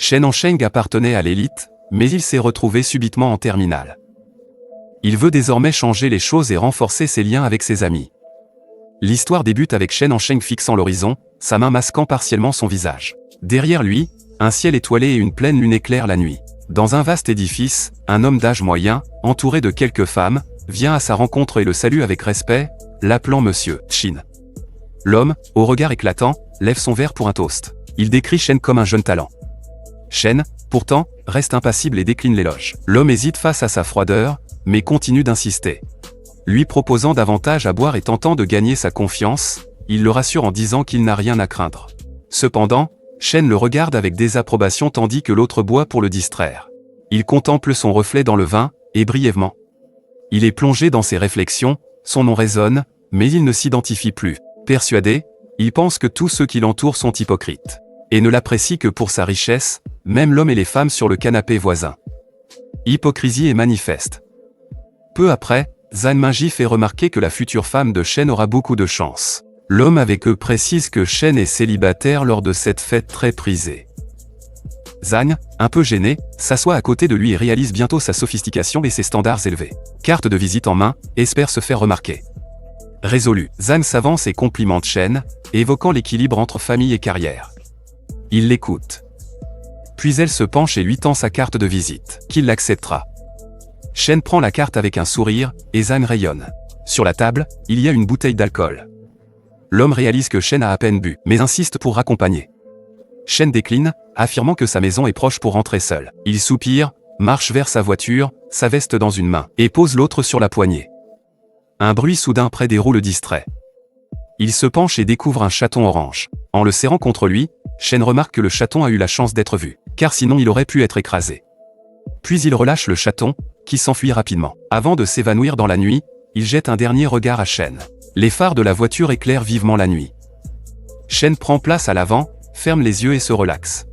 Shen Hansheng appartenait à l'élite, mais il s'est retrouvé subitement en terminale. Il veut désormais changer les choses et renforcer ses liens avec ses amis. L'histoire débute avec Shen Hansheng fixant l'horizon, sa main masquant partiellement son visage. Derrière lui, un ciel étoilé et une pleine lune éclairent la nuit. Dans un vaste édifice, un homme d'âge moyen, entouré de quelques femmes, vient à sa rencontre et le salue avec respect, l'appelant Monsieur Chin. L'homme, au regard éclatant, lève son verre pour un toast. Il décrit Shen comme un jeune talent. Shen, pourtant, reste impassible et décline l'éloge. L'homme hésite face à sa froideur, mais continue d'insister. Lui proposant davantage à boire et tentant de gagner sa confiance, il le rassure en disant qu'il n'a rien à craindre. Cependant, Shen le regarde avec désapprobation tandis que l'autre boit pour le distraire. Il contemple son reflet dans le vin, et brièvement. Il est plongé dans ses réflexions, son nom résonne, mais il ne s'identifie plus. Persuadé, il pense que tous ceux qui l'entourent sont hypocrites. Et ne l'apprécient que pour sa richesse, même l'homme et les femmes sur le canapé voisin. Hypocrisie est manifeste. Peu après, Zhan Mingji fait remarquer que la future femme de Shen aura beaucoup de chance. L'homme avec eux précise que Shen est célibataire lors de cette fête très prisée. Zhan, un peu gêné, s'assoit à côté de lui et réalise bientôt sa sophistication et ses standards élevés. Carte de visite en main, espère se faire remarquer. Résolu, Zhan s'avance et complimente Shen, évoquant l'équilibre entre famille et carrière. Il l'écoute. Puis elle se penche et lui tend sa carte de visite, qu'il l'acceptera. Shen prend la carte avec un sourire, et Zhan rayonne. Sur la table, il y a une bouteille d'alcool. L'homme réalise que Shen a à peine bu, mais insiste pour raccompagner. Shen décline, affirmant que sa maison est proche pour rentrer seul. Il soupire, marche vers sa voiture, sa veste dans une main, et pose l'autre sur la poignée. Un bruit soudain près des roues le distrait. Il se penche et découvre un chaton orange. En le serrant contre lui, Shen remarque que le chaton a eu la chance d'être vu, car sinon il aurait pu être écrasé. Puis il relâche le chaton, qui s'enfuit rapidement. Avant de s'évanouir dans la nuit, il jette un dernier regard à Shen. Les phares de la voiture éclairent vivement la nuit. Shen prend place à l'avant, ferme les yeux et se relaxe.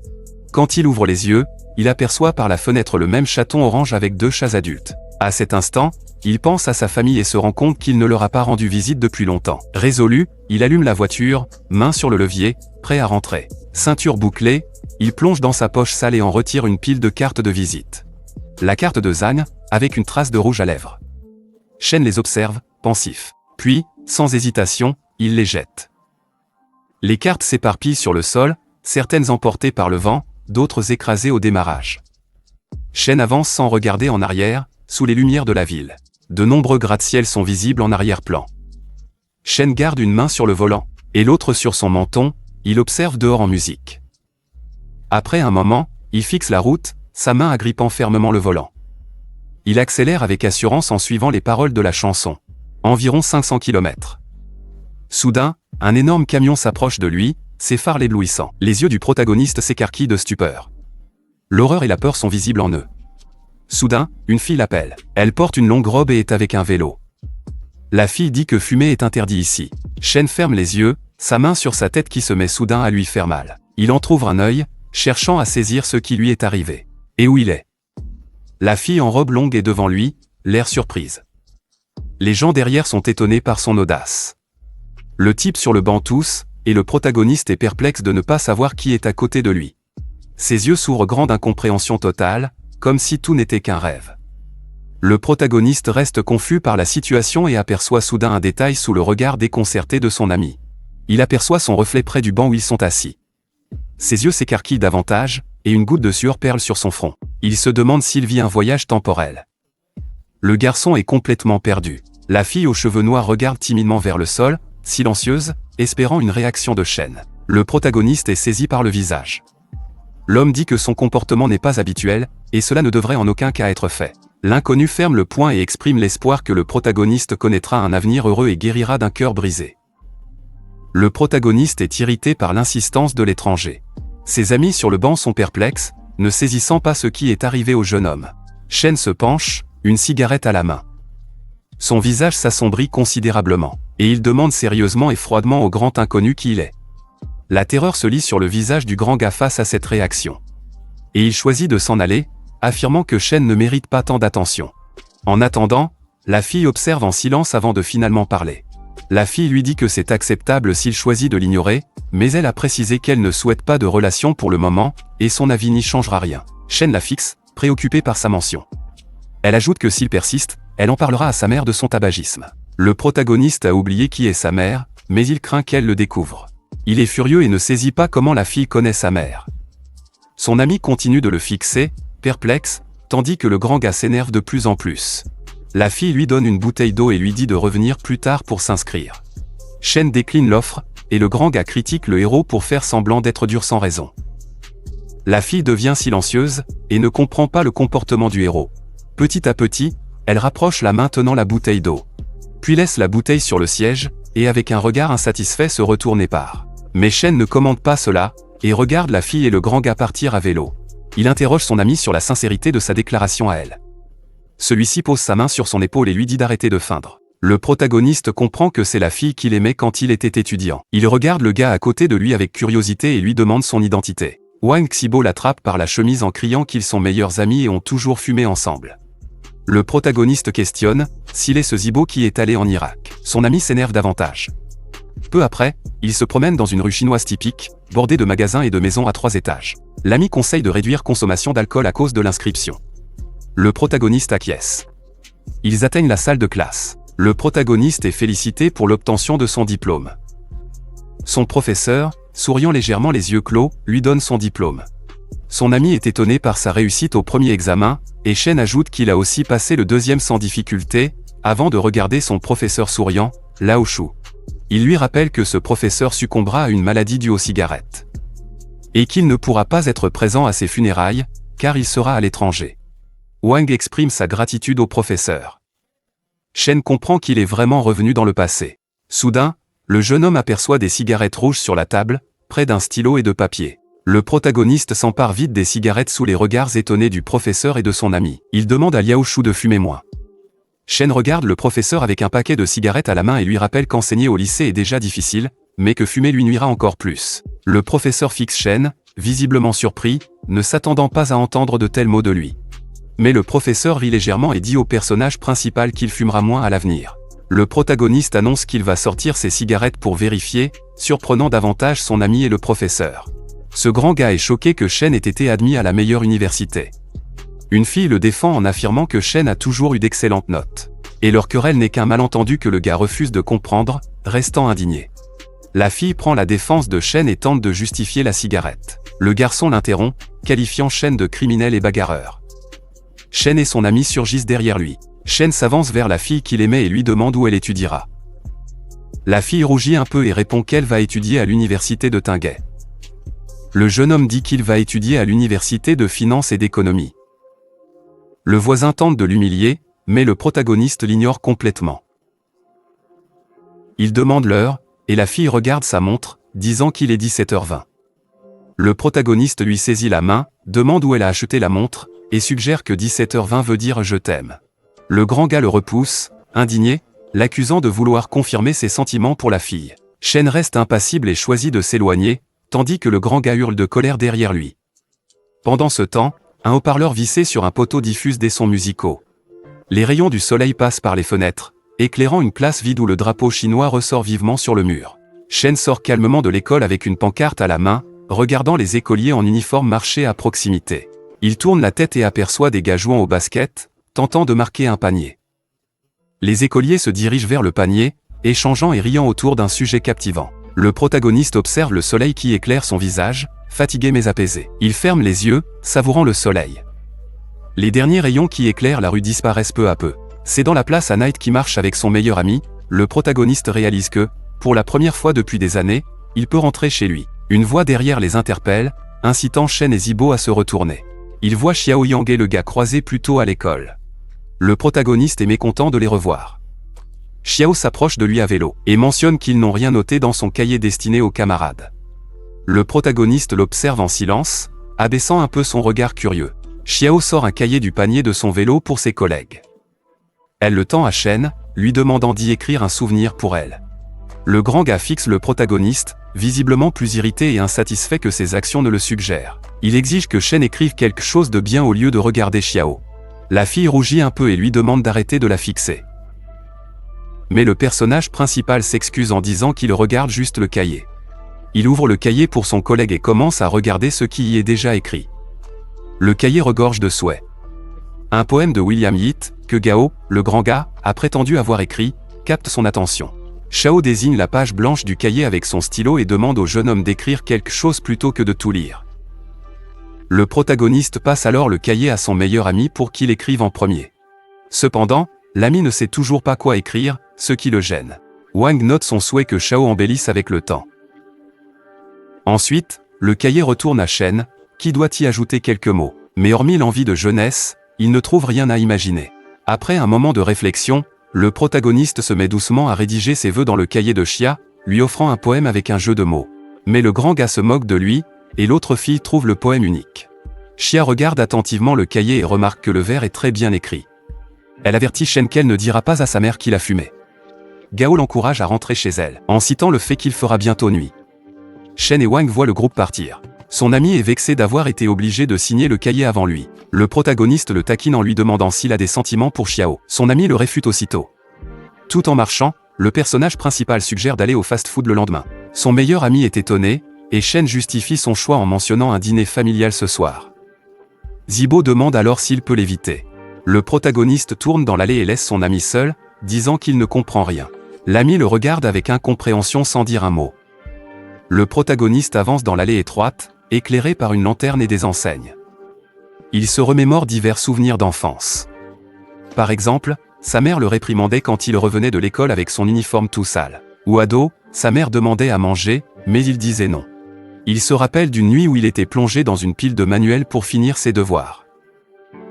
Quand il ouvre les yeux, il aperçoit par la fenêtre le même chaton orange avec 2 chats adultes. À cet instant, il pense à sa famille et se rend compte qu'il ne leur a pas rendu visite depuis longtemps. Résolu, il allume la voiture, main sur le levier, prêt à rentrer. Ceinture bouclée, il plonge dans sa poche sale et en retire une pile de cartes de visite. La carte de Zhan, avec une trace de rouge à lèvres. Shen les observe, pensif. Puis, sans hésitation, il les jette. Les cartes s'éparpillent sur le sol, certaines emportées par le vent, d'autres écrasées au démarrage. Shen avance sans regarder en arrière, sous les lumières de la ville. De nombreux gratte-ciel sont visibles en arrière-plan. Shen garde une main sur le volant, et l'autre sur son menton, il observe dehors en musique. Après un moment, il fixe la route, sa main agrippant fermement le volant. Il accélère avec assurance en suivant les paroles de la chanson. Environ 500 km. Soudain, un énorme camion s'approche de lui, ses phares l'éblouissant. Les yeux du protagoniste s'écarquillent de stupeur. L'horreur et la peur sont visibles en eux. Soudain, une fille l'appelle. Elle porte une longue robe et est avec un vélo. La fille dit que fumer est interdit ici. Shen ferme les yeux, sa main sur sa tête qui se met soudain à lui faire mal. Il entr'ouvre un œil, cherchant à saisir ce qui lui est arrivé. Et où il est. La fille en robe longue est devant lui, l'air surprise. Les gens derrière sont étonnés par son audace. Le type sur le banc tousse, et le protagoniste est perplexe de ne pas savoir qui est à côté de lui. Ses yeux s'ouvrent grands d'incompréhension totale, comme si tout n'était qu'un rêve. Le protagoniste reste confus par la situation et aperçoit soudain un détail sous le regard déconcerté de son ami. Il aperçoit son reflet près du banc où ils sont assis. Ses yeux s'écarquillent davantage, et une goutte de sueur perle sur son front. Il se demande s'il vit un voyage temporel. Le garçon est complètement perdu. La fille aux cheveux noirs regarde timidement vers le sol, silencieuse, espérant une réaction de Shen. Le protagoniste est saisi par le visage. L'homme dit que son comportement n'est pas habituel, et cela ne devrait en aucun cas être fait. L'inconnu ferme le poing et exprime l'espoir que le protagoniste connaîtra un avenir heureux et guérira d'un cœur brisé. Le protagoniste est irrité par l'insistance de l'étranger. Ses amis sur le banc sont perplexes, ne saisissant pas ce qui est arrivé au jeune homme. Shen se penche, une cigarette à la main. Son visage s'assombrit considérablement, et il demande sérieusement et froidement au grand inconnu qui il est. La terreur se lit sur le visage du grand gars face à cette réaction. Et il choisit de s'en aller, affirmant que Shen ne mérite pas tant d'attention. En attendant, la fille observe en silence avant de finalement parler. La fille lui dit que c'est acceptable s'il choisit de l'ignorer, mais elle a précisé qu'elle ne souhaite pas de relation pour le moment, et son avis n'y changera rien. Shen la fixe, préoccupée par sa mention. Elle ajoute que s'il persiste, elle en parlera à sa mère de son tabagisme. Le protagoniste a oublié qui est sa mère, mais il craint qu'elle le découvre. Il est furieux et ne saisit pas comment la fille connaît sa mère. Son ami continue de le fixer, perplexe, tandis que le grand gars s'énerve de plus en plus. La fille lui donne une bouteille d'eau et lui dit de revenir plus tard pour s'inscrire. Shen décline l'offre, et le grand gars critique le héros pour faire semblant d'être dur sans raison. La fille devient silencieuse, et ne comprend pas le comportement du héros. Petit à petit, elle rapproche la main tenant la bouteille d'eau. Puis laisse la bouteille sur le siège, et avec un regard insatisfait se retourne et part. Mais Shen ne commande pas cela, et regarde la fille et le grand gars partir à vélo. Il interroge son ami sur la sincérité de sa déclaration à elle. Celui-ci pose sa main sur son épaule et lui dit d'arrêter de feindre. Le protagoniste comprend que c'est la fille qu'il aimait quand il était étudiant. Il regarde le gars à côté de lui avec curiosité et lui demande son identité. Wang Xibo l'attrape par la chemise en criant qu'ils sont meilleurs amis et ont toujours fumé ensemble. Le protagoniste questionne s'il est ce Zibo qui est allé en Irak. Son ami s'énerve davantage. Peu après, il se promène dans une rue chinoise typique, bordée de magasins et de maisons à 3 étages. L'ami conseille de réduire consommation d'alcool à cause de l'inscription. Le protagoniste acquiesce. Ils atteignent la salle de classe. Le protagoniste est félicité pour l'obtention de son diplôme. Son professeur, souriant légèrement les yeux clos, lui donne son diplôme. Son ami est étonné par sa réussite au premier examen, et Shen ajoute qu'il a aussi passé le deuxième sans difficulté, avant de regarder son professeur souriant, Lao Shu. Il lui rappelle que ce professeur succombera à une maladie due aux cigarettes. Et qu'il ne pourra pas être présent à ses funérailles, car il sera à l'étranger. Wang exprime sa gratitude au professeur. Shen comprend qu'il est vraiment revenu dans le passé. Soudain, le jeune homme aperçoit des cigarettes rouges sur la table, près d'un stylo et de papier. Le protagoniste s'empare vite des cigarettes sous les regards étonnés du professeur et de son ami. Il demande à Liao Shu de fumer moins. Shen regarde le professeur avec un paquet de cigarettes à la main et lui rappelle qu'enseigner au lycée est déjà difficile, mais que fumer lui nuira encore plus. Le professeur fixe Shen, visiblement surpris, ne s'attendant pas à entendre de tels mots de lui. Mais le professeur rit légèrement et dit au personnage principal qu'il fumera moins à l'avenir. Le protagoniste annonce qu'il va sortir ses cigarettes pour vérifier, surprenant davantage son ami et le professeur. Ce grand gars est choqué que Shen ait été admis à la meilleure université. Une fille le défend en affirmant que Shen a toujours eu d'excellentes notes. Et leur querelle n'est qu'un malentendu que le gars refuse de comprendre, restant indigné. La fille prend la défense de Shen et tente de justifier la cigarette. Le garçon l'interrompt, qualifiant Shen de criminel et bagarreur. Shen et son ami surgissent derrière lui. Shen s'avance vers la fille qu'il aimait et lui demande où elle étudiera. La fille rougit un peu et répond qu'elle va étudier à l'université de Tinguet. Le jeune homme dit qu'il va étudier à l'université de finance et d'économie. Le voisin tente de l'humilier, mais le protagoniste l'ignore complètement. Il demande l'heure, et la fille regarde sa montre, disant qu'il est 17h20. Le protagoniste lui saisit la main, demande où elle a acheté la montre, et suggère que 17h20 veut dire « je t'aime ». Le grand gars le repousse, indigné, l'accusant de vouloir confirmer ses sentiments pour la fille. Shen reste impassible et choisit de s'éloigner, tandis que le grand gars hurle de colère derrière lui. Pendant ce temps, un haut-parleur vissé sur un poteau diffuse des sons musicaux. Les rayons du soleil passent par les fenêtres, éclairant une classe vide où le drapeau chinois ressort vivement sur le mur. Shen sort calmement de l'école avec une pancarte à la main, regardant les écoliers en uniforme marcher à proximité. Il tourne la tête et aperçoit des gars jouant au basket, tentant de marquer un panier. Les écoliers se dirigent vers le panier, échangeant et riant autour d'un sujet captivant. Le protagoniste observe le soleil qui éclaire son visage, fatigué mais apaisé. Il ferme les yeux, savourant le soleil. Les derniers rayons qui éclairent la rue disparaissent peu à peu. C'est dans la place à Night qui marche avec son meilleur ami, le protagoniste réalise que, pour la première fois depuis des années, il peut rentrer chez lui. Une voix derrière les interpelle, incitant Shen et Zibo à se retourner. Il voit Xiao Yang et le gars croisés plus tôt à l'école. Le protagoniste est mécontent de les revoir. Xiao s'approche de lui à vélo, et mentionne qu'ils n'ont rien noté dans son cahier destiné aux camarades. Le protagoniste l'observe en silence, abaissant un peu son regard curieux. Xiao sort un cahier du panier de son vélo pour ses collègues. Elle le tend à Shen, lui demandant d'y écrire un souvenir pour elle. Le grand gars fixe le protagoniste, visiblement plus irrité et insatisfait que ses actions ne le suggèrent. Il exige que Shen écrive quelque chose de bien au lieu de regarder Xiao. La fille rougit un peu et lui demande d'arrêter de la fixer. Mais le personnage principal s'excuse en disant qu'il regarde juste le cahier. Il ouvre le cahier pour son collègue et commence à regarder ce qui y est déjà écrit. Le cahier regorge de souhaits. Un poème de William Yeats, que Gao, le grand gars, a prétendu avoir écrit, capte son attention. Shao désigne la page blanche du cahier avec son stylo et demande au jeune homme d'écrire quelque chose plutôt que de tout lire. Le protagoniste passe alors le cahier à son meilleur ami pour qu'il écrive en premier. Cependant, l'ami ne sait toujours pas quoi écrire, ce qui le gêne. Wang note son souhait que Shao embellisse avec le temps. Ensuite, le cahier retourne à Shen, qui doit y ajouter quelques mots. Mais hormis l'envie de jeunesse, il ne trouve rien à imaginer. Après un moment de réflexion, le protagoniste se met doucement à rédiger ses vœux dans le cahier de Xia, lui offrant un poème avec un jeu de mots. Mais le grand gars se moque de lui, et l'autre fille trouve le poème unique. Xia regarde attentivement le cahier et remarque que le vers est très bien écrit. Elle avertit Shen qu'elle ne dira pas à sa mère qu'il a fumé. Gao l'encourage à rentrer chez elle, en citant le fait qu'il fera bientôt nuit. Shen et Wang voient le groupe partir. Son ami est vexé d'avoir été obligé de signer le cahier avant lui. Le protagoniste le taquine en lui demandant s'il a des sentiments pour Xiao. Son ami le réfute aussitôt. Tout en marchant, le personnage principal suggère d'aller au fast-food le lendemain. Son meilleur ami est étonné, et Shen justifie son choix en mentionnant un dîner familial ce soir. Zibo demande alors s'il peut l'éviter. Le protagoniste tourne dans l'allée et laisse son ami seul, disant qu'il ne comprend rien. L'ami le regarde avec incompréhension sans dire un mot. Le protagoniste avance dans l'allée étroite, éclairé par une lanterne et des enseignes. Il se remémore divers souvenirs d'enfance. Par exemple, sa mère le réprimandait quand il revenait de l'école avec son uniforme tout sale. Ou ado, sa mère demandait à manger, mais il disait non. Il se rappelle d'une nuit où il était plongé dans une pile de manuels pour finir ses devoirs.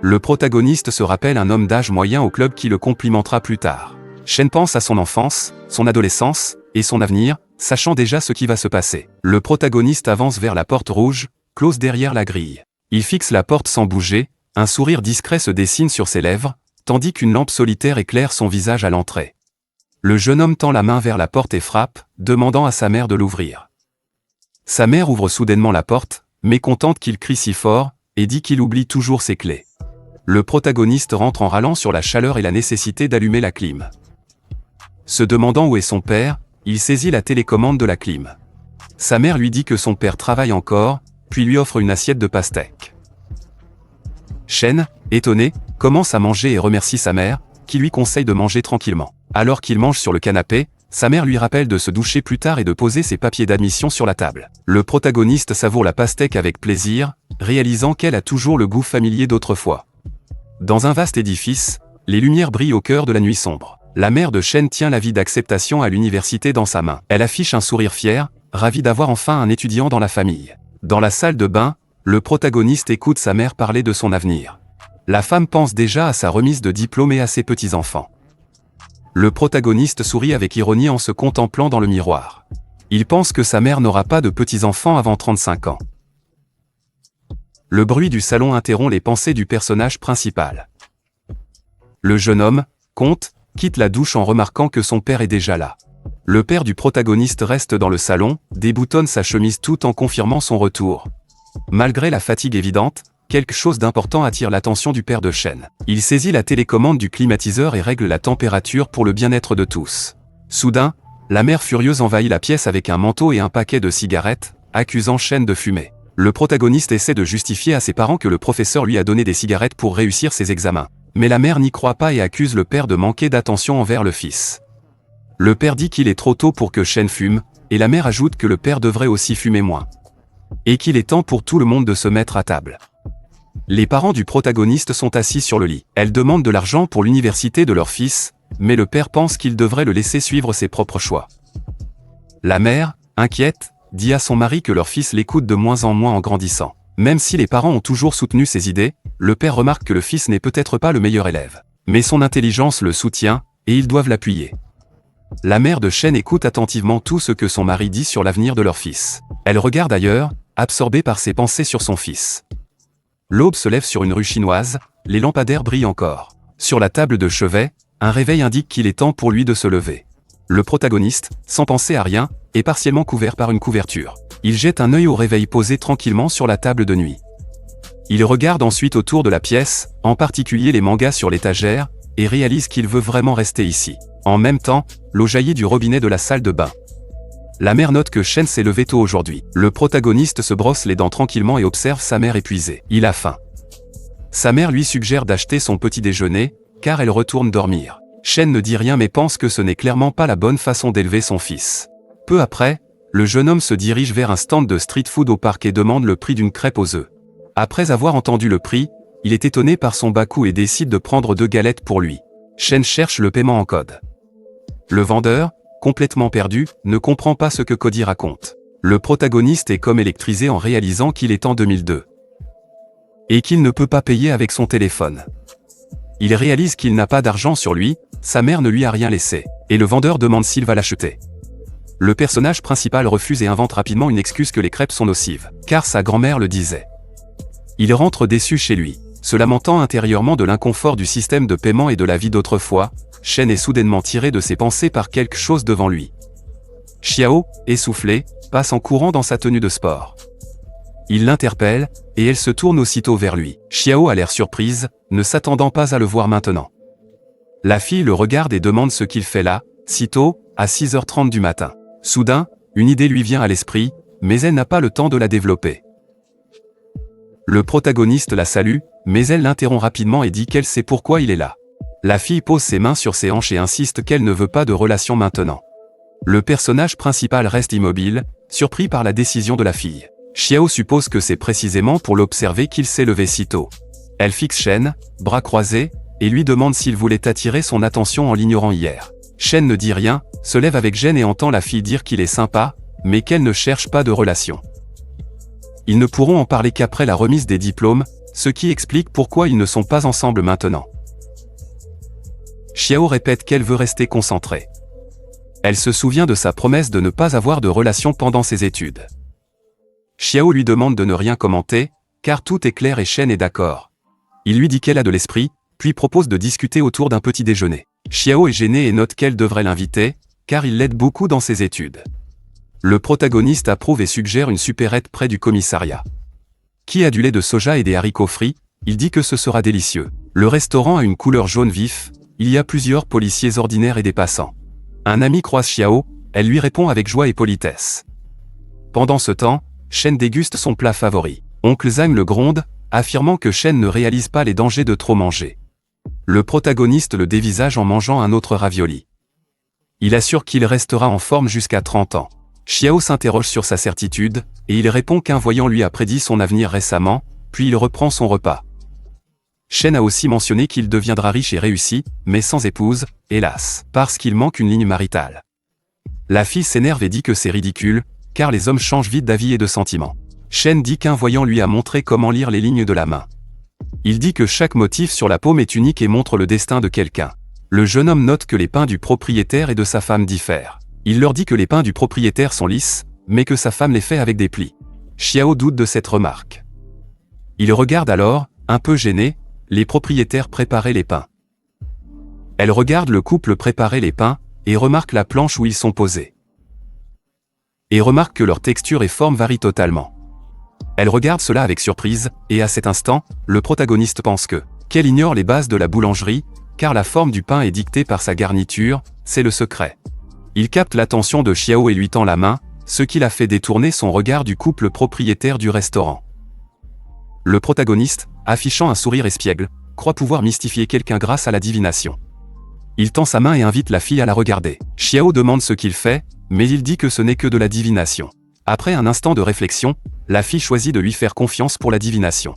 Le protagoniste se rappelle un homme d'âge moyen au club qui le complimentera plus tard. Shen pense à son enfance, son adolescence, et son avenir, sachant déjà ce qui va se passer. Le protagoniste avance vers la porte rouge, close derrière la grille. Il fixe la porte sans bouger, un sourire discret se dessine sur ses lèvres, tandis qu'une lampe solitaire éclaire son visage à l'entrée. Le jeune homme tend la main vers la porte et frappe, demandant à sa mère de l'ouvrir. Sa mère ouvre soudainement la porte, mécontente qu'il crie si fort, et dit qu'il oublie toujours ses clés. Le protagoniste rentre en râlant sur la chaleur et la nécessité d'allumer la clim. Se demandant où est son père, il saisit la télécommande de la clim. Sa mère lui dit que son père travaille encore, puis lui offre une assiette de pastèques. Shen, étonné, commence à manger et remercie sa mère, qui lui conseille de manger tranquillement. Alors qu'il mange sur le canapé, sa mère lui rappelle de se doucher plus tard et de poser ses papiers d'admission sur la table. Le protagoniste savoure la pastèque avec plaisir, réalisant qu'elle a toujours le goût familier d'autrefois. Dans un vaste édifice, les lumières brillent au cœur de la nuit sombre. La mère de Shen tient l'avis d'acceptation à l'université dans sa main. Elle affiche un sourire fier, ravie d'avoir enfin un étudiant dans la famille. Dans la salle de bain, le protagoniste écoute sa mère parler de son avenir. La femme pense déjà à sa remise de diplôme et à ses petits-enfants. Le protagoniste sourit avec ironie en se contemplant dans le miroir. Il pense que sa mère n'aura pas de petits-enfants avant 35 ans. Le bruit du salon interrompt les pensées du personnage principal. Le jeune homme, Comte, quitte la douche en remarquant que son père est déjà là. Le père du protagoniste reste dans le salon, déboutonne sa chemise tout en confirmant son retour. Malgré la fatigue évidente, quelque chose d'important attire l'attention du père de Shen. Il saisit la télécommande du climatiseur et règle la température pour le bien-être de tous. Soudain, la mère furieuse envahit la pièce avec un manteau et un paquet de cigarettes, accusant Shen de fumer. Le protagoniste essaie de justifier à ses parents que le professeur lui a donné des cigarettes pour réussir ses examens. Mais la mère n'y croit pas et accuse le père de manquer d'attention envers le fils. Le père dit qu'il est trop tôt pour que Shen fume, et la mère ajoute que le père devrait aussi fumer moins. Et qu'il est temps pour tout le monde de se mettre à table. Les parents du protagoniste sont assis sur le lit. Elles demandent de l'argent pour l'université de leur fils, mais le père pense qu'il devrait le laisser suivre ses propres choix. La mère, inquiète, dit à son mari que leur fils l'écoute de moins en moins en grandissant. Même si les parents ont toujours soutenu ses idées, le père remarque que le fils n'est peut-être pas le meilleur élève. Mais son intelligence le soutient, et ils doivent l'appuyer. La mère de Shen écoute attentivement tout ce que son mari dit sur l'avenir de leur fils. Elle regarde ailleurs, absorbée par ses pensées sur son fils. L'aube se lève sur une rue chinoise, les lampadaires brillent encore. Sur la table de chevet, un réveil indique qu'il est temps pour lui de se lever. Le protagoniste, sans penser à rien, est partiellement couvert par une couverture. Il jette un œil au réveil posé tranquillement sur la table de nuit. Il regarde ensuite autour de la pièce, en particulier les mangas sur l'étagère, et réalise qu'il veut vraiment rester ici. En même temps, l'eau jaillit du robinet de la salle de bain. La mère note que Shen s'est levé tôt aujourd'hui. Le protagoniste se brosse les dents tranquillement et observe sa mère épuisée. Il a faim. Sa mère lui suggère d'acheter son petit déjeuner, car elle retourne dormir. Shen ne dit rien mais pense que ce n'est clairement pas la bonne façon d'élever son fils. Peu après, le jeune homme se dirige vers un stand de street food au parc et demande le prix d'une crêpe aux œufs. Après avoir entendu le prix, il est étonné par son bas coût et décide de prendre 2 galettes pour lui. Shen cherche le paiement en code. Le vendeur, complètement perdu, ne comprend pas ce que Cody raconte. Le protagoniste est comme électrisé en réalisant qu'il est en 2002. Et qu'il ne peut pas payer avec son téléphone. Il réalise qu'il n'a pas d'argent sur lui, sa mère ne lui a rien laissé, et le vendeur demande s'il va l'acheter. Le personnage principal refuse et invente rapidement une excuse que les crêpes sont nocives, car sa grand-mère le disait. Il rentre déçu chez lui, se lamentant intérieurement de l'inconfort du système de paiement et de la vie d'autrefois. Shen est soudainement tiré de ses pensées par quelque chose devant lui. Xiao, essoufflée, passe en courant dans sa tenue de sport. Il l'interpelle, et elle se tourne aussitôt vers lui. Xiao a l'air surprise, ne s'attendant pas à le voir maintenant. La fille le regarde et demande ce qu'il fait là, si tôt, à 6h30 du matin. Soudain, une idée lui vient à l'esprit, mais elle n'a pas le temps de la développer. Le protagoniste la salue, mais elle l'interrompt rapidement et dit qu'elle sait pourquoi il est là. La fille pose ses mains sur ses hanches et insiste qu'elle ne veut pas de relation maintenant. Le personnage principal reste immobile, surpris par la décision de la fille. Xiao suppose que c'est précisément pour l'observer qu'il s'est levé si tôt. Elle fixe Shen, bras croisés, et lui demande s'il voulait attirer son attention en l'ignorant hier. Shen ne dit rien, se lève avec gêne et entend la fille dire qu'il est sympa, mais qu'elle ne cherche pas de relation. Ils ne pourront en parler qu'après la remise des diplômes, ce qui explique pourquoi ils ne sont pas ensemble maintenant. Xiao répète qu'elle veut rester concentrée. Elle se souvient de sa promesse de ne pas avoir de relation pendant ses études. Xiao lui demande de ne rien commenter, car tout est clair et Shen est d'accord. Il lui dit qu'elle a de l'esprit, puis propose de discuter autour d'un petit déjeuner. Xiao est gêné et note qu'elle devrait l'inviter, car il l'aide beaucoup dans ses études. Le protagoniste approuve et suggère une supérette près du commissariat. Qui a du lait de soja et des haricots frits, il dit que ce sera délicieux. Le restaurant a une couleur jaune vif, il y a plusieurs policiers ordinaires et des passants. Un ami croise Xiao, elle lui répond avec joie et politesse. Pendant ce temps, Shen déguste son plat favori. Oncle Zhang le gronde, affirmant que Shen ne réalise pas les dangers de trop manger. Le protagoniste le dévisage en mangeant un autre ravioli. Il assure qu'il restera en forme jusqu'à 30 ans. Xiao s'interroge sur sa certitude, et il répond qu'un voyant lui a prédit son avenir récemment, puis il reprend son repas. Shen a aussi mentionné qu'il deviendra riche et réussi, mais sans épouse, hélas, parce qu'il manque une ligne maritale. La fille s'énerve et dit que c'est ridicule, car les hommes changent vite d'avis et de sentiments. Shen dit qu'un voyant lui a montré comment lire les lignes de la main. Il dit que chaque motif sur la paume est unique et montre le destin de quelqu'un. Le jeune homme note que les pains du propriétaire et de sa femme diffèrent. Il leur dit que les pains du propriétaire sont lisses, mais que sa femme les fait avec des plis. Xiao doute de cette remarque. Il regarde alors, un peu gêné, les propriétaires préparer les pains. Elle regarde le couple préparer les pains, et remarque la planche où ils sont posés. Et remarque que leur texture et forme varient totalement. Elle regarde cela avec surprise, et à cet instant, le protagoniste pense qu'elle ignore les bases de la boulangerie, car la forme du pain est dictée par sa garniture, c'est le secret. Il capte l'attention de Xiao et lui tend la main, ce qui l'a fait détourner son regard du couple propriétaire du restaurant. Le protagoniste, affichant un sourire espiègle, croit pouvoir mystifier quelqu'un grâce à la divination. Il tend sa main et invite la fille à la regarder. Xiao demande ce qu'il fait, mais il dit que ce n'est que de la divination. Après un instant de réflexion, la fille choisit de lui faire confiance pour la divination.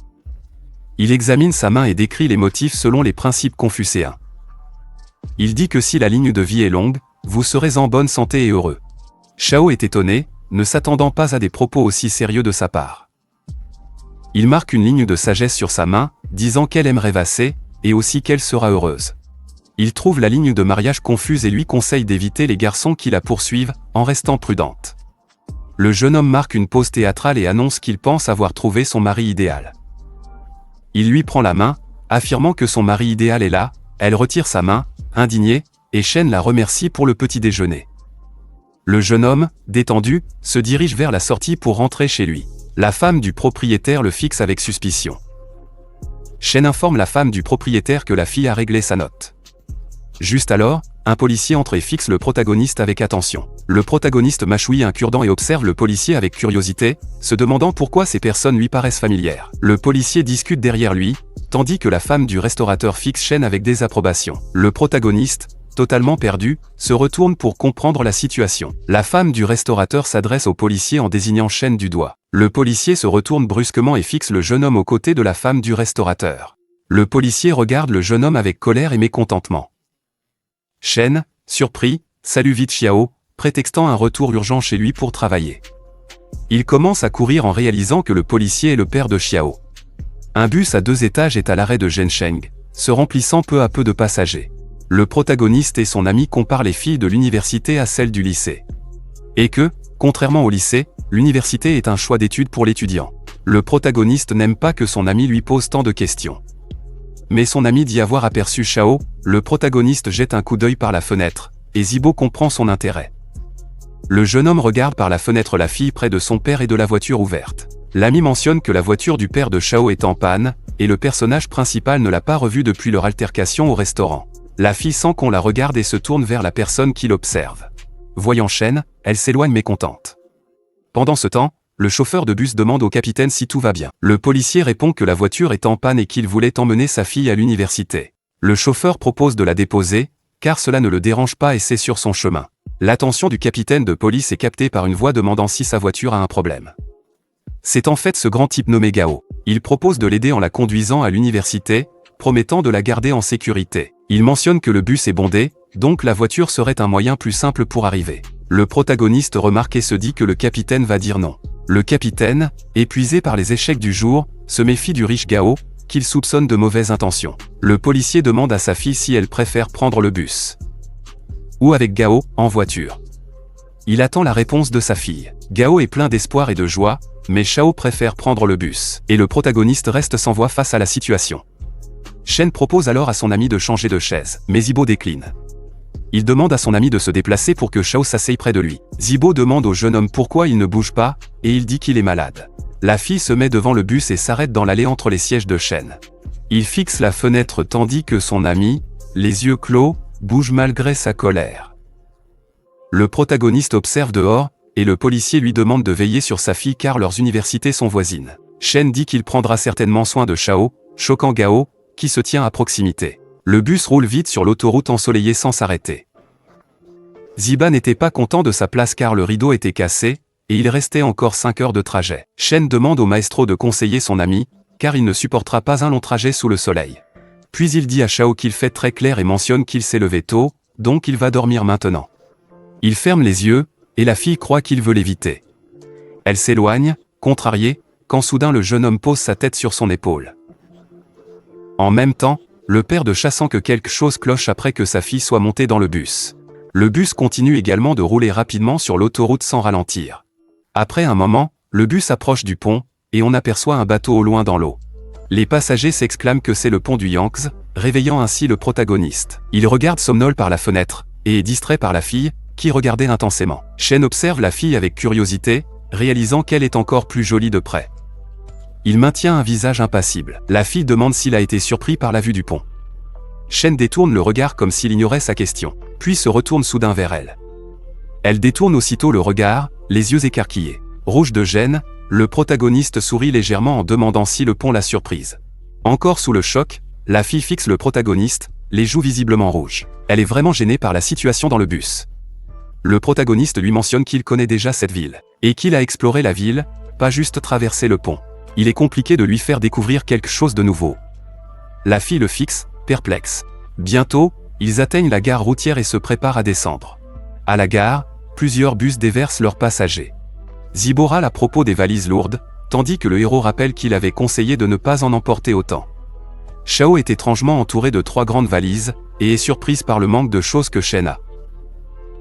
Il examine sa main et décrit les motifs selon les principes confucéens. Il dit que si la ligne de vie est longue, vous serez en bonne santé et heureux. Xiao est étonné, ne s'attendant pas à des propos aussi sérieux de sa part. Il marque une ligne de sagesse sur sa main, disant qu'elle aime rêvasser, et aussi qu'elle sera heureuse. Il trouve la ligne de mariage confuse et lui conseille d'éviter les garçons qui la poursuivent, en restant prudente. Le jeune homme marque une pause théâtrale et annonce qu'il pense avoir trouvé son mari idéal. Il lui prend la main, affirmant que son mari idéal est là, elle retire sa main, indignée, et Shen la remercie pour le petit déjeuner. Le jeune homme, détendu, se dirige vers la sortie pour rentrer chez lui. La femme du propriétaire le fixe avec suspicion. Shen informe la femme du propriétaire que la fille a réglé sa note. Juste alors, Un policier entre et fixe le protagoniste avec attention. Le protagoniste mâchouille un cure-dent et observe le policier avec curiosité, se demandant pourquoi ces personnes lui paraissent familières. Le policier discute derrière lui, tandis que la femme du restaurateur fixe Shen avec désapprobation. Le protagoniste, totalement perdu, se retourne pour comprendre la situation. La femme du restaurateur s'adresse au policier en désignant Shen du doigt. Le policier se retourne brusquement et fixe le jeune homme aux côtés de la femme du restaurateur. Le policier regarde le jeune homme avec colère et mécontentement. Shen, surpris, salue vite Xiao, prétextant un retour urgent chez lui pour travailler. Il commence à courir en réalisant que le policier est le père de Xiao. Un bus à 2 étages est à l'arrêt de Zhensheng, se remplissant peu à peu de passagers. Le protagoniste et son ami comparent les filles de l'université à celles du lycée. Et que, contrairement au lycée, l'université est un choix d'études pour l'étudiant. Le protagoniste n'aime pas que son ami lui pose tant de questions. Mais son ami dit avoir aperçu Xiao, le protagoniste jette un coup d'œil par la fenêtre, et Zibo comprend son intérêt. Le jeune homme regarde par la fenêtre la fille près de son père et de la voiture ouverte. L'ami mentionne que la voiture du père de Xiao est en panne, et le personnage principal ne l'a pas revue depuis leur altercation au restaurant. La fille sent qu'on la regarde et se tourne vers la personne qui l'observe. Voyant Shen, elle s'éloigne mécontente. Pendant ce temps, le chauffeur de bus demande au capitaine si tout va bien. Le policier répond que la voiture est en panne et qu'il voulait emmener sa fille à l'université. Le chauffeur propose de la déposer, car cela ne le dérange pas et c'est sur son chemin. L'attention du capitaine de police est captée par une voix demandant si sa voiture a un problème. C'est en fait ce grand type nommé Gao. Il propose de l'aider en la conduisant à l'université, promettant de la garder en sécurité. Il mentionne que le bus est bondé, donc la voiture serait un moyen plus simple pour arriver. Le protagoniste remarque et se dit que le capitaine va dire non. Le capitaine, épuisé par les échecs du jour, se méfie du riche Gao, qu'il soupçonne de mauvaises intentions. Le policier demande à sa fille si elle préfère prendre le bus ou avec Gao, en voiture. Il attend la réponse de sa fille. Gao est plein d'espoir et de joie, mais Xiao préfère prendre le bus. Et le protagoniste reste sans voix face à la situation. Shen propose alors à son ami de changer de chaise, mais Zibo décline. Il demande à son ami de se déplacer pour que Xiao s'asseye près de lui. Zibo demande au jeune homme pourquoi il ne bouge pas, et il dit qu'il est malade. La fille se met devant le bus et s'arrête dans l'allée entre les sièges de Shen. Il fixe la fenêtre tandis que son ami, les yeux clos, bouge malgré sa colère. Le protagoniste observe dehors, et le policier lui demande de veiller sur sa fille car leurs universités sont voisines. Shen dit qu'il prendra certainement soin de Xiao, choquant Gao, qui se tient à proximité. Le bus roule vite sur l'autoroute ensoleillée sans s'arrêter. Ziba n'était pas content de sa place car le rideau était cassé, et il restait encore 5 heures de trajet. Shen demande au maestro de conseiller son ami, car il ne supportera pas un long trajet sous le soleil. Puis il dit à Xiao qu'il fait très clair et mentionne qu'il s'est levé tôt, donc il va dormir maintenant. Il ferme les yeux, et la fille croit qu'il veut l'éviter. Elle s'éloigne, contrariée, quand soudain le jeune homme pose sa tête sur son épaule. En même temps, le père de Xiao sent que quelque chose cloche après que sa fille soit montée dans le bus. Le bus continue également de rouler rapidement sur l'autoroute sans ralentir. Après un moment, le bus approche du pont, et on aperçoit un bateau au loin dans l'eau. Les passagers s'exclament que c'est le pont du Yangtze, réveillant ainsi le protagoniste. Il regarde somnole par la fenêtre, et est distrait par la fille, qui regardait intensément. Shen observe la fille avec curiosité, réalisant qu'elle est encore plus jolie de près. Il maintient un visage impassible. La fille demande s'il a été surpris par la vue du pont. Shen détourne le regard comme s'il ignorait sa question, puis se retourne soudain vers elle. Elle détourne aussitôt le regard, les yeux écarquillés. Rouge de gêne, le protagoniste sourit légèrement en demandant si le pont l'a surprise. Encore sous le choc, la fille fixe le protagoniste, les joues visiblement rouges. Elle est vraiment gênée par la situation dans le bus. Le protagoniste lui mentionne qu'il connaît déjà cette ville, et qu'il a exploré la ville, pas juste traversé le pont. Il est compliqué de lui faire découvrir quelque chose de nouveau. La fille le fixe, perplexe. Bientôt, ils atteignent la gare routière et se préparent à descendre. À la gare, plusieurs bus déversent leurs passagers. Zibo râle à propos des valises lourdes, tandis que le héros rappelle qu'il avait conseillé de ne pas en emporter autant. Xiao est étrangement entouré de 3 grandes valises, et est surprise par le manque de choses que Shen a.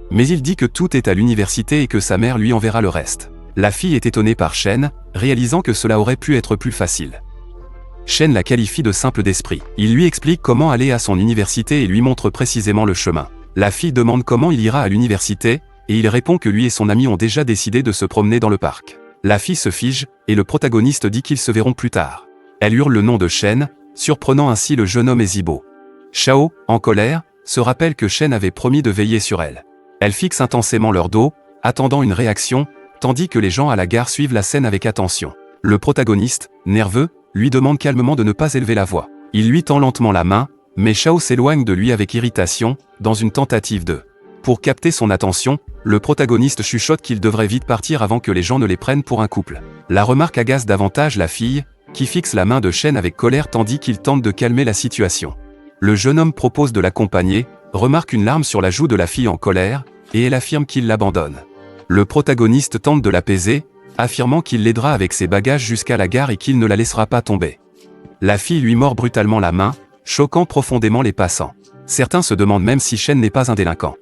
Mais il dit que tout est à l'université et que sa mère lui enverra le reste. La fille est étonnée par Shen, réalisant que cela aurait pu être plus facile. Shen la qualifie de simple d'esprit. Il lui explique comment aller à son université et lui montre précisément le chemin. La fille demande comment il ira à l'université, et il répond que lui et son ami ont déjà décidé de se promener dans le parc. La fille se fige, et le protagoniste dit qu'ils se verront plus tard. Elle hurle le nom de Shen, surprenant ainsi le jeune homme et Zibo. Xiao, en colère, se rappelle que Shen avait promis de veiller sur elle. Elle fixe intensément leur dos, attendant une réaction, tandis que les gens à la gare suivent la scène avec attention. Le protagoniste, nerveux, lui demande calmement de ne pas élever la voix. Il lui tend lentement la main, mais Shao s'éloigne de lui avec irritation, dans une tentative de... Pour capter son attention, le protagoniste chuchote qu'il devrait vite partir avant que les gens ne les prennent pour un couple. La remarque agace davantage la fille, qui fixe la main de Shen avec colère tandis qu'il tente de calmer la situation. Le jeune homme propose de l'accompagner, remarque une larme sur la joue de la fille en colère, et elle affirme qu'il l'abandonne. Le protagoniste tente de l'apaiser, affirmant qu'il l'aidera avec ses bagages jusqu'à la gare et qu'il ne la laissera pas tomber. La fille lui mord brutalement la main, choquant profondément les passants. Certains se demandent même si Shen n'est pas un délinquant.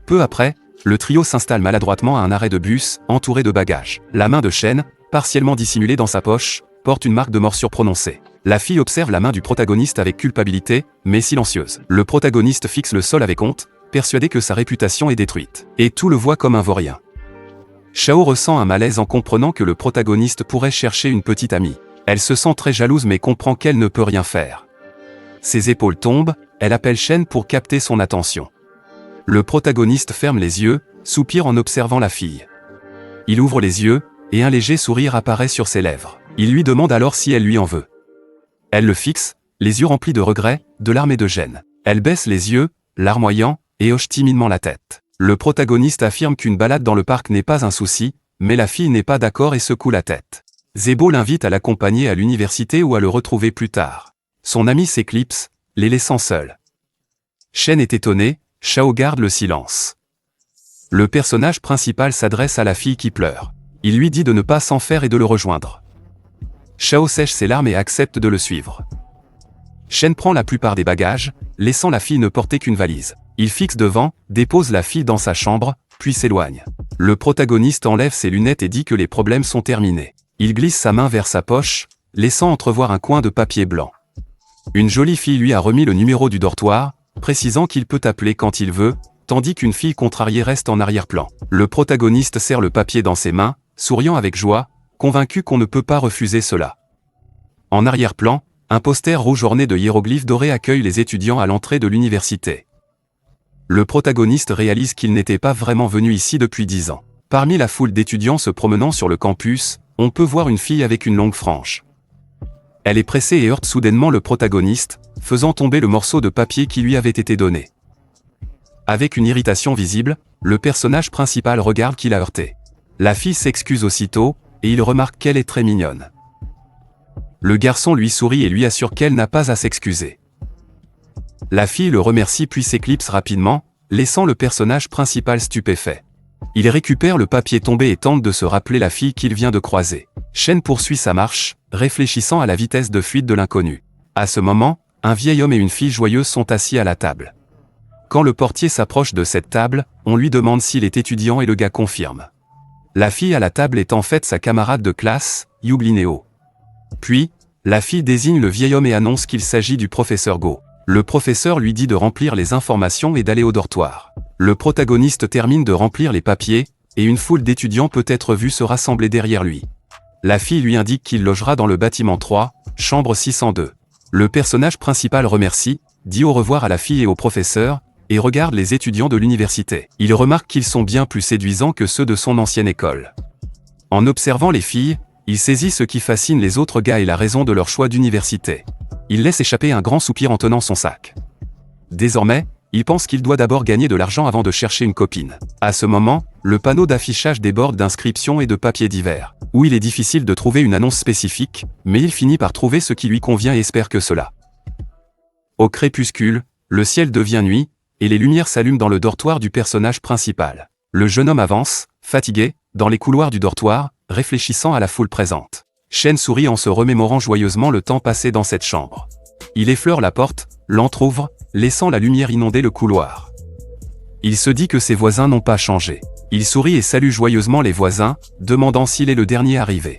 Peu après, le trio s'installe maladroitement à un arrêt de bus, entouré de bagages. La main de Shen, partiellement dissimulée dans sa poche, porte une marque de morsure prononcée. La fille observe la main du protagoniste avec culpabilité, mais silencieuse. Le protagoniste fixe le sol avec honte, persuadé que sa réputation est détruite. Et tout le voit comme un vaurien. Shao ressent un malaise en comprenant que le protagoniste pourrait chercher une petite amie. Elle se sent très jalouse mais comprend qu'elle ne peut rien faire. Ses épaules tombent, elle appelle Shen pour capter son attention. Le protagoniste ferme les yeux, soupire en observant la fille. Il ouvre les yeux, et un léger sourire apparaît sur ses lèvres. Il lui demande alors si elle lui en veut. Elle le fixe, les yeux remplis de regret, de larmes et de gêne. Elle baisse les yeux, larmoyant, et hoche timidement la tête. Le protagoniste affirme qu'une balade dans le parc n'est pas un souci, mais la fille n'est pas d'accord et secoue la tête. Zebo l'invite à l'accompagner à l'université ou à le retrouver plus tard. Son ami s'éclipse, les laissant seuls. Shen est étonné, Shao garde le silence. Le personnage principal s'adresse à la fille qui pleure. Il lui dit de ne pas s'en faire et de le rejoindre. Shao sèche ses larmes et accepte de le suivre. Shen prend la plupart des bagages, laissant la fille ne porter qu'une valise. Il fixe devant, dépose la fille dans sa chambre, puis s'éloigne. Le protagoniste enlève ses lunettes et dit que les problèmes sont terminés. Il glisse sa main vers sa poche, laissant entrevoir un coin de papier blanc. Une jolie fille lui a remis le numéro du dortoir, précisant qu'il peut appeler quand il veut, tandis qu'une fille contrariée reste en arrière-plan. Le protagoniste serre le papier dans ses mains, souriant avec joie, convaincu qu'on ne peut pas refuser cela. En arrière-plan, un poster rouge orné de hiéroglyphes dorés accueille les étudiants à l'entrée de l'université. Le protagoniste réalise qu'il n'était pas vraiment venu ici depuis 10 ans. Parmi la foule d'étudiants se promenant sur le campus, on peut voir une fille avec une longue frange. Elle est pressée et heurte soudainement le protagoniste, faisant tomber le morceau de papier qui lui avait été donné. Avec une irritation visible, le personnage principal regarde qui l'a heurté. La fille s'excuse aussitôt, et il remarque qu'elle est très mignonne. Le garçon lui sourit et lui assure qu'elle n'a pas à s'excuser. La fille le remercie puis s'éclipse rapidement, laissant le personnage principal stupéfait. Il récupère le papier tombé et tente de se rappeler la fille qu'il vient de croiser. Shen poursuit sa marche, réfléchissant à la vitesse de fuite de l'inconnu. À ce moment, un vieil homme et une fille joyeuse sont assis à la table. Quand le portier s'approche de cette table, on lui demande s'il est étudiant et le gars confirme. La fille à la table est en fait sa camarade de classe, Yublineo. Puis, la fille désigne le vieil homme et annonce qu'il s'agit du professeur Go. Le professeur lui dit de remplir les informations et d'aller au dortoir. Le protagoniste termine de remplir les papiers, et une foule d'étudiants peut être vue se rassembler derrière lui. La fille lui indique qu'il logera dans le bâtiment 3, chambre 602. Le personnage principal remercie, dit au revoir à la fille et au professeur, et regarde les étudiants de l'université. Il remarque qu'ils sont bien plus séduisants que ceux de son ancienne école. En observant les filles, il saisit ce qui fascine les autres gars et la raison de leur choix d'université. Il laisse échapper un grand soupir en tenant son sac. Désormais, il pense qu'il doit d'abord gagner de l'argent avant de chercher une copine. À ce moment, le panneau d'affichage déborde d'inscriptions et de papiers divers, où il est difficile de trouver une annonce spécifique, mais il finit par trouver ce qui lui convient et espère que cela. Au crépuscule, le ciel devient nuit, et les lumières s'allument dans le dortoir du personnage principal. Le jeune homme avance, fatigué, dans les couloirs du dortoir, réfléchissant à la foule présente. Shen sourit en se remémorant joyeusement le temps passé dans cette chambre. Il effleure la porte, l'entrouvre, laissant la lumière inonder le couloir. Il se dit que ses voisins n'ont pas changé. Il sourit et salue joyeusement les voisins, demandant s'il est le dernier arrivé.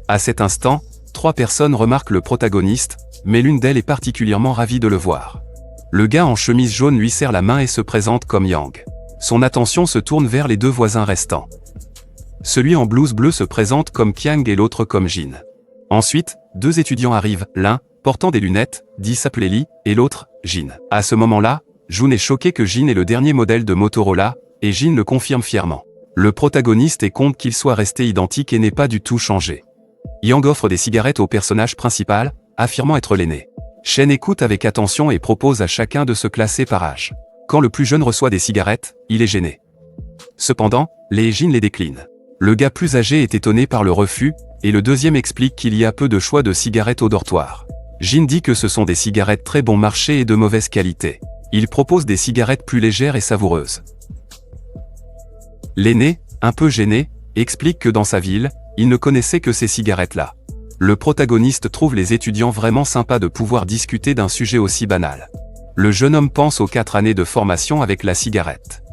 À cet instant, 3 personnes remarquent le protagoniste, mais l'une d'elles est particulièrement ravie de le voir. Le gars en chemise jaune lui serre la main et se présente comme Yang. Son attention se tourne vers les 2 voisins restants. Celui en blouse bleue se présente comme Kyang et l'autre comme Jin. Ensuite, 2 étudiants arrivent, l'un, portant des lunettes, dit s'appeler Lee, et l'autre, Jin. À ce moment-là, Jun est choqué que Jin est le dernier modèle de Motorola, et Jin le confirme fièrement. Le protagoniste est content qu'il soit resté identique et n'ait pas du tout changé. Yang offre des cigarettes au personnage principal, affirmant être l'aîné. Shen écoute avec attention et propose à chacun de se classer par âge. Quand le plus jeune reçoit des cigarettes, il est gêné. Cependant, Lee et Jin les déclinent. Le gars plus âgé est étonné par le refus, et le deuxième explique qu'il y a peu de choix de cigarettes au dortoir. Jin dit que ce sont des cigarettes très bon marché et de mauvaise qualité. Il propose des cigarettes plus légères et savoureuses. L'aîné, un peu gêné, explique que dans sa ville, il ne connaissait que ces cigarettes-là. Le protagoniste trouve les étudiants vraiment sympas de pouvoir discuter d'un sujet aussi banal. Le jeune homme pense aux 4 années de formation avec la cigarette.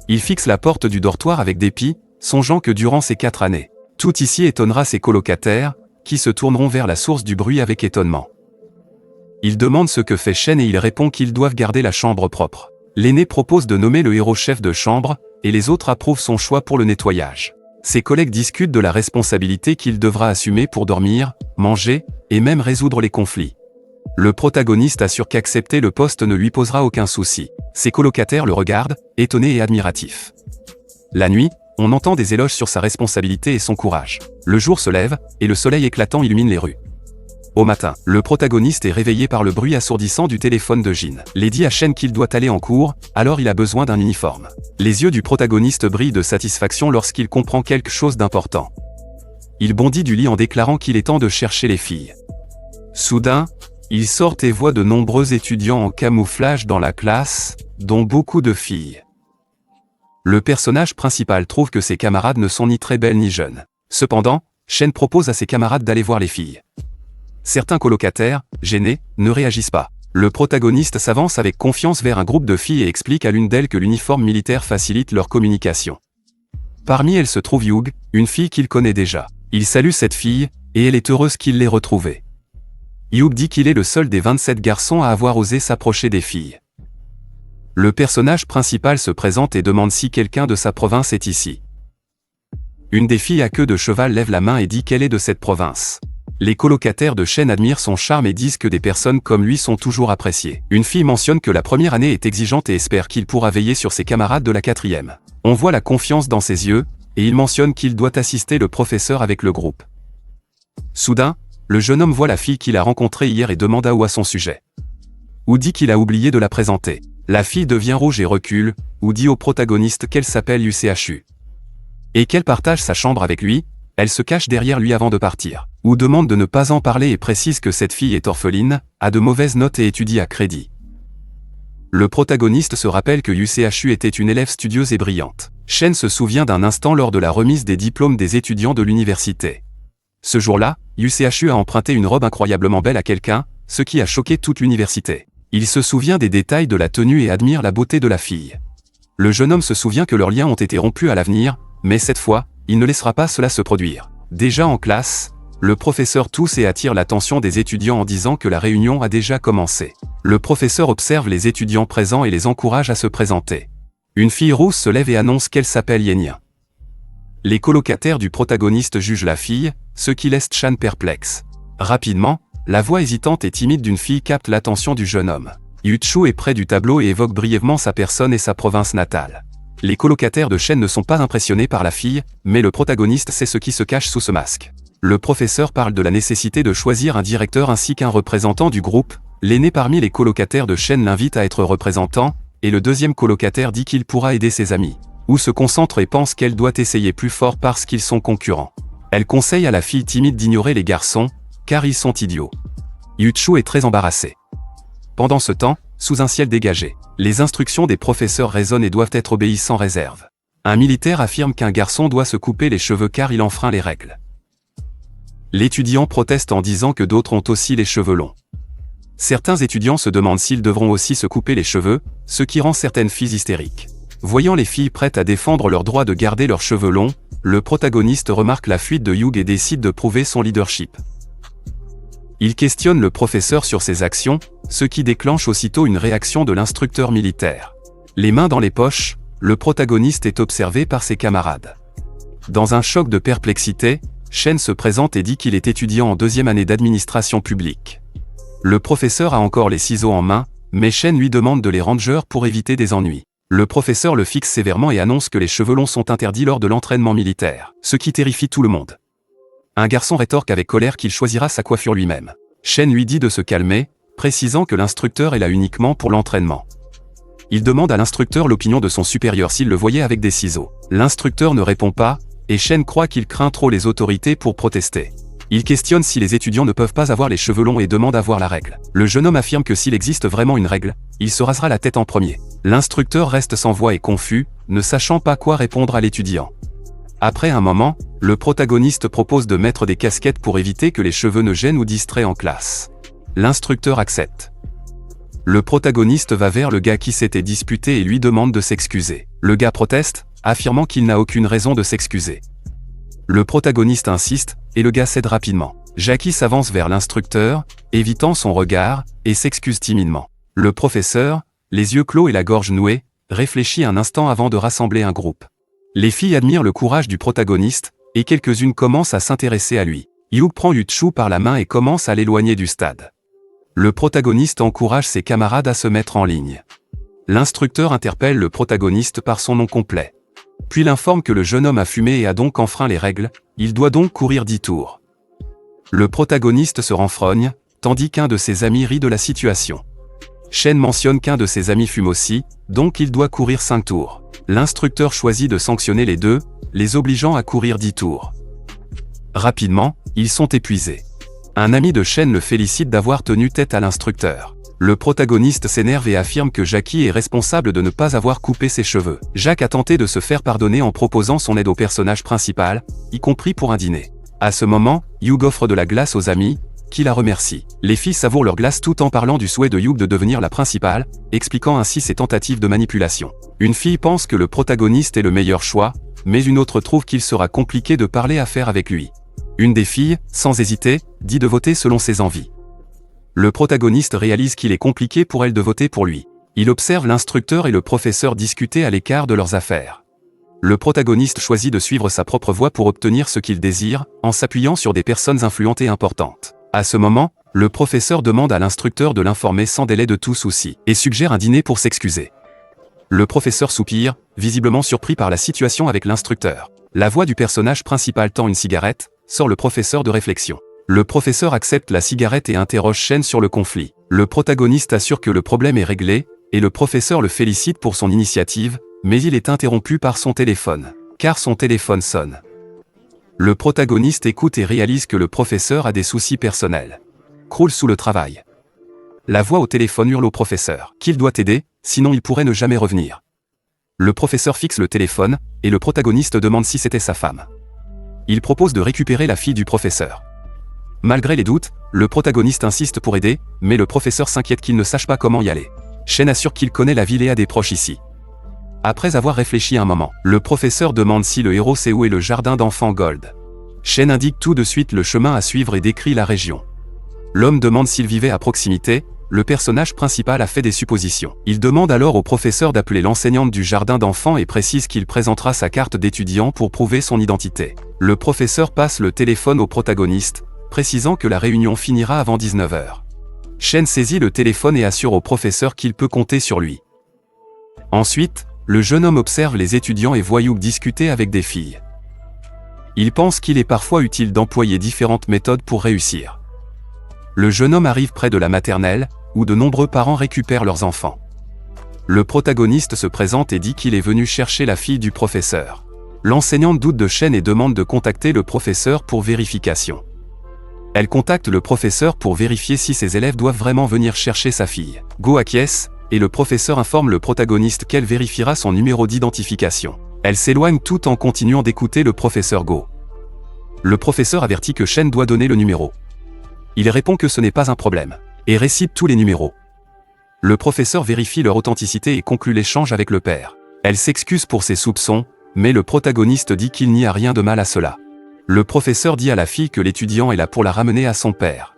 Il fixe la porte du dortoir avec dépit, songeant que durant ces 4 années, tout ici étonnera ses colocataires, qui se tourneront vers la source du bruit avec étonnement. Il demande ce que fait Shen et il répond qu'ils doivent garder la chambre propre. L'aîné propose de nommer le héros chef de chambre, et les autres approuvent son choix pour le nettoyage. Ses collègues discutent de la responsabilité qu'il devra assumer pour dormir, manger, et même résoudre les conflits. Le protagoniste assure qu'accepter le poste ne lui posera aucun souci. Ses colocataires le regardent, étonnés et admiratifs. La nuit, on entend des éloges sur sa responsabilité et son courage. Le jour se lève, et le soleil éclatant illumine les rues. Au matin, le protagoniste est réveillé par le bruit assourdissant du téléphone de Jin. Lee dit à Shen qu'il doit aller en cours, alors il a besoin d'un uniforme. Les yeux du protagoniste brillent de satisfaction lorsqu'il comprend quelque chose d'important. Il bondit du lit en déclarant qu'il est temps de chercher les filles. Soudain, il sort et voit de nombreux étudiants en camouflage dans la classe, dont beaucoup de filles. Le personnage principal trouve que ses camarades ne sont ni très belles ni jeunes. Cependant, Shen propose à ses camarades d'aller voir les filles. Certains colocataires, gênés, ne réagissent pas. Le protagoniste s'avance avec confiance vers un groupe de filles et explique à l'une d'elles que l'uniforme militaire facilite leur communication. Parmi elles se trouve Yug, une fille qu'il connaît déjà. Il salue cette fille, et elle est heureuse qu'il l'ait retrouvée. Yug dit qu'il est le seul des 27 garçons à avoir osé s'approcher des filles. Le personnage principal se présente et demande si quelqu'un de sa province est ici. Une des filles à queue de cheval lève la main et dit qu'elle est de cette province. Les colocataires de Shen admirent son charme et disent que des personnes comme lui sont toujours appréciées. Une fille mentionne que la première année est exigeante et espère qu'il pourra veiller sur ses camarades de la 4e. On voit la confiance dans ses yeux, et il mentionne qu'il doit assister le professeur avec le groupe. Soudain, le jeune homme voit la fille qu'il a rencontrée hier et demande à Ou à son sujet. Ou dit qu'il a oublié de la présenter. La fille devient rouge et recule, Ou dit au protagoniste qu'elle s'appelle UCHU. Et qu'elle partage sa chambre avec lui. Elle se cache derrière lui avant de partir. Ou demande de ne pas en parler et précise que cette fille est orpheline, a de mauvaises notes et étudie à crédit. Le protagoniste se rappelle que UCHU était une élève studieuse et brillante. Shen se souvient d'un instant lors de la remise des diplômes des étudiants de l'université. Ce jour-là, UCHU a emprunté une robe incroyablement belle à quelqu'un, ce qui a choqué toute l'université. Il se souvient des détails de la tenue et admire la beauté de la fille. Le jeune homme se souvient que leurs liens ont été rompus à l'avenir, mais cette fois, il ne laissera pas cela se produire. Déjà en classe, le professeur tousse et attire l'attention des étudiants en disant que la réunion a déjà commencé. Le professeur observe les étudiants présents et les encourage à se présenter. Une fille rousse se lève et annonce qu'elle s'appelle Yenien. Les colocataires du protagoniste jugent la fille, ce qui laisse Chan perplexe. Rapidement, la voix hésitante et timide d'une fille capte l'attention du jeune homme. Yuchu est près du tableau et évoque brièvement sa personne et sa province natale. Les colocataires de Shen ne sont pas impressionnés par la fille, mais le protagoniste sait ce qui se cache sous ce masque. Le professeur parle de la nécessité de choisir un directeur ainsi qu'un représentant du groupe. L'aîné parmi les colocataires de Shen l'invite à être représentant, et le deuxième colocataire dit qu'il pourra aider ses amis. Ou se concentre et pense qu'elle doit essayer plus fort parce qu'ils sont concurrents. Elle conseille à la fille timide d'ignorer les garçons, car ils sont idiots. Yuchu est très embarrassé. Pendant ce temps, sous un ciel dégagé, les instructions des professeurs résonnent et doivent être obéies sans réserve. Un militaire affirme qu'un garçon doit se couper les cheveux car il enfreint les règles. L'étudiant proteste en disant que d'autres ont aussi les cheveux longs. Certains étudiants se demandent s'ils devront aussi se couper les cheveux, ce qui rend certaines filles hystériques. Voyant les filles prêtes à défendre leur droit de garder leurs cheveux longs, le protagoniste remarque la fuite de Yug et décide de prouver son leadership. Il questionne le professeur sur ses actions, ce qui déclenche aussitôt une réaction de l'instructeur militaire. Les mains dans les poches, le protagoniste est observé par ses camarades. Dans un choc de perplexité, Shen se présente et dit qu'il est étudiant en 2e année d'administration publique. Le professeur a encore les ciseaux en main, mais Shen lui demande de les ranger pour éviter des ennuis. Le professeur le fixe sévèrement et annonce que les cheveux longs sont interdits lors de l'entraînement militaire, ce qui terrifie tout le monde. Un garçon rétorque avec colère qu'il choisira sa coiffure lui-même. Shen lui dit de se calmer, précisant que l'instructeur est là uniquement pour l'entraînement. Il demande à l'instructeur l'opinion de son supérieur s'il le voyait avec des ciseaux. L'instructeur ne répond pas, et Shen croit qu'il craint trop les autorités pour protester. Il questionne si les étudiants ne peuvent pas avoir les cheveux longs et demande à voir la règle. Le jeune homme affirme que s'il existe vraiment une règle, il se rasera la tête en premier. L'instructeur reste sans voix et confus, ne sachant pas quoi répondre à l'étudiant. Après un moment, le protagoniste propose de mettre des casquettes pour éviter que les cheveux ne gênent ou distraient en classe. L'instructeur accepte. Le protagoniste va vers le gars qui s'était disputé et lui demande de s'excuser. Le gars proteste, affirmant qu'il n'a aucune raison de s'excuser. Le protagoniste insiste, et le gars cède rapidement. Jackie s'avance vers l'instructeur, évitant son regard, et s'excuse timidement. Le professeur, les yeux clos et la gorge nouée, réfléchit un instant avant de rassembler un groupe. Les filles admirent le courage du protagoniste, et quelques-unes commencent à s'intéresser à lui. Hugh prend Yuchu par la main et commence à l'éloigner du stade. Le protagoniste encourage ses camarades à se mettre en ligne. L'instructeur interpelle le protagoniste par son nom complet. Puis l'informe que le jeune homme a fumé et a donc enfreint les règles, il doit donc courir 10 tours. Le protagoniste se renfrogne, tandis qu'un de ses amis rit de la situation. Shen mentionne qu'un de ses amis fume aussi, donc il doit courir 5 tours. L'instructeur choisit de sanctionner les deux, les obligeant à courir 10 tours. Rapidement, ils sont épuisés. Un ami de Shen le félicite d'avoir tenu tête à l'instructeur. Le protagoniste s'énerve et affirme que Jackie est responsable de ne pas avoir coupé ses cheveux. Jack a tenté de se faire pardonner en proposant son aide au personnage principal, y compris pour un dîner. À ce moment, Hugh offre de la glace aux amis, qui la remercient. Les filles savourent leur glace tout en parlant du souhait de Hugh de devenir la principale, expliquant ainsi ses tentatives de manipulation. Une fille pense que le protagoniste est le meilleur choix, mais une autre trouve qu'il sera compliqué de parler affaires avec lui. Une des filles, sans hésiter, dit de voter selon ses envies. Le protagoniste réalise qu'il est compliqué pour elle de voter pour lui. Il observe l'instructeur et le professeur discuter à l'écart de leurs affaires. Le protagoniste choisit de suivre sa propre voie pour obtenir ce qu'il désire, en s'appuyant sur des personnes influentes et importantes. À ce moment, le professeur demande à l'instructeur de l'informer sans délai de tout souci, et suggère un dîner pour s'excuser. Le professeur soupire, visiblement surpris par la situation avec l'instructeur. La voix du personnage principal tend une cigarette, sort le professeur de réflexion. Le professeur accepte la cigarette et interroge Shen sur le conflit. Le protagoniste assure que le problème est réglé, et le professeur le félicite pour son initiative, mais il est interrompu par son téléphone, car son téléphone sonne. Le protagoniste écoute et réalise que le professeur a des soucis personnels. Croule sous le travail. La voix au téléphone hurle au professeur qu'il doit aider, sinon il pourrait ne jamais revenir. Le professeur fixe le téléphone, et le protagoniste demande si c'était sa femme. Il propose de récupérer la fille du professeur. Malgré les doutes, le protagoniste insiste pour aider, mais le professeur s'inquiète qu'il ne sache pas comment y aller. Shen assure qu'il connaît la ville et a des proches ici. Après avoir réfléchi un moment, le professeur demande si le héros sait où est le jardin d'enfants Gold. Shen indique tout de suite le chemin à suivre et décrit la région. L'homme demande s'il vivait à proximité, le personnage principal a fait des suppositions. Il demande alors au professeur d'appeler l'enseignante du jardin d'enfants et précise qu'il présentera sa carte d'étudiant pour prouver son identité. Le professeur passe le téléphone au protagoniste, précisant que la réunion finira avant 19 h. Shen saisit le téléphone et assure au professeur qu'il peut compter sur lui. Ensuite, le jeune homme observe les étudiants et voit Hugh discuter avec des filles. Il pense qu'il est parfois utile d'employer différentes méthodes pour réussir. Le jeune homme arrive près de la maternelle, où de nombreux parents récupèrent leurs enfants. Le protagoniste se présente et dit qu'il est venu chercher la fille du professeur. L'enseignante doute de Shen et demande de contacter le professeur pour vérification. Elle contacte le professeur pour vérifier si ses élèves doivent vraiment venir chercher sa fille. Go acquiesce, et le professeur informe le protagoniste qu'elle vérifiera son numéro d'identification. Elle s'éloigne tout en continuant d'écouter le professeur Go. Le professeur avertit que Shen doit donner le numéro. Il répond que ce n'est pas un problème, et récite tous les numéros. Le professeur vérifie leur authenticité et conclut l'échange avec le père. Elle s'excuse pour ses soupçons, mais le protagoniste dit qu'il n'y a rien de mal à cela. Le professeur dit à la fille que l'étudiant est là pour la ramener à son père.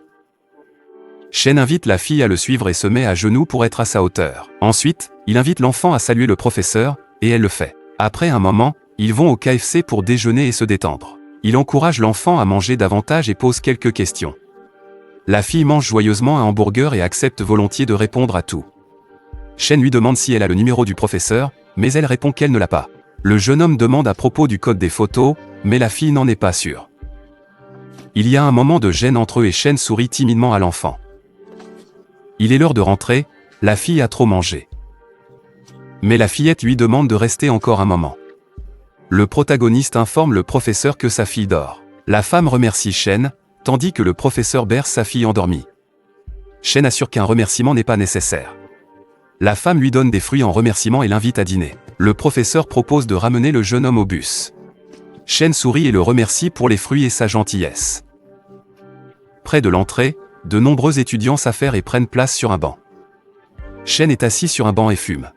Shen invite la fille à le suivre et se met à genoux pour être à sa hauteur. Ensuite, il invite l'enfant à saluer le professeur, et elle le fait. Après un moment, ils vont au KFC pour déjeuner et se détendre. Il encourage l'enfant à manger davantage et pose quelques questions. La fille mange joyeusement un hamburger et accepte volontiers de répondre à tout. Shen lui demande si elle a le numéro du professeur, mais elle répond qu'elle ne l'a pas. Le jeune homme demande à propos du code des photos, mais la fille n'en est pas sûre. Il y a un moment de gêne entre eux et Shen sourit timidement à l'enfant. Il est l'heure de rentrer, la fille a trop mangé. Mais la fillette lui demande de rester encore un moment. Le protagoniste informe le professeur que sa fille dort. La femme remercie Shen, tandis que le professeur berce sa fille endormie. Shen assure qu'un remerciement n'est pas nécessaire. La femme lui donne des fruits en remerciement et l'invite à dîner. Le professeur propose de ramener le jeune homme au bus. Shen sourit et le remercie pour les fruits et sa gentillesse. Près de l'entrée, de nombreux étudiants s'affairent et prennent place sur un banc. Shen est assis sur un banc et fume.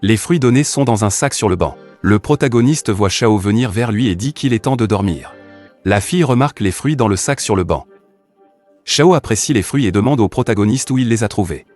Les fruits donnés sont dans un sac sur le banc. Le protagoniste voit Xiao venir vers lui et dit qu'il est temps de dormir. La fille remarque les fruits dans le sac sur le banc. Xiao apprécie les fruits et demande au protagoniste où il les a trouvés.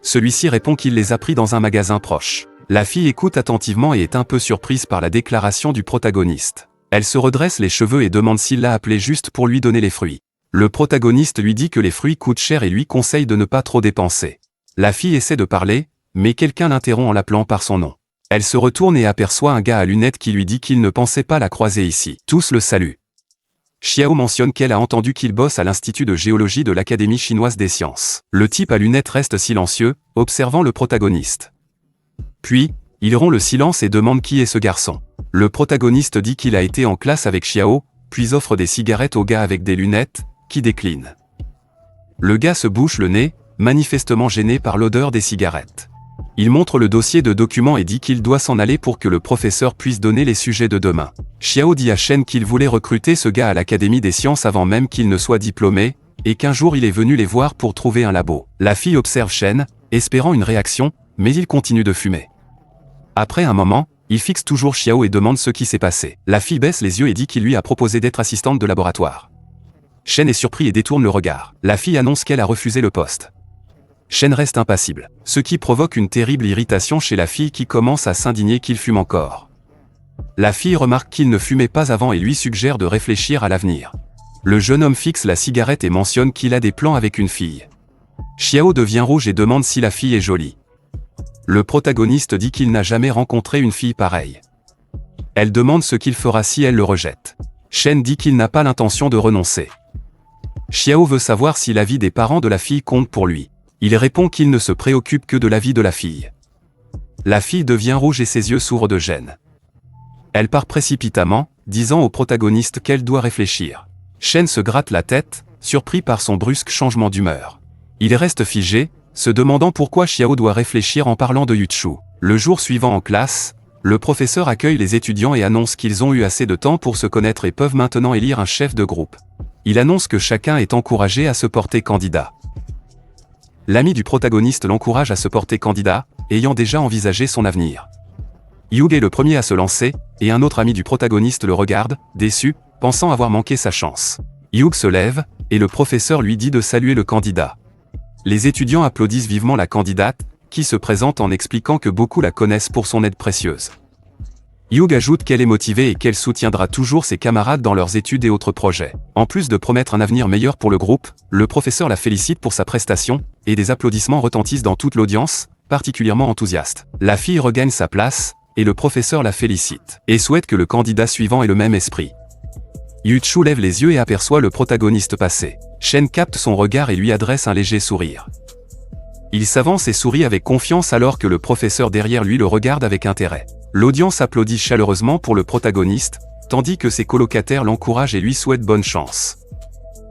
Celui-ci répond qu'il les a pris dans un magasin proche. La fille écoute attentivement et est un peu surprise par la déclaration du protagoniste. Elle se redresse les cheveux et demande s'il l'a appelé juste pour lui donner les fruits. Le protagoniste lui dit que les fruits coûtent cher et lui conseille de ne pas trop dépenser. La fille essaie de parler, mais quelqu'un l'interrompt en l'appelant par son nom. Elle se retourne et aperçoit un gars à lunettes qui lui dit qu'il ne pensait pas la croiser ici. Tous le saluent. Xiao mentionne qu'elle a entendu qu'il bosse à l'Institut de géologie de l'Académie chinoise des sciences. Le type à lunettes reste silencieux, observant le protagoniste. Puis, il rompt le silence et demande qui est ce garçon. Le protagoniste dit qu'il a été en classe avec Xiao, puis offre des cigarettes au gars avec des lunettes, qui décline. Le gars se bouche le nez, manifestement gêné par l'odeur des cigarettes. Il montre le dossier de documents et dit qu'il doit s'en aller pour que le professeur puisse donner les sujets de demain. Xiao dit à Shen qu'il voulait recruter ce gars à l'Académie des sciences avant même qu'il ne soit diplômé, et qu'un jour il est venu les voir pour trouver un labo. La fille observe Shen, espérant une réaction, mais il continue de fumer. Après un moment, il fixe toujours Xiao et demande ce qui s'est passé. La fille baisse les yeux et dit qu'il lui a proposé d'être assistante de laboratoire. Shen est surpris et détourne le regard. La fille annonce qu'elle a refusé le poste. Shen reste impassible, ce qui provoque une terrible irritation chez la fille qui commence à s'indigner qu'il fume encore. La fille remarque qu'il ne fumait pas avant et lui suggère de réfléchir à l'avenir. Le jeune homme fixe la cigarette et mentionne qu'il a des plans avec une fille. Xiao devient rouge et demande si la fille est jolie. Le protagoniste dit qu'il n'a jamais rencontré une fille pareille. Elle demande ce qu'il fera si elle le rejette. Shen dit qu'il n'a pas l'intention de renoncer. Xiao veut savoir si l'avis des parents de la fille compte pour lui. Il répond qu'il ne se préoccupe que de l'avis de la fille. La fille devient rouge et ses yeux s'ouvrent de gêne. Elle part précipitamment, disant au protagoniste qu'elle doit réfléchir. Shen se gratte la tête, surpris par son brusque changement d'humeur. Il reste figé, se demandant pourquoi Xiao doit réfléchir en parlant de Yuchu. Le jour suivant en classe, le professeur accueille les étudiants et annonce qu'ils ont eu assez de temps pour se connaître et peuvent maintenant élire un chef de groupe. Il annonce que chacun est encouragé à se porter candidat. L'ami du protagoniste l'encourage à se porter candidat, ayant déjà envisagé son avenir. Yug est le premier à se lancer, et un autre ami du protagoniste le regarde, déçu, pensant avoir manqué sa chance. Yug se lève, et le professeur lui dit de saluer le candidat. Les étudiants applaudissent vivement la candidate, qui se présente en expliquant que beaucoup la connaissent pour son aide précieuse. Yug ajoute qu'elle est motivée et qu'elle soutiendra toujours ses camarades dans leurs études et autres projets. En plus de promettre un avenir meilleur pour le groupe, le professeur la félicite pour sa prestation, et des applaudissements retentissent dans toute l'audience, particulièrement enthousiaste. La fille regagne sa place, et le professeur la félicite, et souhaite que le candidat suivant ait le même esprit. Yuchu lève les yeux et aperçoit le protagoniste passer. Shen capte son regard et lui adresse un léger sourire. Il s'avance et sourit avec confiance alors que le professeur derrière lui le regarde avec intérêt. L'audience applaudit chaleureusement pour le protagoniste, tandis que ses colocataires l'encouragent et lui souhaitent bonne chance.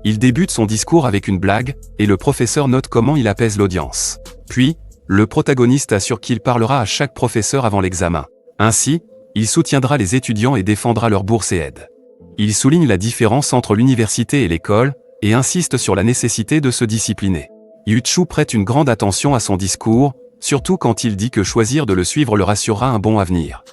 Il débute son discours avec une blague, et le professeur note comment il apaise l'audience. Puis, le protagoniste assure qu'il parlera à chaque professeur avant l'examen. Ainsi, il soutiendra les étudiants et défendra leur bourse et aide. Il souligne la différence entre l'université et l'école, et insiste sur la nécessité de se discipliner. Yuchu prête une grande attention à son discours, surtout quand il dit que choisir de le suivre leur assurera un bon avenir.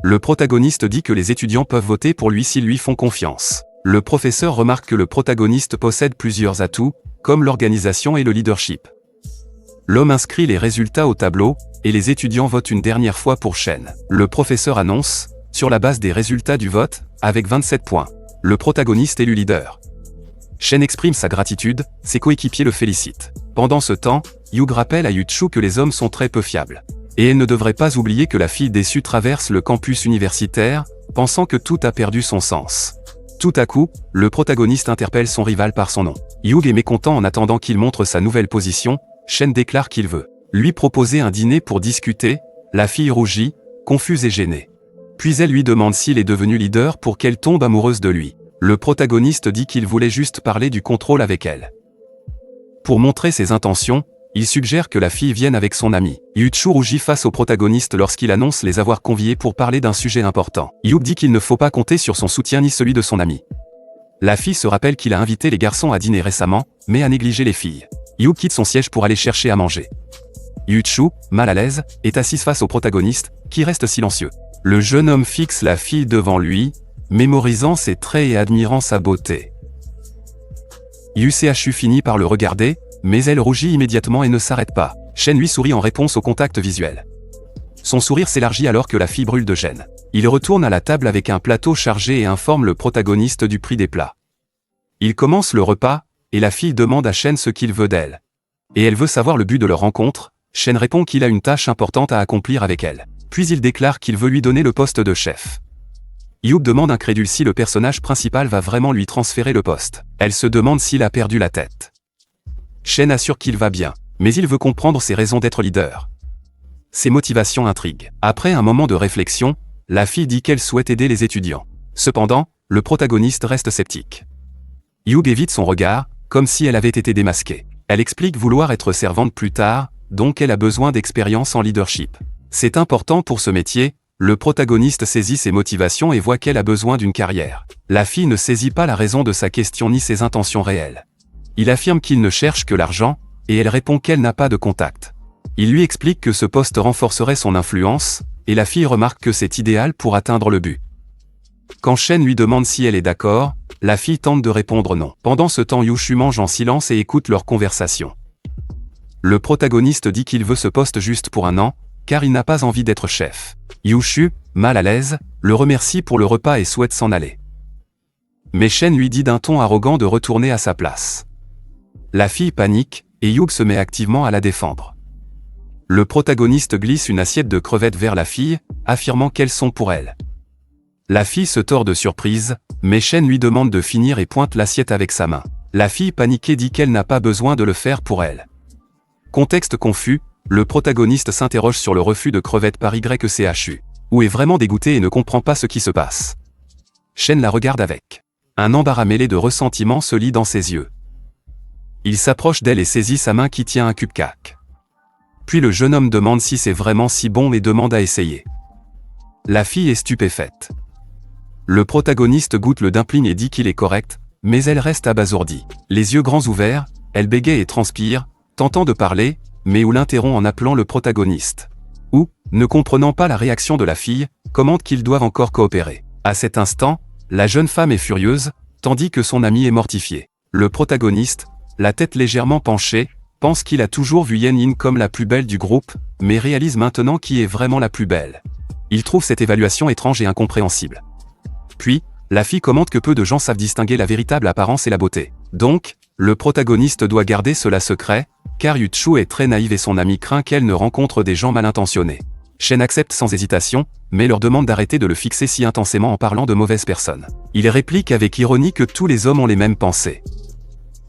Le protagoniste dit que les étudiants peuvent voter pour lui s'ils lui font confiance. Le professeur remarque que le protagoniste possède plusieurs atouts, comme l'organisation et le leadership. L'homme inscrit les résultats au tableau, et les étudiants votent une dernière fois pour Shen. Le professeur annonce, sur la base des résultats du vote, avec 27 points, le protagoniste élu leader. Shen exprime sa gratitude, ses coéquipiers le félicitent. Pendant ce temps, Hyuk rappelle à Yuchu que les hommes sont très peu fiables. Et elle ne devrait pas oublier que la fille déçue traverse le campus universitaire, pensant que tout a perdu son sens. Tout à coup, le protagoniste interpelle son rival par son nom. Hyuk est mécontent en attendant qu'il montre sa nouvelle position. Shen déclare qu'il veut lui proposer un dîner pour discuter. La fille rougit, confuse et gênée. Puis elle lui demande s'il est devenu leader pour qu'elle tombe amoureuse de lui. Le protagoniste dit qu'il voulait juste parler du contrôle avec elle. Pour montrer ses intentions, il suggère que la fille vienne avec son ami. Yuchu rougit face au protagoniste lorsqu'il annonce les avoir conviés pour parler d'un sujet important. Hyuk dit qu'il ne faut pas compter sur son soutien ni celui de son ami. La fille se rappelle qu'il a invité les garçons à dîner récemment, mais a négligé les filles. Hyuk quitte son siège pour aller chercher à manger. Yuchu, mal à l'aise, est assise face au protagoniste, qui reste silencieux. Le jeune homme fixe la fille devant lui, mémorisant ses traits et admirant sa beauté. Yuchu finit par le regarder, mais elle rougit immédiatement et ne s'arrête pas. Shen lui sourit en réponse au contact visuel. Son sourire s'élargit alors que la fille brûle de gêne. Il retourne à la table avec un plateau chargé et informe le protagoniste du prix des plats. Il commence le repas, et la fille demande à Shen ce qu'il veut d'elle. Et elle veut savoir le but de leur rencontre. Shen répond qu'il a une tâche importante à accomplir avec elle. Puis il déclare qu'il veut lui donner le poste de chef. Hyuk demande incrédule si le personnage principal va vraiment lui transférer le poste. Elle se demande s'il a perdu la tête. Shen assure qu'il va bien, mais il veut comprendre ses raisons d'être leader. Ses motivations intriguent. Après un moment de réflexion, la fille dit qu'elle souhaite aider les étudiants. Cependant, le protagoniste reste sceptique. Hyuk évite son regard, comme si elle avait été démasquée. Elle explique vouloir être servante plus tard, donc elle a besoin d'expérience en leadership. C'est important pour ce métier, le protagoniste saisit ses motivations et voit qu'elle a besoin d'une carrière. La fille ne saisit pas la raison de sa question ni ses intentions réelles. Il affirme qu'il ne cherche que l'argent, et elle répond qu'elle n'a pas de contact. Il lui explique que ce poste renforcerait son influence, et la fille remarque que c'est idéal pour atteindre le but. Quand Shen lui demande si elle est d'accord, la fille tente de répondre non. Pendant ce temps, Yuchu mange en silence et écoute leur conversation. Le protagoniste dit qu'il veut ce poste juste pour 1 an, car il n'a pas envie d'être chef. Yuchu, mal à l'aise, le remercie pour le repas et souhaite s'en aller. Mais Shen lui dit d'un ton arrogant de retourner à sa place. La fille panique, et Hyuk se met activement à la défendre. Le protagoniste glisse une assiette de crevettes vers la fille, affirmant qu'elles sont pour elle. La fille se tord de surprise, mais Shen lui demande de finir et pointe l'assiette avec sa main. La fille paniquée dit qu'elle n'a pas besoin de le faire pour elle. Contexte confus, le protagoniste s'interroge sur le refus de crevettes par YCHU. Ou est vraiment dégoûté et ne comprend pas ce qui se passe. Shen la regarde avec. Un embarras mêlé de ressentiment se lit dans ses yeux. Il s'approche d'elle et saisit sa main qui tient un cupcake. Puis le jeune homme demande si c'est vraiment si bon et demande à essayer. La fille est stupéfaite. Le protagoniste goûte le dumpling et dit qu'il est correct, mais elle reste abasourdie. Les yeux grands ouverts, elle bégaye et transpire, tentant de parler, mais Ou l'interrompt en appelant le protagoniste. Ou, ne comprenant pas la réaction de la fille, commente qu'ils doivent encore coopérer. À cet instant, la jeune femme est furieuse, tandis que son ami est mortifié. Le protagoniste, la tête légèrement penchée, pense qu'il a toujours vu Yen-In comme la plus belle du groupe, mais réalise maintenant qui est vraiment la plus belle. Il trouve cette évaluation étrange et incompréhensible. Puis, la fille commente que peu de gens savent distinguer la véritable apparence et la beauté. Donc, le protagoniste doit garder cela secret, car Yuchu est très naïve et son ami craint qu'elle ne rencontre des gens mal intentionnés. Shen accepte sans hésitation, mais leur demande d'arrêter de le fixer si intensément en parlant de mauvaises personnes. Il réplique avec ironie que tous les hommes ont les mêmes pensées.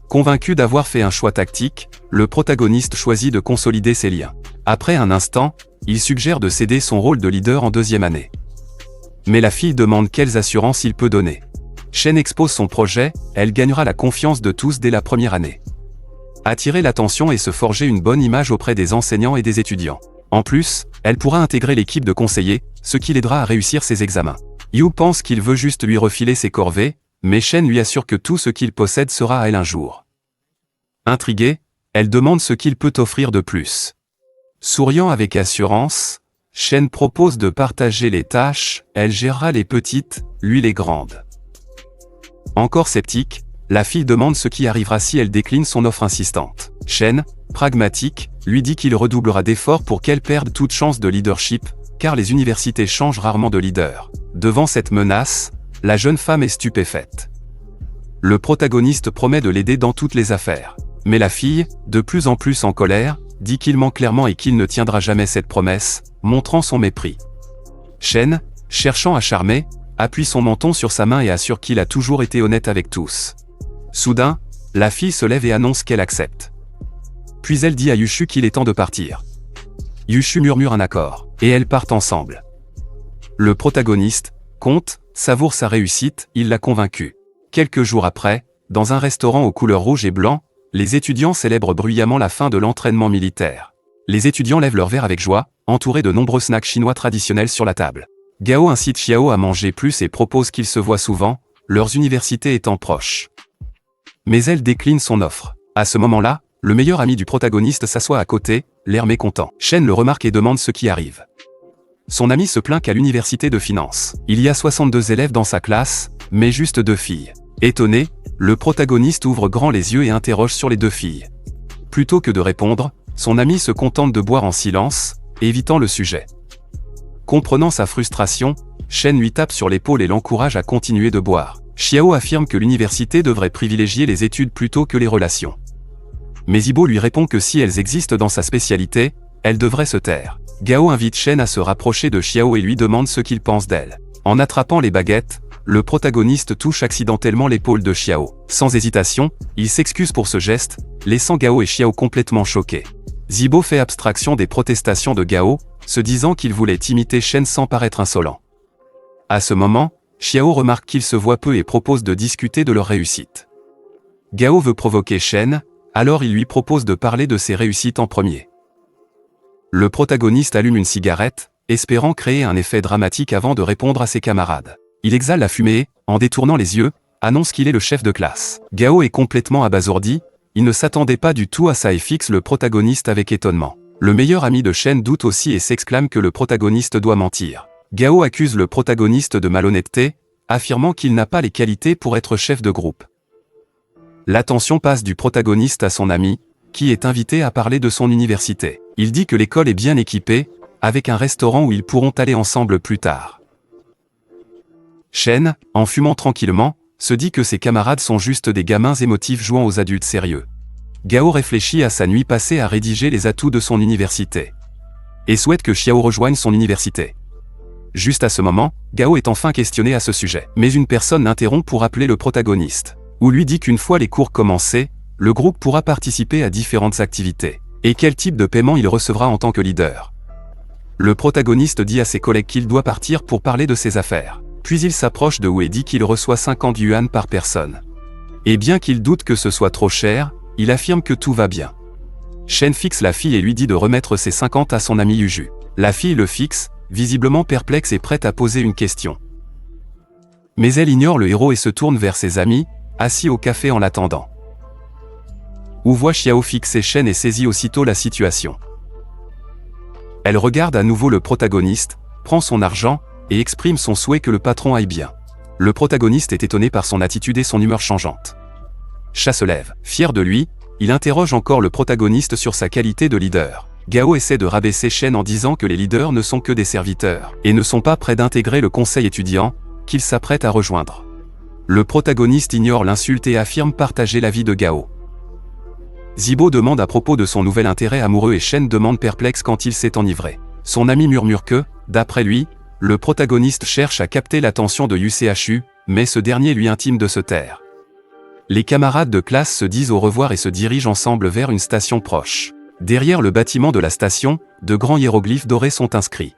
Convaincu d'avoir fait un choix tactique, le protagoniste choisit de consolider ses liens. Après un instant, il suggère de céder son rôle de leader en 2e année. Mais la fille demande quelles assurances il peut donner. Shen expose son projet, elle gagnera la confiance de tous dès la 1re année. Attirer l'attention et se forger une bonne image auprès des enseignants et des étudiants. En plus, elle pourra intégrer l'équipe de conseillers, ce qui l'aidera à réussir ses examens. Yu pense qu'il veut juste lui refiler ses corvées, mais Shen lui assure que tout ce qu'il possède sera à elle un jour. Intriguée, elle demande ce qu'il peut offrir de plus. Souriant avec assurance, Shen propose de partager les tâches, elle gérera les petites, lui les grandes. Encore sceptique, la fille demande ce qui arrivera si elle décline son offre insistante. Shen, pragmatique, lui dit qu'il redoublera d'efforts pour qu'elle perde toute chance de leadership, car les universités changent rarement de leader. Devant cette menace, la jeune femme est stupéfaite. Le protagoniste promet de l'aider dans toutes les affaires. Mais la fille, de plus en plus en colère, dit qu'il ment clairement et qu'il ne tiendra jamais cette promesse, montrant son mépris. Shen, cherchant à charmer, appuie son menton sur sa main et assure qu'il a toujours été honnête avec tous. Soudain, la fille se lève et annonce qu'elle accepte. Puis elle dit à Yushu qu'il est temps de partir. Yushu murmure un accord, et elles partent ensemble. Le protagoniste, Comte, savoure sa réussite, il l'a convaincu. Quelques jours après, dans un restaurant aux couleurs rouge et blanc, les étudiants célèbrent bruyamment la fin de l'entraînement militaire. Les étudiants lèvent leur verre avec joie, entourés de nombreux snacks chinois traditionnels sur la table. Gao incite Xiao à manger plus et propose qu'ils se voient souvent, leurs universités étant proches. Mais elle décline son offre. À ce moment-là, le meilleur ami du protagoniste s'assoit à côté, l'air mécontent. Shen le remarque et demande ce qui arrive. Son ami se plaint qu'à l'université de finance, il y a 62 élèves dans sa classe, mais juste 2 filles. Étonné, le protagoniste ouvre grand les yeux et interroge sur les 2 filles. Plutôt que de répondre, son ami se contente de boire en silence, évitant le sujet. Comprenant sa frustration, Shen lui tape sur l'épaule et l'encourage à continuer de boire. Xiao affirme que l'université devrait privilégier les études plutôt que les relations. Mais Zibo lui répond que si elles existent dans sa spécialité, elle devrait se taire. Gao invite Shen à se rapprocher de Xiao et lui demande ce qu'il pense d'elle. En attrapant les baguettes, le protagoniste touche accidentellement l'épaule de Xiao. Sans hésitation, il s'excuse pour ce geste, laissant Gao et Xiao complètement choqués. Zibo fait abstraction des protestations de Gao, se disant qu'il voulait imiter Shen sans paraître insolent. À ce moment, Xiao remarque qu'ils se voient peu et propose de discuter de leur réussite. Gao veut provoquer Shen, alors il lui propose de parler de ses réussites en premier. Le protagoniste allume une cigarette, espérant créer un effet dramatique avant de répondre à ses camarades. Il exhale la fumée et, en détournant les yeux, annonce qu'il est le chef de classe. Gao est complètement abasourdi, il ne s'attendait pas du tout à ça et fixe le protagoniste avec étonnement. Le meilleur ami de Shen doute aussi et s'exclame que le protagoniste doit mentir. Gao accuse le protagoniste de malhonnêteté, affirmant qu'il n'a pas les qualités pour être chef de groupe. L'attention passe du protagoniste à son ami, qui est invité à parler de son université. Il dit que l'école est bien équipée, avec un restaurant où ils pourront aller ensemble plus tard. Shen, en fumant tranquillement, se dit que ses camarades sont juste des gamins émotifs jouant aux adultes sérieux. Gao réfléchit à sa nuit passée à rédiger les atouts de son université. Et souhaite que Xiao rejoigne son université. Juste à ce moment, Gao est enfin questionné à ce sujet. Mais une personne l'interrompt pour appeler le protagoniste, ou lui dit qu'une fois les cours commencés, le groupe pourra participer à différentes activités. Et quel type de paiement il recevra en tant que leader. Le protagoniste dit à ses collègues qu'il doit partir pour parler de ses affaires. Puis il s'approche de Wu et dit qu'il reçoit 50 yuan par personne. Et bien qu'il doute que ce soit trop cher, il affirme que tout va bien. Shen fixe la fille et lui dit de remettre ses 50 à son ami Yuju. La fille le fixe, visiblement perplexe et prête à poser une question. Mais elle ignore le héros et se tourne vers ses amis, assis au café en l'attendant. Wu voit Xiao fixer Shen et saisit aussitôt la situation. Elle regarde à nouveau le protagoniste, prend son argent, et exprime son souhait que le patron aille bien. Le protagoniste est étonné par son attitude et son humeur changeante. Cha se lève. Fier de lui, il interroge encore le protagoniste sur sa qualité de leader. Gao essaie de rabaisser Shen en disant que les leaders ne sont que des serviteurs, et ne sont pas prêts d'intégrer le conseil étudiant, qu'il s'apprête à rejoindre. Le protagoniste ignore l'insulte et affirme partager l'avis de Gao. Zibo demande à propos de son nouvel intérêt amoureux et Shen demande perplexe quand il s'est enivré. Son ami murmure que, d'après lui, le protagoniste cherche à capter l'attention de Yuchu, mais ce dernier lui intime de se taire. Les camarades de classe se disent au revoir et se dirigent ensemble vers une station proche. Derrière le bâtiment de la station, de grands hiéroglyphes dorés sont inscrits.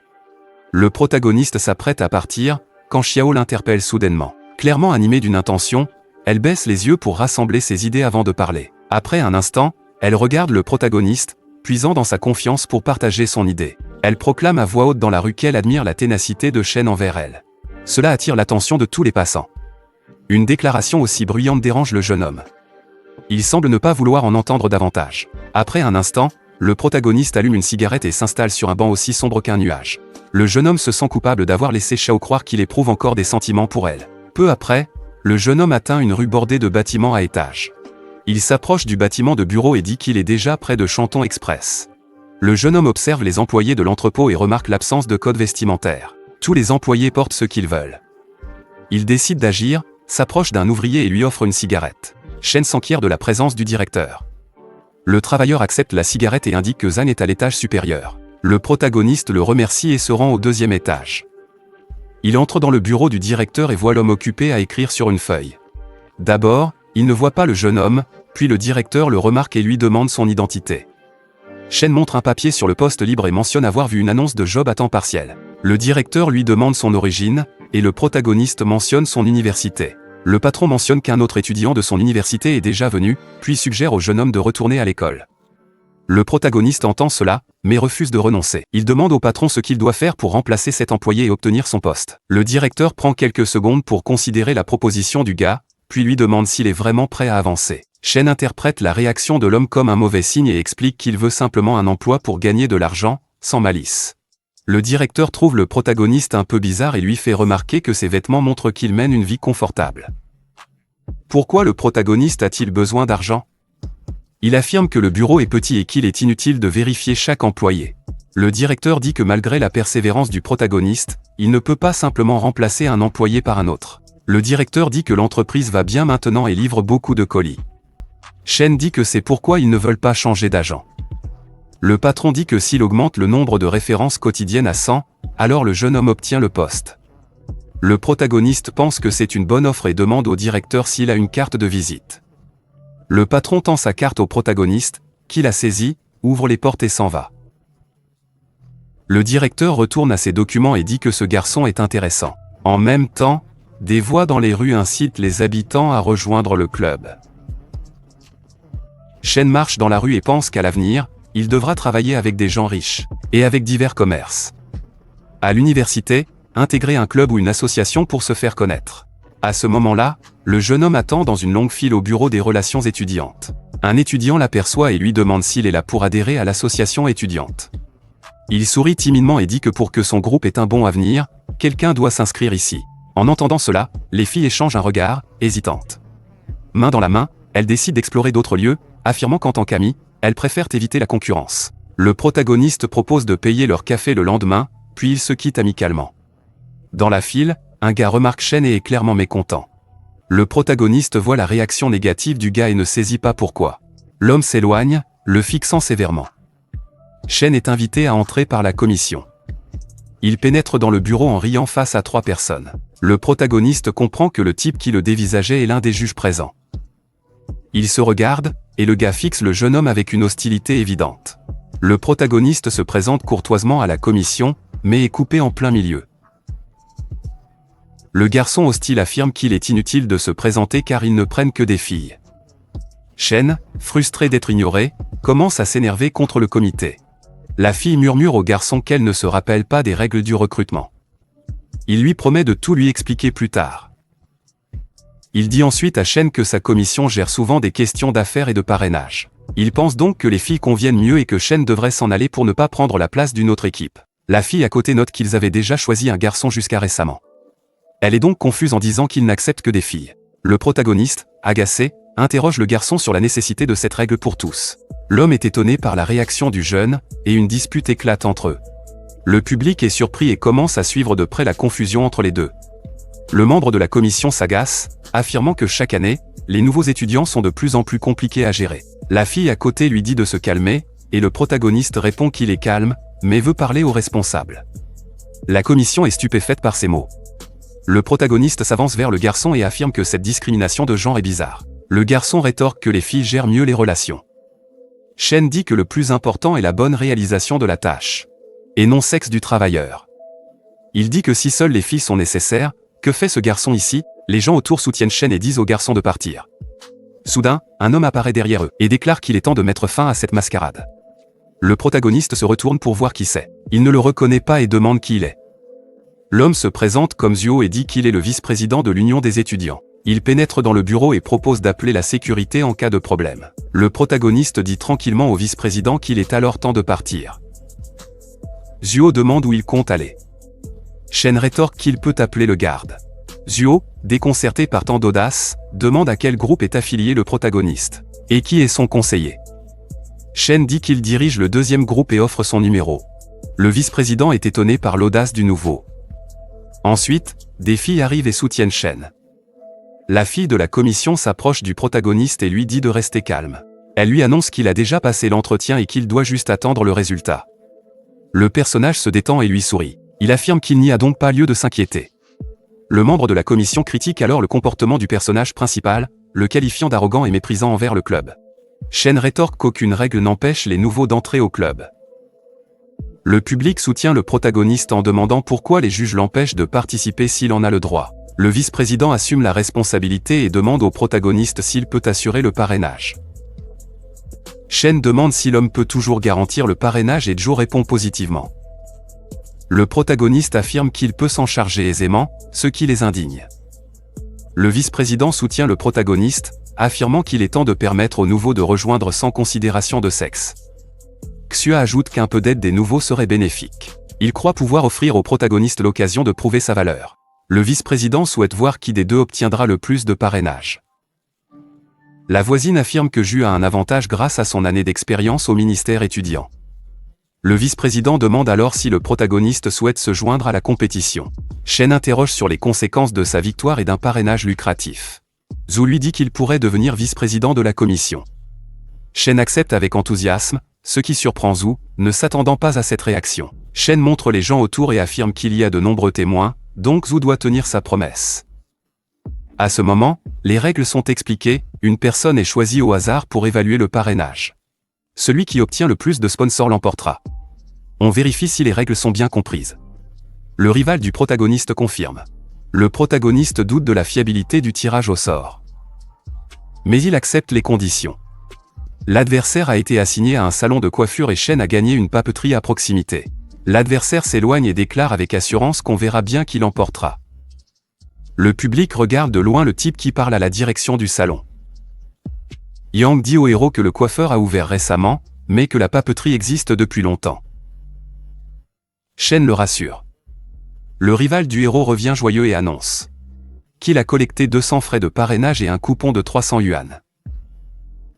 Le protagoniste s'apprête à partir, quand Xiao l'interpelle soudainement. Clairement animée d'une intention, elle baisse les yeux pour rassembler ses idées avant de parler. Après un instant, elle regarde le protagoniste, puisant dans sa confiance pour partager son idée. Elle proclame à voix haute dans la rue qu'elle admire la ténacité de Shen envers elle. Cela attire l'attention de tous les passants. Une déclaration aussi bruyante dérange le jeune homme. Il semble ne pas vouloir en entendre davantage. Après un instant, le protagoniste allume une cigarette et s'installe sur un banc aussi sombre qu'un nuage. Le jeune homme se sent coupable d'avoir laissé Xiao croire qu'il éprouve encore des sentiments pour elle. Peu après, le jeune homme atteint une rue bordée de bâtiments à étages. Il s'approche du bâtiment de bureau et dit qu'il est déjà près de Shanton Express. Le jeune homme observe les employés de l'entrepôt et remarque l'absence de code vestimentaire. Tous les employés portent ce qu'ils veulent. Il décide d'agir, s'approche d'un ouvrier et lui offre une cigarette. Shen s'enquiert de la présence du directeur. Le travailleur accepte la cigarette et indique que Zhang est à l'étage supérieur. Le protagoniste le remercie et se rend au deuxième étage. Il entre dans le bureau du directeur et voit l'homme occupé à écrire sur une feuille. D'abord, il ne voit pas le jeune homme, puis le directeur le remarque et lui demande son identité. Shen montre un papier sur le poste libre et mentionne avoir vu une annonce de job à temps partiel. Le directeur lui demande son origine, et le protagoniste mentionne son université. Le patron mentionne qu'un autre étudiant de son université est déjà venu, puis suggère au jeune homme de retourner à l'école. Le protagoniste entend cela, mais refuse de renoncer. Il demande au patron ce qu'il doit faire pour remplacer cet employé et obtenir son poste. Le directeur prend quelques secondes pour considérer la proposition du gars, puis lui demande s'il est vraiment prêt à avancer. Shen interprète la réaction de l'homme comme un mauvais signe et explique qu'il veut simplement un emploi pour gagner de l'argent, sans malice. Le directeur trouve le protagoniste un peu bizarre et lui fait remarquer que ses vêtements montrent qu'il mène une vie confortable. Pourquoi le protagoniste a-t-il besoin d'argent? Il affirme que le bureau est petit et qu'il est inutile de vérifier chaque employé. Le directeur dit que malgré la persévérance du protagoniste, il ne peut pas simplement remplacer un employé par un autre. Le directeur dit que l'entreprise va bien maintenant et livre beaucoup de colis. Shen dit que c'est pourquoi ils ne veulent pas changer d'agent. Le patron dit que s'il augmente le nombre de références quotidiennes à 100, alors le jeune homme obtient le poste. Le protagoniste pense que c'est une bonne offre et demande au directeur s'il a une carte de visite. Le patron tend sa carte au protagoniste, qui la saisit, ouvre les portes et s'en va. Le directeur retourne à ses documents et dit que ce garçon est intéressant. En même temps, des voix dans les rues incitent les habitants à rejoindre le club. Shen marche dans la rue et pense qu'à l'avenir, il devra travailler avec des gens riches, et avec divers commerces. À l'université, intégrer un club ou une association pour se faire connaître. À ce moment-là, le jeune homme attend dans une longue file au bureau des relations étudiantes. Un étudiant l'aperçoit et lui demande s'il est là pour adhérer à l'association étudiante. Il sourit timidement et dit que pour que son groupe ait un bon avenir, quelqu'un doit s'inscrire ici. En entendant cela, les filles échangent un regard, hésitantes. Main dans la main, elles décident d'explorer d'autres lieux, affirmant qu'en tant qu'amies, elles préfèrent éviter la concurrence. Le protagoniste propose de payer leur café le lendemain, puis ils se quittent amicalement. Dans la file, un gars remarque Shen et est clairement mécontent. Le protagoniste voit la réaction négative du gars et ne saisit pas pourquoi. L'homme s'éloigne, le fixant sévèrement. Shen est invité à entrer par la commission. Il pénètre dans le bureau en riant face à 3 personnes. Le protagoniste comprend que le type qui le dévisageait est l'un des juges présents. Il se regarde, et le gars fixe le jeune homme avec une hostilité évidente. Le protagoniste se présente courtoisement à la commission, mais est coupé en plein milieu. Le garçon hostile affirme qu'il est inutile de se présenter car ils ne prennent que des filles. Shen, frustré d'être ignoré, commence à s'énerver contre le comité. La fille murmure au garçon qu'elle ne se rappelle pas des règles du recrutement. Il lui promet de tout lui expliquer plus tard. Il dit ensuite à Shen que sa commission gère souvent des questions d'affaires et de parrainage. Il pense donc que les filles conviennent mieux et que Shen devrait s'en aller pour ne pas prendre la place d'une autre équipe. La fille à côté note qu'ils avaient déjà choisi un garçon jusqu'à récemment. Elle est donc confuse en disant qu'il n'accepte que des filles. Le protagoniste, agacé, interroge le garçon sur la nécessité de cette règle pour tous. L'homme est étonné par la réaction du jeune, et une dispute éclate entre eux. Le public est surpris et commence à suivre de près la confusion entre les deux. Le membre de la commission s'agace, affirmant que chaque année, les nouveaux étudiants sont de plus en plus compliqués à gérer. La fille à côté lui dit de se calmer, et le protagoniste répond qu'il est calme, mais veut parler au responsable. La commission est stupéfaite par ces mots. Le protagoniste s'avance vers le garçon et affirme que cette discrimination de genre est bizarre. Le garçon rétorque que les filles gèrent mieux les relations. Shen dit que le plus important est la bonne réalisation de la tâche, et non sexe du travailleur. Il dit que si seules les filles sont nécessaires, que fait ce garçon ici? Les gens autour soutiennent Shen et disent au garçon de partir. Soudain, un homme apparaît derrière eux et déclare qu'il est temps de mettre fin à cette mascarade. Le protagoniste se retourne pour voir qui c'est. Il ne le reconnaît pas et demande qui il est. L'homme se présente comme Zuo et dit qu'il est le vice-président de l'Union des étudiants. Il pénètre dans le bureau et propose d'appeler la sécurité en cas de problème. Le protagoniste dit tranquillement au vice-président qu'il est alors temps de partir. Zuo demande où il compte aller. Shen rétorque qu'il peut appeler le garde. Zuo, déconcerté par tant d'audace, demande à quel groupe est affilié le protagoniste, et qui est son conseiller. Shen dit qu'il dirige le 2e groupe et offre son numéro. Le vice-président est étonné par l'audace du nouveau. Ensuite, des filles arrivent et soutiennent Shen. La fille de la commission s'approche du protagoniste et lui dit de rester calme. Elle lui annonce qu'il a déjà passé l'entretien et qu'il doit juste attendre le résultat. Le personnage se détend et lui sourit. Il affirme qu'il n'y a donc pas lieu de s'inquiéter. Le membre de la commission critique alors le comportement du personnage principal, le qualifiant d'arrogant et méprisant envers le club. Shen rétorque qu'aucune règle n'empêche les nouveaux d'entrer au club. Le public soutient le protagoniste en demandant pourquoi les juges l'empêchent de participer s'il en a le droit. Le vice-président assume la responsabilité et demande au protagoniste s'il peut assurer le parrainage. Shen demande si l'homme peut toujours garantir le parrainage et Joe répond positivement. Le protagoniste affirme qu'il peut s'en charger aisément, ce qui les indigne. Le vice-président soutient le protagoniste, affirmant qu'il est temps de permettre aux nouveaux de rejoindre sans considération de sexe. Xue ajoute qu'un peu d'aide des nouveaux serait bénéfique. Il croit pouvoir offrir au protagoniste l'occasion de prouver sa valeur. Le vice-président souhaite voir qui des deux obtiendra le plus de parrainage. La voisine affirme que Ju a un avantage grâce à son année d'expérience au ministère étudiant. Le vice-président demande alors si le protagoniste souhaite se joindre à la compétition. Shen interroge sur les conséquences de sa victoire et d'un parrainage lucratif. Zhu lui dit qu'il pourrait devenir vice-président de la commission. Shen accepte avec enthousiasme, ce qui surprend Zhu, ne s'attendant pas à cette réaction. Shen montre les gens autour et affirme qu'il y a de nombreux témoins, donc Zhu doit tenir sa promesse. À ce moment, les règles sont expliquées, une personne est choisie au hasard pour évaluer le parrainage. Celui qui obtient le plus de sponsors l'emportera. On vérifie si les règles sont bien comprises. Le rival du protagoniste confirme. Le protagoniste doute de la fiabilité du tirage au sort. Mais il accepte les conditions. L'adversaire a été assigné à un salon de coiffure et Shen a gagné une papeterie à proximité. L'adversaire s'éloigne et déclare avec assurance qu'on verra bien qui l'emportera. Le public regarde de loin le type qui parle à la direction du salon. Yang dit au héros que le coiffeur a ouvert récemment, mais que la papeterie existe depuis longtemps. Shen le rassure. Le rival du héros revient joyeux et annonce qu'il a collecté 200 frais de parrainage et un coupon de 300 yuan.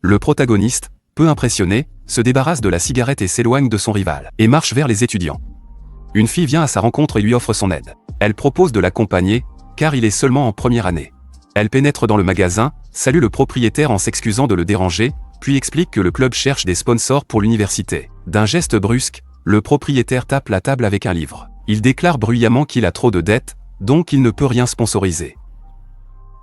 Le protagoniste, peu impressionné, se débarrasse de la cigarette et s'éloigne de son rival, et marche vers les étudiants. Une fille vient à sa rencontre et lui offre son aide. Elle propose de l'accompagner, car il est seulement en première année. Elle pénètre dans le magasin, salue le propriétaire en s'excusant de le déranger, puis explique que le club cherche des sponsors pour l'université. D'un geste brusque, le propriétaire tape la table avec un livre. Il déclare bruyamment qu'il a trop de dettes, donc il ne peut rien sponsoriser.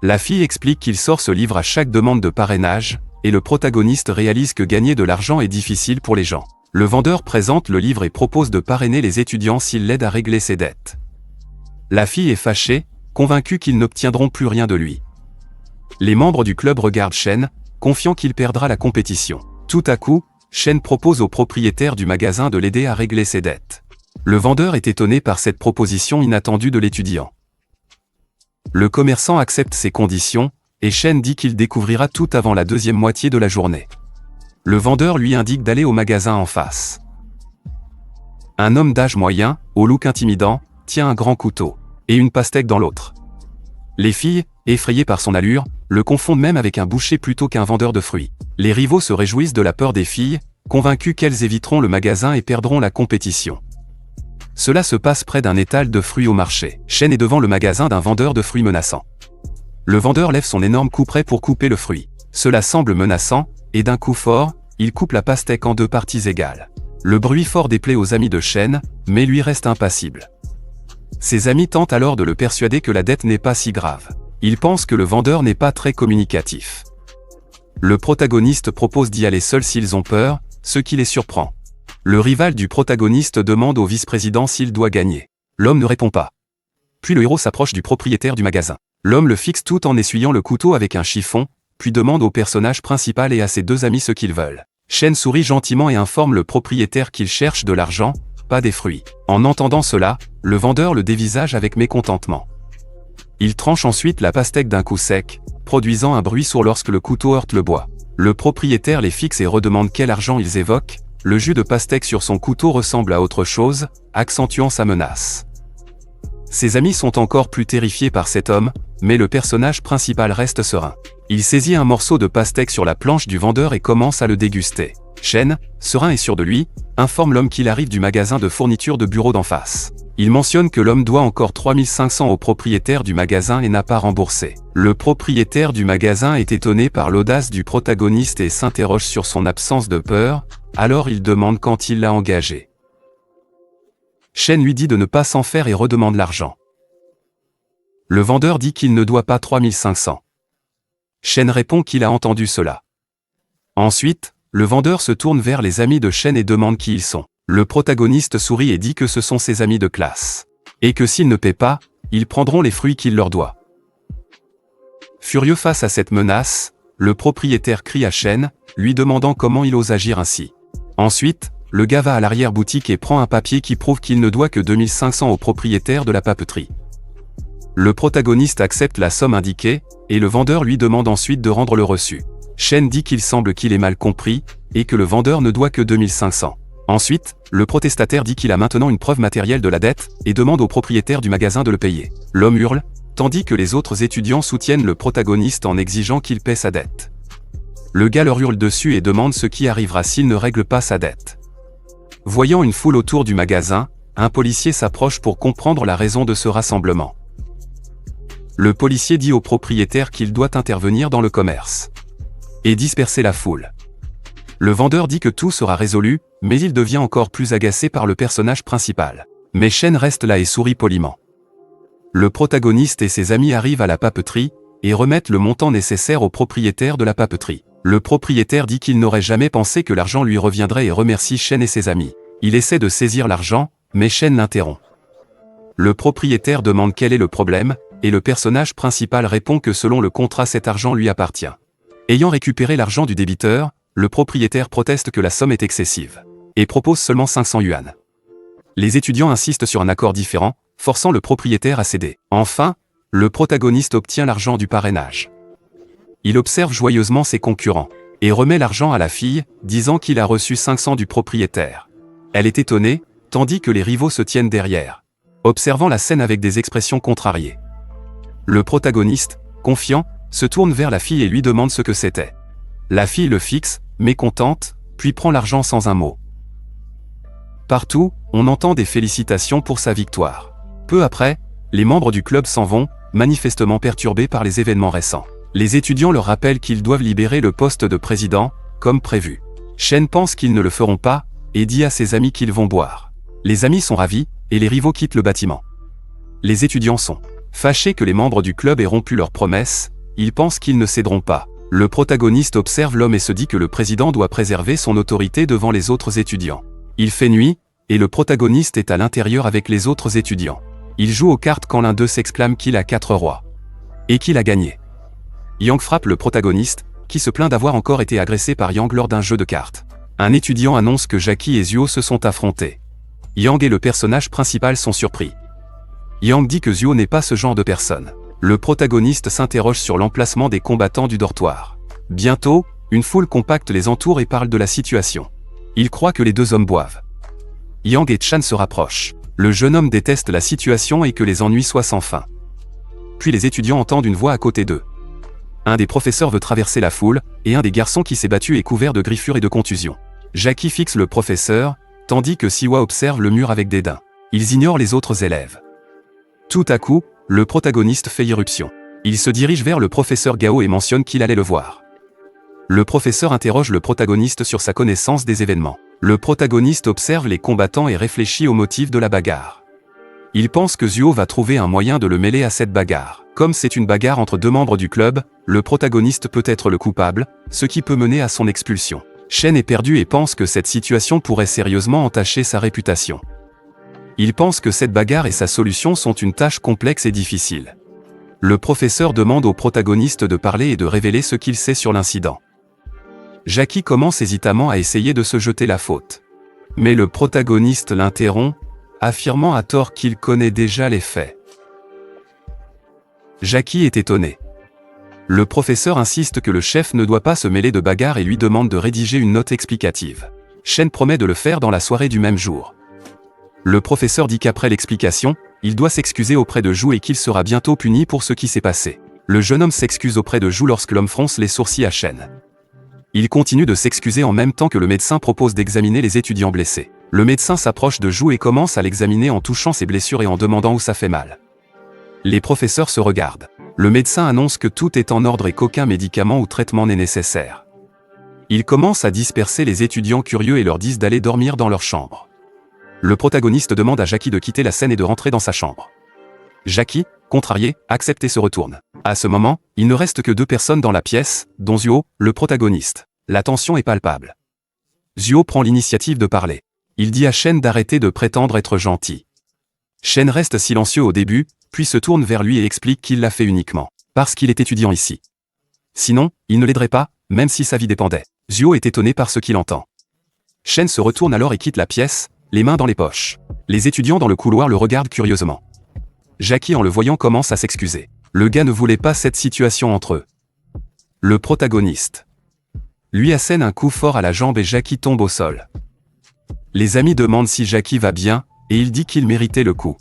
La fille explique qu'il sort ce livre à chaque demande de parrainage, et le protagoniste réalise que gagner de l'argent est difficile pour les gens. Le vendeur présente le livre et propose de parrainer les étudiants s'il l'aide à régler ses dettes. La fille est fâchée, convaincue qu'ils n'obtiendront plus rien de lui. Les membres du club regardent Shen, confiant qu'il perdra la compétition. Tout à coup, Shen propose au propriétaire du magasin de l'aider à régler ses dettes. Le vendeur est étonné par cette proposition inattendue de l'étudiant. Le commerçant accepte ses conditions, et Shen dit qu'il découvrira tout avant la deuxième moitié de la journée. Le vendeur lui indique d'aller au magasin en face. Un homme d'âge moyen, au look intimidant, tient un grand couteau, et une pastèque dans l'autre. Les filles, effrayées par son allure, le confondent même avec un boucher plutôt qu'un vendeur de fruits. Les rivaux se réjouissent de la peur des filles, convaincus qu'elles éviteront le magasin et perdront la compétition. Cela se passe près d'un étal de fruits au marché. Shen est devant le magasin d'un vendeur de fruits menaçant. Le vendeur lève son énorme couperet pour couper le fruit. Cela semble menaçant, et d'un coup fort, il coupe la pastèque en deux parties égales. Le bruit fort déplaît aux amis de Shen, mais lui reste impassible. Ses amis tentent alors de le persuader que la dette n'est pas si grave. Ils pensent que le vendeur n'est pas très communicatif. Le protagoniste propose d'y aller seul s'ils ont peur, ce qui les surprend. Le rival du protagoniste demande au vice-président s'il doit gagner. L'homme ne répond pas. Puis le héros s'approche du propriétaire du magasin. L'homme le fixe tout en essuyant le couteau avec un chiffon, puis demande au personnage principal et à ses deux amis ce qu'ils veulent. Shen sourit gentiment et informe le propriétaire qu'il cherche de l'argent, pas des fruits. En entendant cela, le vendeur le dévisage avec mécontentement. Il tranche ensuite la pastèque d'un coup sec, produisant un bruit sourd lorsque le couteau heurte le bois. Le propriétaire les fixe et redemande quel argent ils évoquent. Le jus de pastèque sur son couteau ressemble à autre chose, accentuant sa menace. Ses amis sont encore plus terrifiés par cet homme, mais le personnage principal reste serein. Il saisit un morceau de pastèque sur la planche du vendeur et commence à le déguster. Shen, serein et sûr de lui, informe l'homme qu'il arrive du magasin de fourniture de bureau d'en face. Il mentionne que l'homme doit encore 3500 au propriétaire du magasin et n'a pas remboursé. Le propriétaire du magasin est étonné par l'audace du protagoniste et s'interroge sur son absence de peur, alors il demande quand il l'a engagé. Shen lui dit de ne pas s'en faire et redemande l'argent. Le vendeur dit qu'il ne doit pas 3500. Shen répond qu'il a entendu cela. Ensuite, le vendeur se tourne vers les amis de Shen et demande qui ils sont. Le protagoniste sourit et dit que ce sont ses amis de classe. Et que s'ils ne paient pas, ils prendront les fruits qu'il leur doit. Furieux face à cette menace, le propriétaire crie à Shen, lui demandant comment il ose agir ainsi. Ensuite, le gars va à l'arrière-boutique et prend un papier qui prouve qu'il ne doit que 2500 au propriétaire de la papeterie. Le protagoniste accepte la somme indiquée, et le vendeur lui demande ensuite de rendre le reçu. Shen dit qu'il semble qu'il ait mal compris, et que le vendeur ne doit que 2500. Ensuite, le protestataire dit qu'il a maintenant une preuve matérielle de la dette, et demande au propriétaire du magasin de le payer. L'homme hurle, tandis que les autres étudiants soutiennent le protagoniste en exigeant qu'il paie sa dette. Le gars leur hurle dessus et demande ce qui arrivera s'il ne règle pas sa dette. Voyant une foule autour du magasin, un policier s'approche pour comprendre la raison de ce rassemblement. Le policier dit au propriétaire qu'il doit intervenir dans le commerce et disperser la foule. Le vendeur dit que tout sera résolu, mais il devient encore plus agacé par le personnage principal. Mais Shen reste là et sourit poliment. Le protagoniste et ses amis arrivent à la papeterie et remettent le montant nécessaire au propriétaire de la papeterie. Le propriétaire dit qu'il n'aurait jamais pensé que l'argent lui reviendrait et remercie Shen et ses amis. Il essaie de saisir l'argent, mais Shen l'interrompt. Le propriétaire demande quel est le problème, et le personnage principal répond que selon le contrat cet argent lui appartient. Ayant récupéré l'argent du débiteur, le propriétaire proteste que la somme est excessive, et propose seulement 500 yuan. Les étudiants insistent sur un accord différent, forçant le propriétaire à céder. Enfin, le protagoniste obtient l'argent du parrainage. Il observe joyeusement ses concurrents, et remet l'argent à la fille, disant qu'il a reçu 500 du propriétaire. Elle est étonnée, tandis que les rivaux se tiennent derrière, observant la scène avec des expressions contrariées. Le protagoniste, confiant, se tourne vers la fille et lui demande ce que c'était. La fille le fixe, mécontente, puis prend l'argent sans un mot. Partout, on entend des félicitations pour sa victoire. Peu après, les membres du club s'en vont, manifestement perturbés par les événements récents. Les étudiants leur rappellent qu'ils doivent libérer le poste de président, comme prévu. Shen pense qu'ils ne le feront pas, et dit à ses amis qu'ils vont boire. Les amis sont ravis, et les rivaux quittent le bâtiment. Les étudiants sont fâchés que les membres du club aient rompu leur promesse, ils pensent qu'ils ne céderont pas. Le protagoniste observe l'homme et se dit que le président doit préserver son autorité devant les autres étudiants. Il fait nuit, et le protagoniste est à l'intérieur avec les autres étudiants. Il joue aux cartes quand l'un d'eux s'exclame qu'il a 4 rois. Et qu'il a gagné. Yang frappe le protagoniste, qui se plaint d'avoir encore été agressé par Yang lors d'un jeu de cartes. Un étudiant annonce que Jackie et Zuo se sont affrontés. Yang et le personnage principal sont surpris. Yang dit que Zuo n'est pas ce genre de personne. Le protagoniste s'interroge sur l'emplacement des combattants du dortoir. Bientôt, une foule compacte les entoure et parle de la situation. Il croit que les deux hommes boivent. Yang et Chan se rapprochent. Le jeune homme déteste la situation et que les ennuis soient sans fin. Puis les étudiants entendent une voix à côté d'eux. Un des professeurs veut traverser la foule, et un des garçons qui s'est battu est couvert de griffures et de contusions. Jackie fixe le professeur, tandis que Siwa observe le mur avec dédain. Ils ignorent les autres élèves. Tout à coup, le protagoniste fait irruption. Il se dirige vers le professeur Gao et mentionne qu'il allait le voir. Le professeur interroge le protagoniste sur sa connaissance des événements. Le protagoniste observe les combattants et réfléchit au motif de la bagarre. Il pense que Zuo va trouver un moyen de le mêler à cette bagarre. Comme c'est une bagarre entre deux membres du club, le protagoniste peut être le coupable, ce qui peut mener à son expulsion. Shen est perdu et pense que cette situation pourrait sérieusement entacher sa réputation. Il pense que cette bagarre et sa solution sont une tâche complexe et difficile. Le professeur demande au protagoniste de parler et de révéler ce qu'il sait sur l'incident. Jackie commence hésitamment à essayer de se jeter la faute. Mais le protagoniste l'interrompt, affirmant à tort qu'il connaît déjà les faits. Jackie est étonné. Le professeur insiste que le chef ne doit pas se mêler de bagarre et lui demande de rédiger une note explicative. Shen promet de le faire dans la soirée du même jour. Le professeur dit qu'après l'explication, il doit s'excuser auprès de Zhu et qu'il sera bientôt puni pour ce qui s'est passé. Le jeune homme s'excuse auprès de Zhu lorsque l'homme fronce les sourcils à Shen. Il continue de s'excuser en même temps que le médecin propose d'examiner les étudiants blessés. Le médecin s'approche de Zhuo et commence à l'examiner en touchant ses blessures et en demandant où ça fait mal. Les professeurs se regardent. Le médecin annonce que tout est en ordre et qu'aucun médicament ou traitement n'est nécessaire. Il commence à disperser les étudiants curieux et leur disent d'aller dormir dans leur chambre. Le protagoniste demande à Jackie de quitter la scène et de rentrer dans sa chambre. Jackie, contrarié, accepte et se retourne. À ce moment, il ne reste que 2 personnes dans la pièce, dont Zhuo, le protagoniste. La tension est palpable. Zhuo prend l'initiative de parler. Il dit à Shen d'arrêter de prétendre être gentil. Shen reste silencieux au début, puis se tourne vers lui et explique qu'il l'a fait uniquement parce qu'il est étudiant ici. Sinon, il ne l'aiderait pas, même si sa vie dépendait. Zhuo est étonné par ce qu'il entend. Shen se retourne alors et quitte la pièce, les mains dans les poches. Les étudiants dans le couloir le regardent curieusement. Jackie en le voyant commence à s'excuser. Le gars ne voulait pas cette situation entre eux. Le protagoniste lui assène un coup fort à la jambe et Jackie tombe au sol. Les amis demandent si Jackie va bien, et il dit qu'il méritait le coup.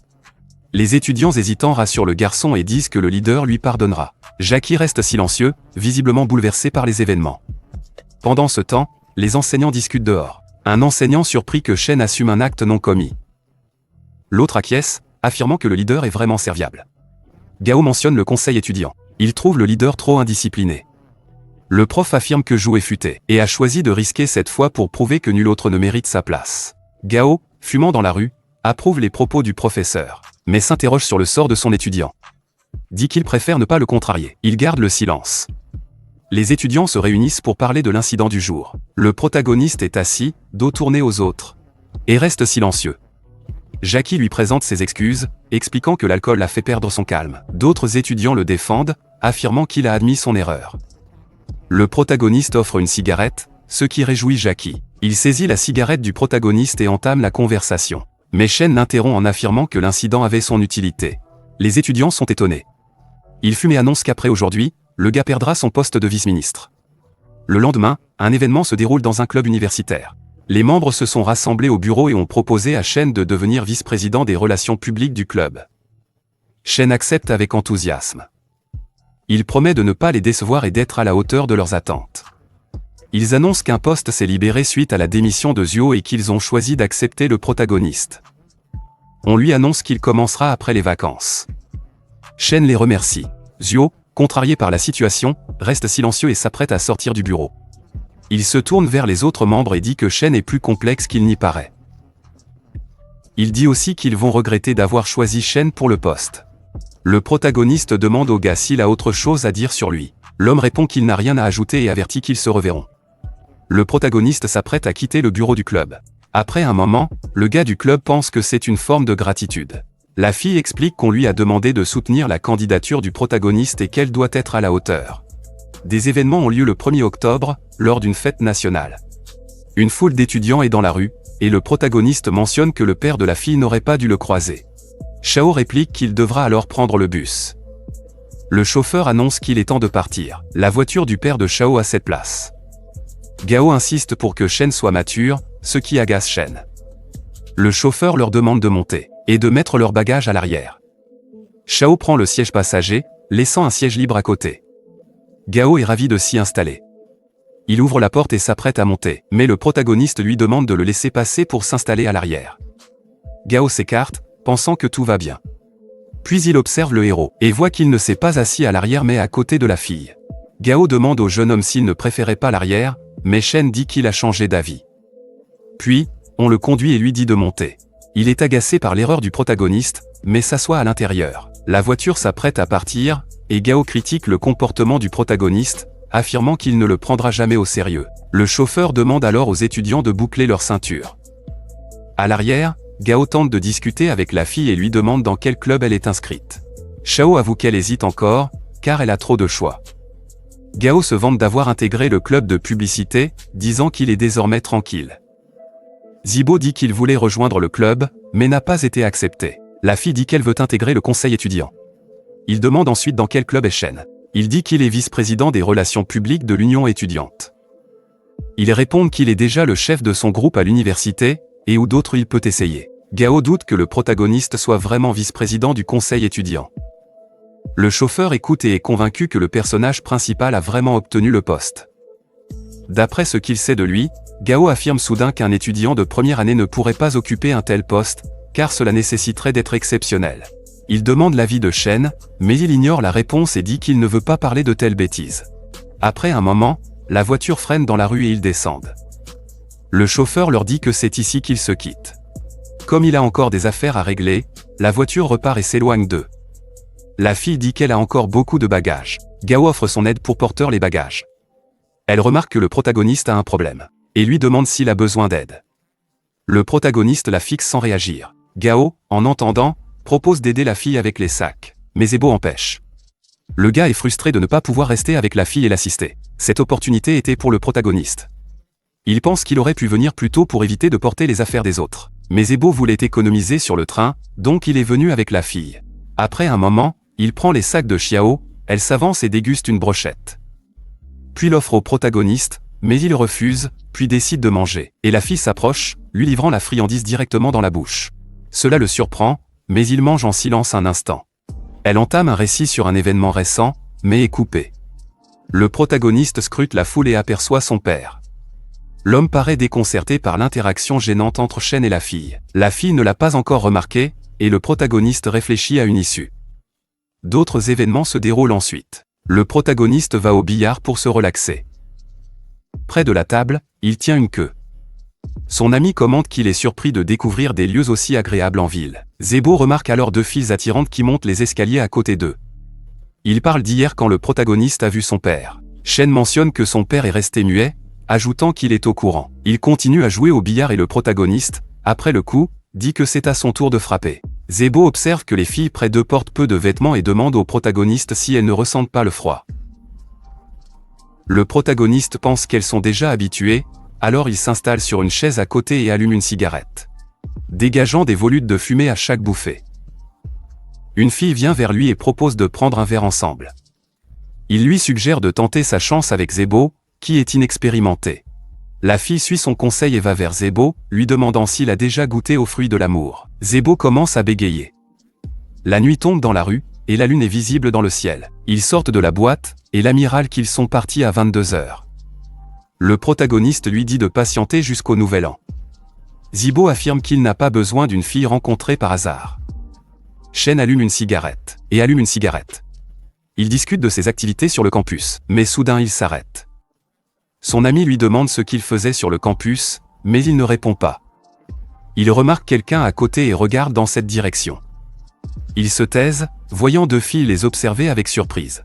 Les étudiants hésitants rassurent le garçon et disent que le leader lui pardonnera. Jackie reste silencieux, visiblement bouleversé par les événements. Pendant ce temps, les enseignants discutent dehors. Un enseignant surpris que Shen assume un acte non commis. L'autre acquiesce, affirmant que le leader est vraiment serviable. Gao mentionne le conseil étudiant. Il trouve le leader trop indiscipliné. Le prof affirme que Zhuo est futé et a choisi de risquer cette fois pour prouver que nul autre ne mérite sa place. Gao, fumant dans la rue, approuve les propos du professeur, mais s'interroge sur le sort de son étudiant. Dit qu'il préfère ne pas le contrarier. Il garde le silence. Les étudiants se réunissent pour parler de l'incident du jour. Le protagoniste est assis, dos tourné aux autres, et reste silencieux. Jackie lui présente ses excuses, expliquant que l'alcool l'a fait perdre son calme. D'autres étudiants le défendent, affirmant qu'il a admis son erreur. Le protagoniste offre une cigarette, ce qui réjouit Jackie. Il saisit la cigarette du protagoniste et entame la conversation. Mais Shen l'interrompt en affirmant que l'incident avait son utilité. Les étudiants sont étonnés. Il fume et annonce qu'après aujourd'hui, le gars perdra son poste de vice-ministre. Le lendemain, un événement se déroule dans un club universitaire. Les membres se sont rassemblés au bureau et ont proposé à Shen de devenir vice-président des relations publiques du club. Shen accepte avec enthousiasme. Il promet de ne pas les décevoir et d'être à la hauteur de leurs attentes. Ils annoncent qu'un poste s'est libéré suite à la démission de Zhuo et qu'ils ont choisi d'accepter le protagoniste. On lui annonce qu'il commencera après les vacances. Shen les remercie. Zhuo, contrarié par la situation, reste silencieux et s'apprête à sortir du bureau. Il se tourne vers les autres membres et dit que Shen est plus complexe qu'il n'y paraît. Il dit aussi qu'ils vont regretter d'avoir choisi Shen pour le poste. Le protagoniste demande au gars s'il a autre chose à dire sur lui. L'homme répond qu'il n'a rien à ajouter et avertit qu'ils se reverront. Le protagoniste s'apprête à quitter le bureau du club. Après un moment, le gars du club pense que c'est une forme de gratitude. La fille explique qu'on lui a demandé de soutenir la candidature du protagoniste et qu'elle doit être à la hauteur. Des événements ont lieu le 1er octobre, lors d'une fête nationale. Une foule d'étudiants est dans la rue, et le protagoniste mentionne que le père de la fille n'aurait pas dû le croiser. Shao réplique qu'il devra alors prendre le bus. Le chauffeur annonce qu'il est temps de partir. La voiture du père de Shao a cette place. Gao insiste pour que Shen soit mature, ce qui agace Shen. Le chauffeur leur demande de monter et de mettre leur bagage à l'arrière. Shao prend le siège passager, laissant un siège libre à côté. Gao est ravi de s'y installer. Il ouvre la porte et s'apprête à monter, mais le protagoniste lui demande de le laisser passer pour s'installer à l'arrière. Gao s'écarte, pensant que tout va bien. Puis il observe le héros, et voit qu'il ne s'est pas assis à l'arrière mais à côté de la fille. Gao demande au jeune homme s'il ne préférait pas l'arrière, mais Shen dit qu'il a changé d'avis. Puis, on le conduit et lui dit de monter. Il est agacé par l'erreur du protagoniste, mais s'assoit à l'intérieur. La voiture s'apprête à partir, et Gao critique le comportement du protagoniste, affirmant qu'il ne le prendra jamais au sérieux. Le chauffeur demande alors aux étudiants de boucler leur ceinture. À l'arrière, Gao tente de discuter avec la fille et lui demande dans quel club elle est inscrite. Shao avoue qu'elle hésite encore, car elle a trop de choix. Gao se vante d'avoir intégré le club de publicité, disant qu'il est désormais tranquille. Zibo dit qu'il voulait rejoindre le club, mais n'a pas été accepté. La fille dit qu'elle veut intégrer le conseil étudiant. Il demande ensuite dans quel club est Shen. Il dit qu'il est vice-président des relations publiques de l'Union étudiante. Ils répondent qu'il est déjà le chef de son groupe à l'université, et où d'autres il peut essayer. Gao doute que le protagoniste soit vraiment vice-président du conseil étudiant. Le chauffeur écoute et est convaincu que le personnage principal a vraiment obtenu le poste. D'après ce qu'il sait de lui, Gao affirme soudain qu'un étudiant de première année ne pourrait pas occuper un tel poste, car cela nécessiterait d'être exceptionnel. Il demande l'avis de Shen, mais il ignore la réponse et dit qu'il ne veut pas parler de telles bêtises. Après un moment, la voiture freine dans la rue et ils descendent. Le chauffeur leur dit que c'est ici qu'ils se quittent. Comme il a encore des affaires à régler, la voiture repart et s'éloigne d'eux. La fille dit qu'elle a encore beaucoup de bagages. Gao offre son aide pour porter les bagages. Elle remarque que le protagoniste a un problème, et lui demande s'il a besoin d'aide. Le protagoniste la fixe sans réagir. Gao, en entendant, propose d'aider la fille avec les sacs, mais Zebo empêche. Le gars est frustré de ne pas pouvoir rester avec la fille et l'assister. Cette opportunité était pour le protagoniste. Il pense qu'il aurait pu venir plus tôt pour éviter de porter les affaires des autres. Mais Zebo voulait économiser sur le train, donc il est venu avec la fille. Après un moment, il prend les sacs de Xiao, elle s'avance et déguste une brochette. Puis l'offre au protagoniste, mais il refuse, puis décide de manger. Et la fille s'approche, lui livrant la friandise directement dans la bouche. Cela le surprend, mais il mange en silence un instant. Elle entame un récit sur un événement récent, mais est coupée. Le protagoniste scrute la foule et aperçoit son père. L'homme paraît déconcerté par l'interaction gênante entre Shen et la fille. La fille ne l'a pas encore remarqué, et le protagoniste réfléchit à une issue. D'autres événements se déroulent ensuite. Le protagoniste va au billard pour se relaxer. Près de la table, il tient une queue. Son ami commente qu'il est surpris de découvrir des lieux aussi agréables en ville. Zebo remarque alors deux filles attirantes qui montent les escaliers à côté d'eux. Il parle d'hier quand le protagoniste a vu son père. Shen mentionne que son père est resté muet, ajoutant qu'il est au courant. Il continue à jouer au billard et le protagoniste, après le coup, dit que c'est à son tour de frapper. Zebo observe que les filles près d'eux portent peu de vêtements et demande au protagoniste si elles ne ressentent pas le froid. Le protagoniste pense qu'elles sont déjà habituées, alors il s'installe sur une chaise à côté et allume une cigarette, dégageant des volutes de fumée à chaque bouffée. Une fille vient vers lui et propose de prendre un verre ensemble. Il lui suggère de tenter sa chance avec Zebo, qui est inexpérimenté. La fille suit son conseil et va vers Zebo, lui demandant s'il a déjà goûté aux fruits de l'amour. Zebo commence à bégayer. La nuit tombe dans la rue, et la lune est visible dans le ciel. Ils sortent de la boîte, et l'amiral qu'ils sont partis à 22h. Le protagoniste lui dit de patienter jusqu'au nouvel an. Zebo affirme qu'il n'a pas besoin d'une fille rencontrée par hasard. Shen allume une cigarette, et allume une cigarette. Il discute de ses activités sur le campus, mais soudain il s'arrête. Son ami lui demande ce qu'il faisait sur le campus, mais il ne répond pas. Il remarque quelqu'un à côté et regarde dans cette direction. Ils se taisent, voyant deux filles les observer avec surprise.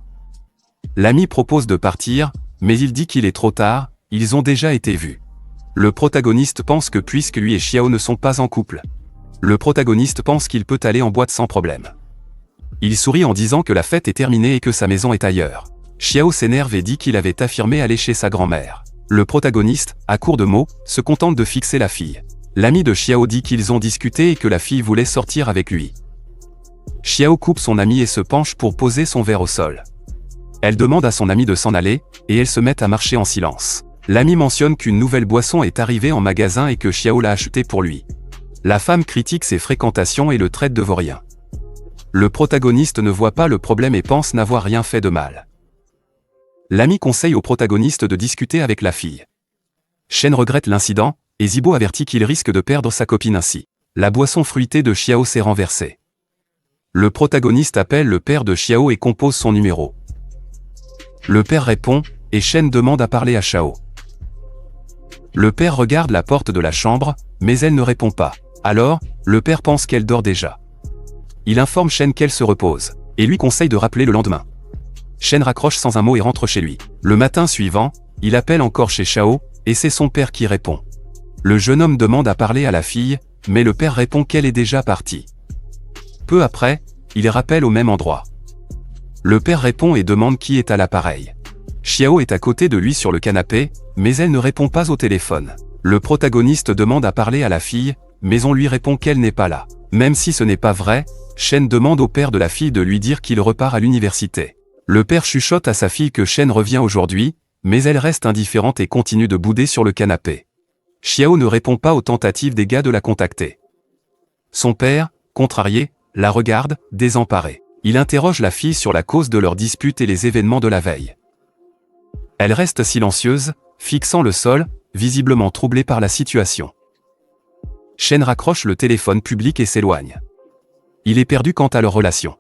L'ami propose de partir, mais il dit qu'il est trop tard, ils ont déjà été vus. Le protagoniste pense que puisque lui et Xiao ne sont pas en couple, le protagoniste pense qu'il peut aller en boîte sans problème. Il sourit en disant que la fête est terminée et que sa maison est ailleurs. Xiao s'énerve et dit qu'il avait affirmé aller chez sa grand-mère. Le protagoniste, à court de mots, se contente de fixer la fille. L'ami de Xiao dit qu'ils ont discuté et que la fille voulait sortir avec lui. Xiao coupe son ami et se penche pour poser son verre au sol. Elle demande à son ami de s'en aller, et elles se mettent à marcher en silence. L'ami mentionne qu'une nouvelle boisson est arrivée en magasin et que Xiao l'a achetée pour lui. La femme critique ses fréquentations et le traite de vaurien. Le protagoniste ne voit pas le problème et pense n'avoir rien fait de mal. L'ami conseille au protagoniste de discuter avec la fille. Shen regrette l'incident, et Zebo avertit qu'il risque de perdre sa copine ainsi. La boisson fruitée de Xiao s'est renversée. Le protagoniste appelle le père de Xiao et compose son numéro. Le père répond, et Shen demande à parler à Xiao. Le père regarde la porte de la chambre, mais elle ne répond pas. Alors, le père pense qu'elle dort déjà. Il informe Shen qu'elle se repose, et lui conseille de rappeler le lendemain. Shen raccroche sans un mot et rentre chez lui. Le matin suivant, il appelle encore chez Xiao, et c'est son père qui répond. Le jeune homme demande à parler à la fille, mais le père répond qu'elle est déjà partie. Peu après, il rappelle au même endroit. Le père répond et demande qui est à l'appareil. Xiao est à côté de lui sur le canapé, mais elle ne répond pas au téléphone. Le protagoniste demande à parler à la fille, mais on lui répond qu'elle n'est pas là. Même si ce n'est pas vrai, Shen demande au père de la fille de lui dire qu'il repart à l'université. Le père chuchote à sa fille que Shen revient aujourd'hui, mais elle reste indifférente et continue de bouder sur le canapé. Xiao ne répond pas aux tentatives des gars de la contacter. Son père, contrarié, la regarde, désemparé. Il interroge la fille sur la cause de leur dispute et les événements de la veille. Elle reste silencieuse, fixant le sol, visiblement troublé par la situation. Shen raccroche le téléphone public et s'éloigne. Il est perdu quant à leur relation.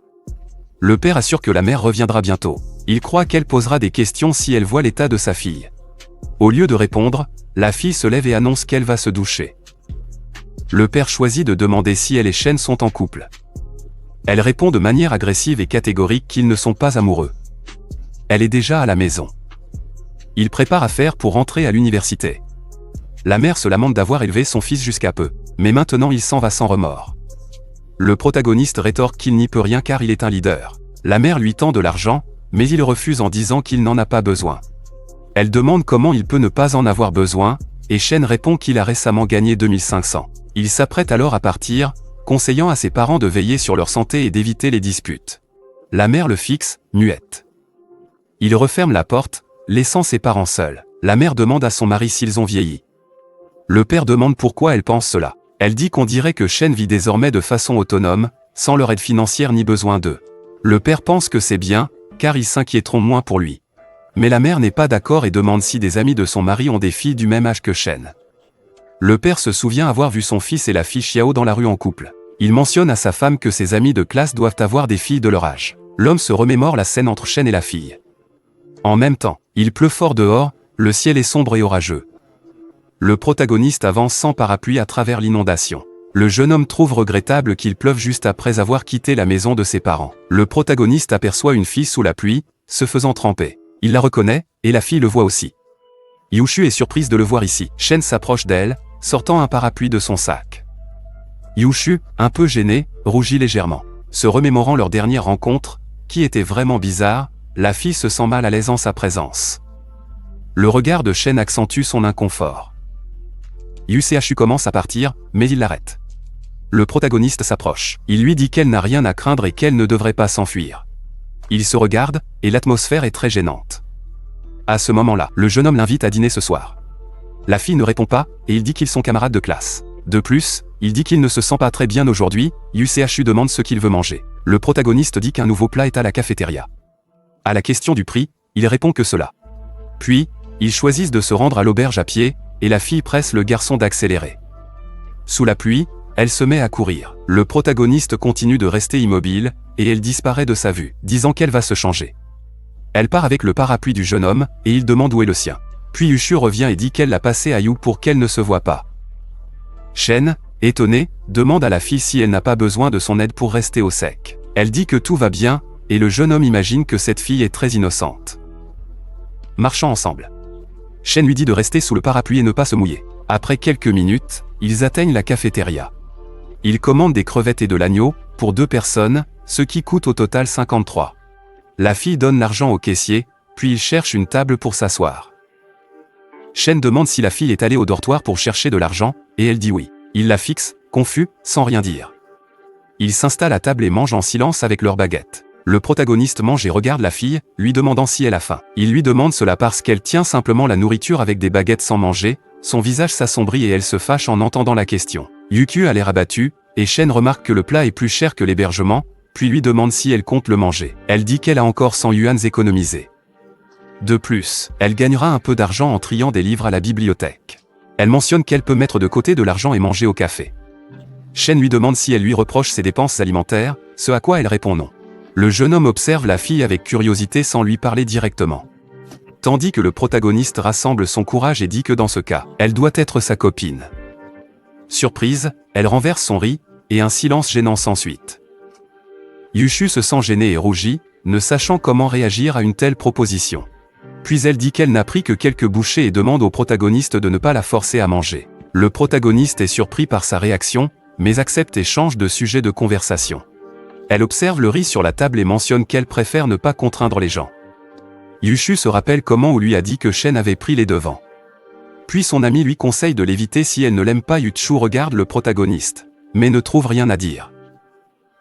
Le père assure que la mère reviendra bientôt. Il croit qu'elle posera des questions si elle voit l'état de sa fille. Au lieu de répondre, la fille se lève et annonce qu'elle va se doucher. Le père choisit de demander si elle et Shen sont en couple. Elle répond de manière agressive et catégorique qu'ils ne sont pas amoureux. Elle est déjà à la maison. Il prépare à faire pour rentrer à l'université. La mère se lamente d'avoir élevé son fils jusqu'à peu, mais maintenant il s'en va sans remords. Le protagoniste rétorque qu'il n'y peut rien car il est un leader. La mère lui tend de l'argent, mais il refuse en disant qu'il n'en a pas besoin. Elle demande comment il peut ne pas en avoir besoin, et Shen répond qu'il a récemment gagné 2500. Il s'apprête alors à partir, conseillant à ses parents de veiller sur leur santé et d'éviter les disputes. La mère le fixe, muette. Il referme la porte, laissant ses parents seuls. La mère demande à son mari s'ils ont vieilli. Le père demande pourquoi elle pense cela. Elle dit qu'on dirait que Shen vit désormais de façon autonome, sans leur aide financière ni besoin d'eux. Le père pense que c'est bien, car ils s'inquiéteront moins pour lui. Mais la mère n'est pas d'accord et demande si des amis de son mari ont des filles du même âge que Shen. Le père se souvient avoir vu son fils et la fille Xiao dans la rue en couple. Il mentionne à sa femme que ses amis de classe doivent avoir des filles de leur âge. L'homme se remémore la scène entre Shen et la fille. En même temps, il pleut fort dehors, le ciel est sombre et orageux. Le protagoniste avance sans parapluie à travers l'inondation. Le jeune homme trouve regrettable qu'il pleuve juste après avoir quitté la maison de ses parents. Le protagoniste aperçoit une fille sous la pluie, se faisant tremper. Il la reconnaît, et la fille le voit aussi. Yushu est surprise de le voir ici. Shen s'approche d'elle, sortant un parapluie de son sac. Yushu, un peu gêné, rougit légèrement. Se remémorant leur dernière rencontre, qui était vraiment bizarre, la fille se sent mal à l'aise en sa présence. Le regard de Shen accentue son inconfort. Yuseachu commence à partir, mais il l'arrête. Le protagoniste s'approche. Il lui dit qu'elle n'a rien à craindre et qu'elle ne devrait pas s'enfuir. Ils se regardent, et l'atmosphère est très gênante. À ce moment-là, le jeune homme l'invite à dîner ce soir. La fille ne répond pas, et il dit qu'ils sont camarades de classe. De plus, il dit qu'il ne se sent pas très bien aujourd'hui. Yuseachu demande ce qu'il veut manger. Le protagoniste dit qu'un nouveau plat est à la cafétéria. À la question du prix, il répond que cela. Puis, ils choisissent de se rendre à l'auberge à pied, et la fille presse le garçon d'accélérer. Sous la pluie, elle se met à courir. Le protagoniste continue de rester immobile, et elle disparaît de sa vue, disant qu'elle va se changer. Elle part avec le parapluie du jeune homme, et il demande où est le sien. Puis Yushu revient et dit qu'elle l'a passé à Yu pour qu'elle ne se voie pas. Shen, étonnée, demande à la fille si elle n'a pas besoin de son aide pour rester au sec. Elle dit que tout va bien, et le jeune homme imagine que cette fille est très innocente. Marchant ensemble. Shen lui dit de rester sous le parapluie et ne pas se mouiller. Après quelques minutes, ils atteignent la cafétéria. Ils commandent des crevettes et de l'agneau, pour 2 personnes, ce qui coûte au total 53. La fille donne l'argent au caissier, puis il cherche une table pour s'asseoir. Shen demande si la fille est allée au dortoir pour chercher de l'argent, et elle dit oui. Il la fixe, confus, sans rien dire. Ils s'installent à table et mangent en silence avec leurs baguettes. Le protagoniste mange et regarde la fille, lui demandant si elle a faim. Il lui demande cela parce qu'elle tient simplement la nourriture avec des baguettes sans manger, son visage s'assombrit et elle se fâche en entendant la question. Yukyu a l'air abattu, et Shen remarque que le plat est plus cher que l'hébergement, puis lui demande si elle compte le manger. Elle dit qu'elle a encore 100 yuans économisés. De plus, elle gagnera un peu d'argent en triant des livres à la bibliothèque. Elle mentionne qu'elle peut mettre de côté de l'argent et manger au café. Shen lui demande si elle lui reproche ses dépenses alimentaires, ce à quoi elle répond non. Le jeune homme observe la fille avec curiosité sans lui parler directement. Tandis que le protagoniste rassemble son courage et dit que dans ce cas, elle doit être sa copine. Surprise, elle renverse son riz, et un silence gênant s'ensuit. Yushu se sent gênée et rougit, ne sachant comment réagir à une telle proposition. Puis elle dit qu'elle n'a pris que quelques bouchées et demande au protagoniste de ne pas la forcer à manger. Le protagoniste est surpris par sa réaction, mais accepte et change de sujet de conversation. Elle observe le riz sur la table et mentionne qu'elle préfère ne pas contraindre les gens. Yushu se rappelle comment on lui a dit que Shen avait pris les devants. Puis son ami lui conseille de l'éviter si elle ne l'aime pas. Yushu regarde le protagoniste, mais ne trouve rien à dire.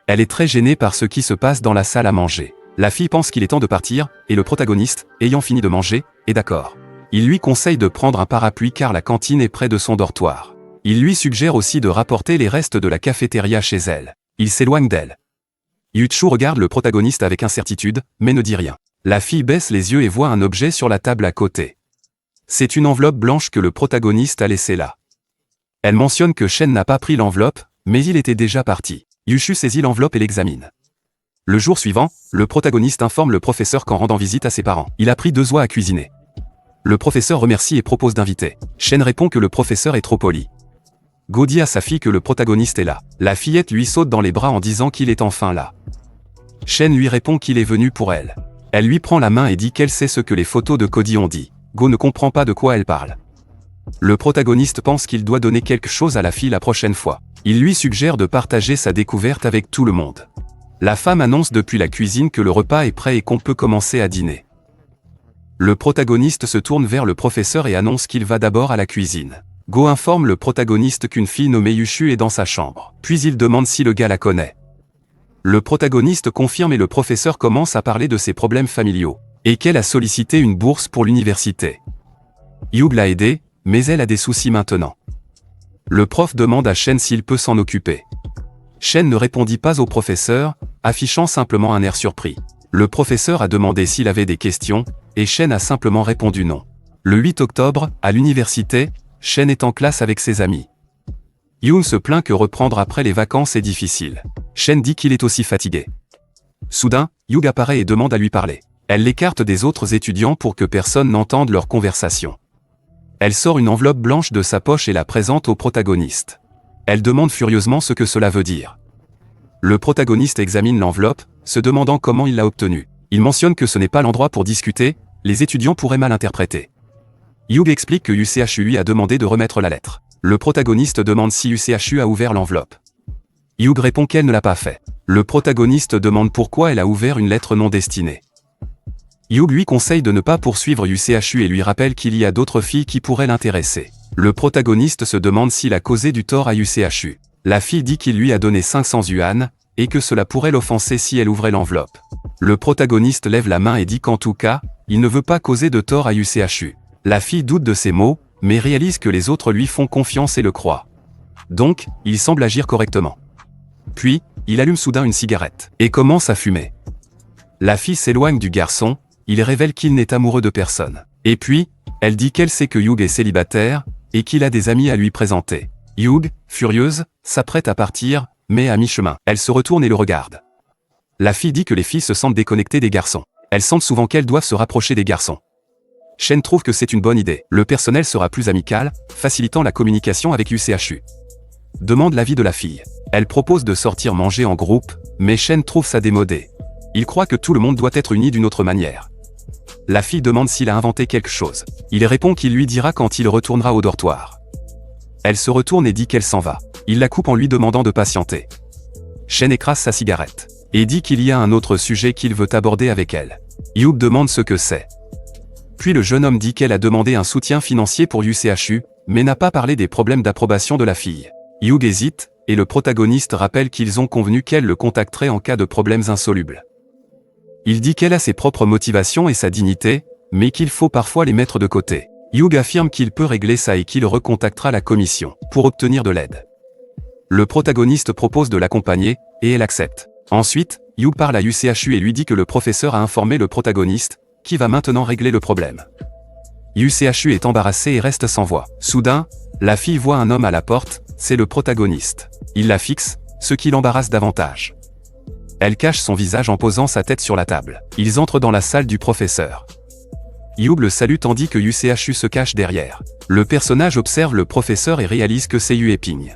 Elle est très gênée par ce qui se passe dans la salle à manger. La fille pense qu'il est temps de partir, et le protagoniste, ayant fini de manger, est d'accord. Il lui conseille de prendre un parapluie car la cantine est près de son dortoir. Il lui suggère aussi de rapporter les restes de la cafétéria chez elle. Il s'éloigne d'elle. Yushu regarde le protagoniste avec incertitude, mais ne dit rien. La fille baisse les yeux et voit un objet sur la table à côté. C'est une enveloppe blanche que le protagoniste a laissée là. Elle mentionne que Shen n'a pas pris l'enveloppe, mais il était déjà parti. Yushu saisit l'enveloppe et l'examine. Le jour suivant, le protagoniste informe le professeur qu'en rendant visite à ses parents, il a pris 2 oies à cuisiner. Le professeur remercie et propose d'inviter. Shen répond que le professeur est trop poli. Go dit à sa fille que le protagoniste est là. La fillette lui saute dans les bras en disant qu'il est enfin là. Shen lui répond qu'il est venu pour elle. Elle lui prend la main et dit qu'elle sait ce que les photos de Cody ont dit. Go ne comprend pas de quoi elle parle. Le protagoniste pense qu'il doit donner quelque chose à la fille la prochaine fois. Il lui suggère de partager sa découverte avec tout le monde. La femme annonce depuis la cuisine que le repas est prêt et qu'on peut commencer à dîner. Le protagoniste se tourne vers le professeur et annonce qu'il va d'abord à la cuisine. Go informe le protagoniste qu'une fille nommée Yushu est dans sa chambre. Puis il demande si le gars la connaît. Le protagoniste confirme et le professeur commence à parler de ses problèmes familiaux, et qu'elle a sollicité une bourse pour l'université. Yug l'a aidée, mais elle a des soucis maintenant. Le prof demande à Shen s'il peut s'en occuper. Shen ne répondit pas au professeur, affichant simplement un air surpris. Le professeur a demandé s'il avait des questions, et Shen a simplement répondu non. Le 8 octobre, à l'université, Shen est en classe avec ses amis. Yoon se plaint que reprendre après les vacances est difficile. Shen dit qu'il est aussi fatigué. Soudain, Yug apparaît et demande à lui parler. Elle l'écarte des autres étudiants pour que personne n'entende leur conversation. Elle sort une enveloppe blanche de sa poche et la présente au protagoniste. Elle demande furieusement ce que cela veut dire. Le protagoniste examine l'enveloppe, se demandant comment il l'a obtenue. Il mentionne que ce n'est pas l'endroit pour discuter, les étudiants pourraient mal interpréter. Yug explique que UCHU a demandé de remettre la lettre. Le protagoniste demande si UCHU a ouvert l'enveloppe. Yug répond qu'elle ne l'a pas fait. Le protagoniste demande pourquoi elle a ouvert une lettre non destinée. Yug lui conseille de ne pas poursuivre UCHU et lui rappelle qu'il y a d'autres filles qui pourraient l'intéresser. Le protagoniste se demande s'il a causé du tort à UCHU. La fille dit qu'il lui a donné 500 yuan, et que cela pourrait l'offenser si elle ouvrait l'enveloppe. Le protagoniste lève la main et dit qu'en tout cas, il ne veut pas causer de tort à UCHU. La fille doute de ses mots, mais réalise que les autres lui font confiance et le croient. Donc, il semble agir correctement. Puis, il allume soudain une cigarette, et commence à fumer. La fille s'éloigne du garçon, il révèle qu'il n'est amoureux de personne. Et puis, elle dit qu'elle sait que Yug est célibataire, et qu'il a des amis à lui présenter. Yug, furieuse, s'apprête à partir, mais à mi-chemin, elle se retourne et le regarde. La fille dit que les filles se sentent déconnectées des garçons. Elles sentent souvent qu'elles doivent se rapprocher des garçons. Shen trouve que c'est une bonne idée. Le personnel sera plus amical, facilitant la communication avec UCHU. Demande l'avis de la fille. Elle propose de sortir manger en groupe, mais Shen trouve ça démodé. Il croit que tout le monde doit être uni d'une autre manière. La fille demande s'il a inventé quelque chose. Il répond qu'il lui dira quand il retournera au dortoir. Elle se retourne et dit qu'elle s'en va. Il la coupe en lui demandant de patienter. Shen écrase sa cigarette et dit qu'il y a un autre sujet qu'il veut aborder avec elle. Yug demande ce que c'est. Puis le jeune homme dit qu'elle a demandé un soutien financier pour UCHU, mais n'a pas parlé des problèmes d'approbation de la fille. Yug hésite, et le protagoniste rappelle qu'ils ont convenu qu'elle le contacterait en cas de problèmes insolubles. Il dit qu'elle a ses propres motivations et sa dignité, mais qu'il faut parfois les mettre de côté. Yug affirme qu'il peut régler ça et qu'il recontactera la commission pour obtenir de l'aide. Le protagoniste propose de l'accompagner, et elle accepte. Ensuite, Yug parle à UCHU et lui dit que le professeur a informé le protagoniste, qui va maintenant régler le problème. UCHU est embarrassé et reste sans voix. Soudain, la fille voit un homme à la porte, c'est le protagoniste. Il la fixe, ce qui l'embarrasse davantage. Elle cache son visage en posant sa tête sur la table. Ils entrent dans la salle du professeur. Yug le salue tandis que UCHU se cache derrière. Le personnage observe le professeur et réalise que c'est Yue Ping.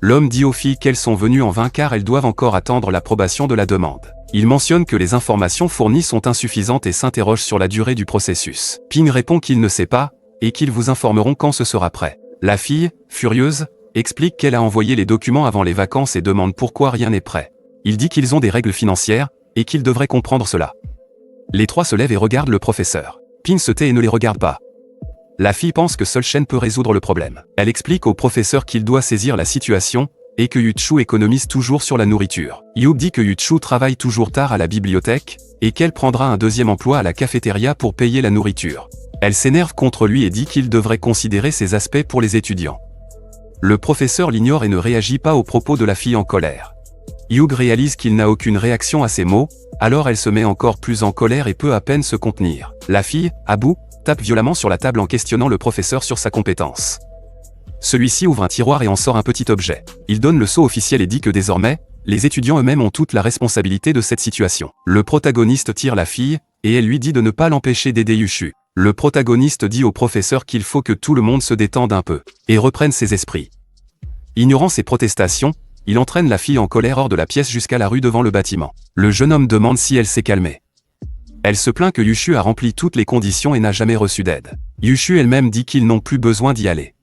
L'homme dit aux filles qu'elles sont venues en vain car elles doivent encore attendre l'approbation de la demande. Il mentionne que les informations fournies sont insuffisantes et s'interroge sur la durée du processus. Ping répond qu'il ne sait pas, et qu'ils vous informeront quand ce sera prêt. La fille, furieuse, explique qu'elle a envoyé les documents avant les vacances et demande pourquoi rien n'est prêt. Il dit qu'ils ont des règles financières, et qu'ils devraient comprendre cela. Les trois se lèvent et regardent le professeur. Ping se tait et ne les regarde pas. La fille pense que seule Shen peut résoudre le problème. Elle explique au professeur qu'il doit saisir la situation, et que Yuchu économise toujours sur la nourriture. Yug dit que Yuchu travaille toujours tard à la bibliothèque, et qu'elle prendra un deuxième emploi à la cafétéria pour payer la nourriture. Elle s'énerve contre lui et dit qu'il devrait considérer ces aspects pour les étudiants. Le professeur l'ignore et ne réagit pas aux propos de la fille en colère. Yug réalise qu'il n'a aucune réaction à ces mots, alors elle se met encore plus en colère et peut à peine se contenir. La fille, à bout, tape violemment sur la table en questionnant le professeur sur sa compétence. Celui-ci ouvre un tiroir et en sort un petit objet. Il donne le sceau officiel et dit que désormais, les étudiants eux-mêmes ont toute la responsabilité de cette situation. Le protagoniste tire la fille, et elle lui dit de ne pas l'empêcher d'aider Yushu. Le protagoniste dit au professeur qu'il faut que tout le monde se détende un peu, et reprenne ses esprits. Ignorant ses protestations, il entraîne la fille en colère hors de la pièce jusqu'à la rue devant le bâtiment. Le jeune homme demande si elle s'est calmée. Elle se plaint que Yushu a rempli toutes les conditions et n'a jamais reçu d'aide. Yushu elle-même dit qu'ils n'ont plus besoin d'y aller.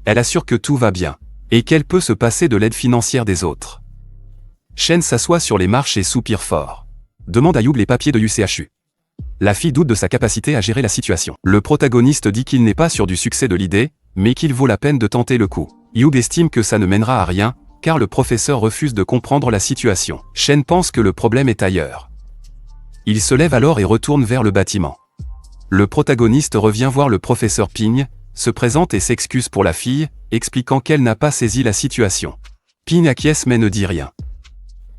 Elle assure que tout va bien, et qu'elle peut se passer de l'aide financière des autres. Shen s'assoit sur les marches et soupire fort. Demande à Yub les papiers de UCHU. La fille doute de sa capacité à gérer la situation. Le protagoniste dit qu'il n'est pas sûr du succès de l'idée, mais qu'il vaut la peine de tenter le coup. Yub estime que ça ne mènera à rien, car le professeur refuse de comprendre la situation. Shen pense que le problème est ailleurs. Il se lève alors et retourne vers le bâtiment. Le protagoniste revient voir le professeur Ping, se présente et s'excuse pour la fille, expliquant qu'elle n'a pas saisi la situation. Ping acquiesce mais ne dit rien.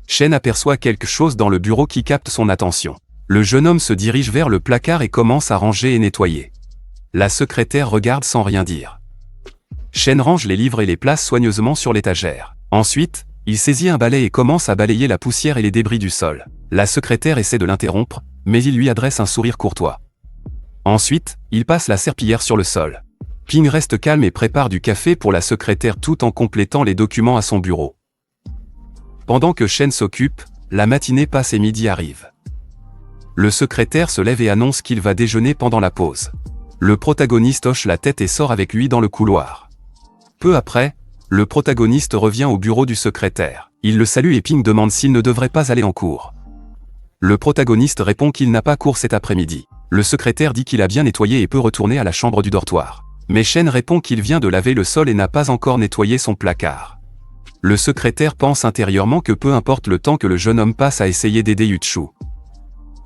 Shen aperçoit quelque chose dans le bureau qui capte son attention. Le jeune homme se dirige vers le placard et commence à ranger et nettoyer. La secrétaire regarde sans rien dire. Shen range les livres et les place soigneusement sur l'étagère. Ensuite, il saisit un balai et commence à balayer la poussière et les débris du sol. La secrétaire essaie de l'interrompre, mais il lui adresse un sourire courtois. Ensuite, il passe la serpillière sur le sol. Ping reste calme et prépare du café pour la secrétaire tout en complétant les documents à son bureau. Pendant que Shen s'occupe, la matinée passe et midi arrive. Le secrétaire se lève et annonce qu'il va déjeuner pendant la pause. Le protagoniste hoche la tête et sort avec lui dans le couloir. Peu après, le protagoniste revient au bureau du secrétaire. Il le salue et Ping demande s'il ne devrait pas aller en cours. Le protagoniste répond qu'il n'a pas cours cet après-midi. Le secrétaire dit qu'il a bien nettoyé et peut retourner à la chambre du dortoir. Mais Shen répond qu'il vient de laver le sol et n'a pas encore nettoyé son placard. Le secrétaire pense intérieurement que peu importe le temps que le jeune homme passe à essayer d'aider Yuchu.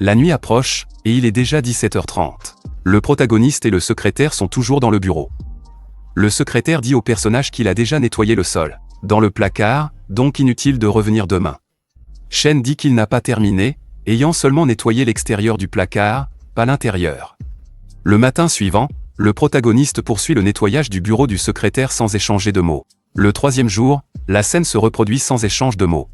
La nuit approche, et il est déjà 17h30. Le protagoniste et le secrétaire sont toujours dans le bureau. Le secrétaire dit au personnage qu'il a déjà nettoyé le sol, dans le placard, donc inutile de revenir demain. Shen dit qu'il n'a pas terminé, ayant seulement nettoyé l'extérieur du placard, pas l'intérieur. Le matin suivant, le protagoniste poursuit le nettoyage du bureau du secrétaire sans échanger de mots. Le 3e jour, la scène se reproduit sans échange de mots.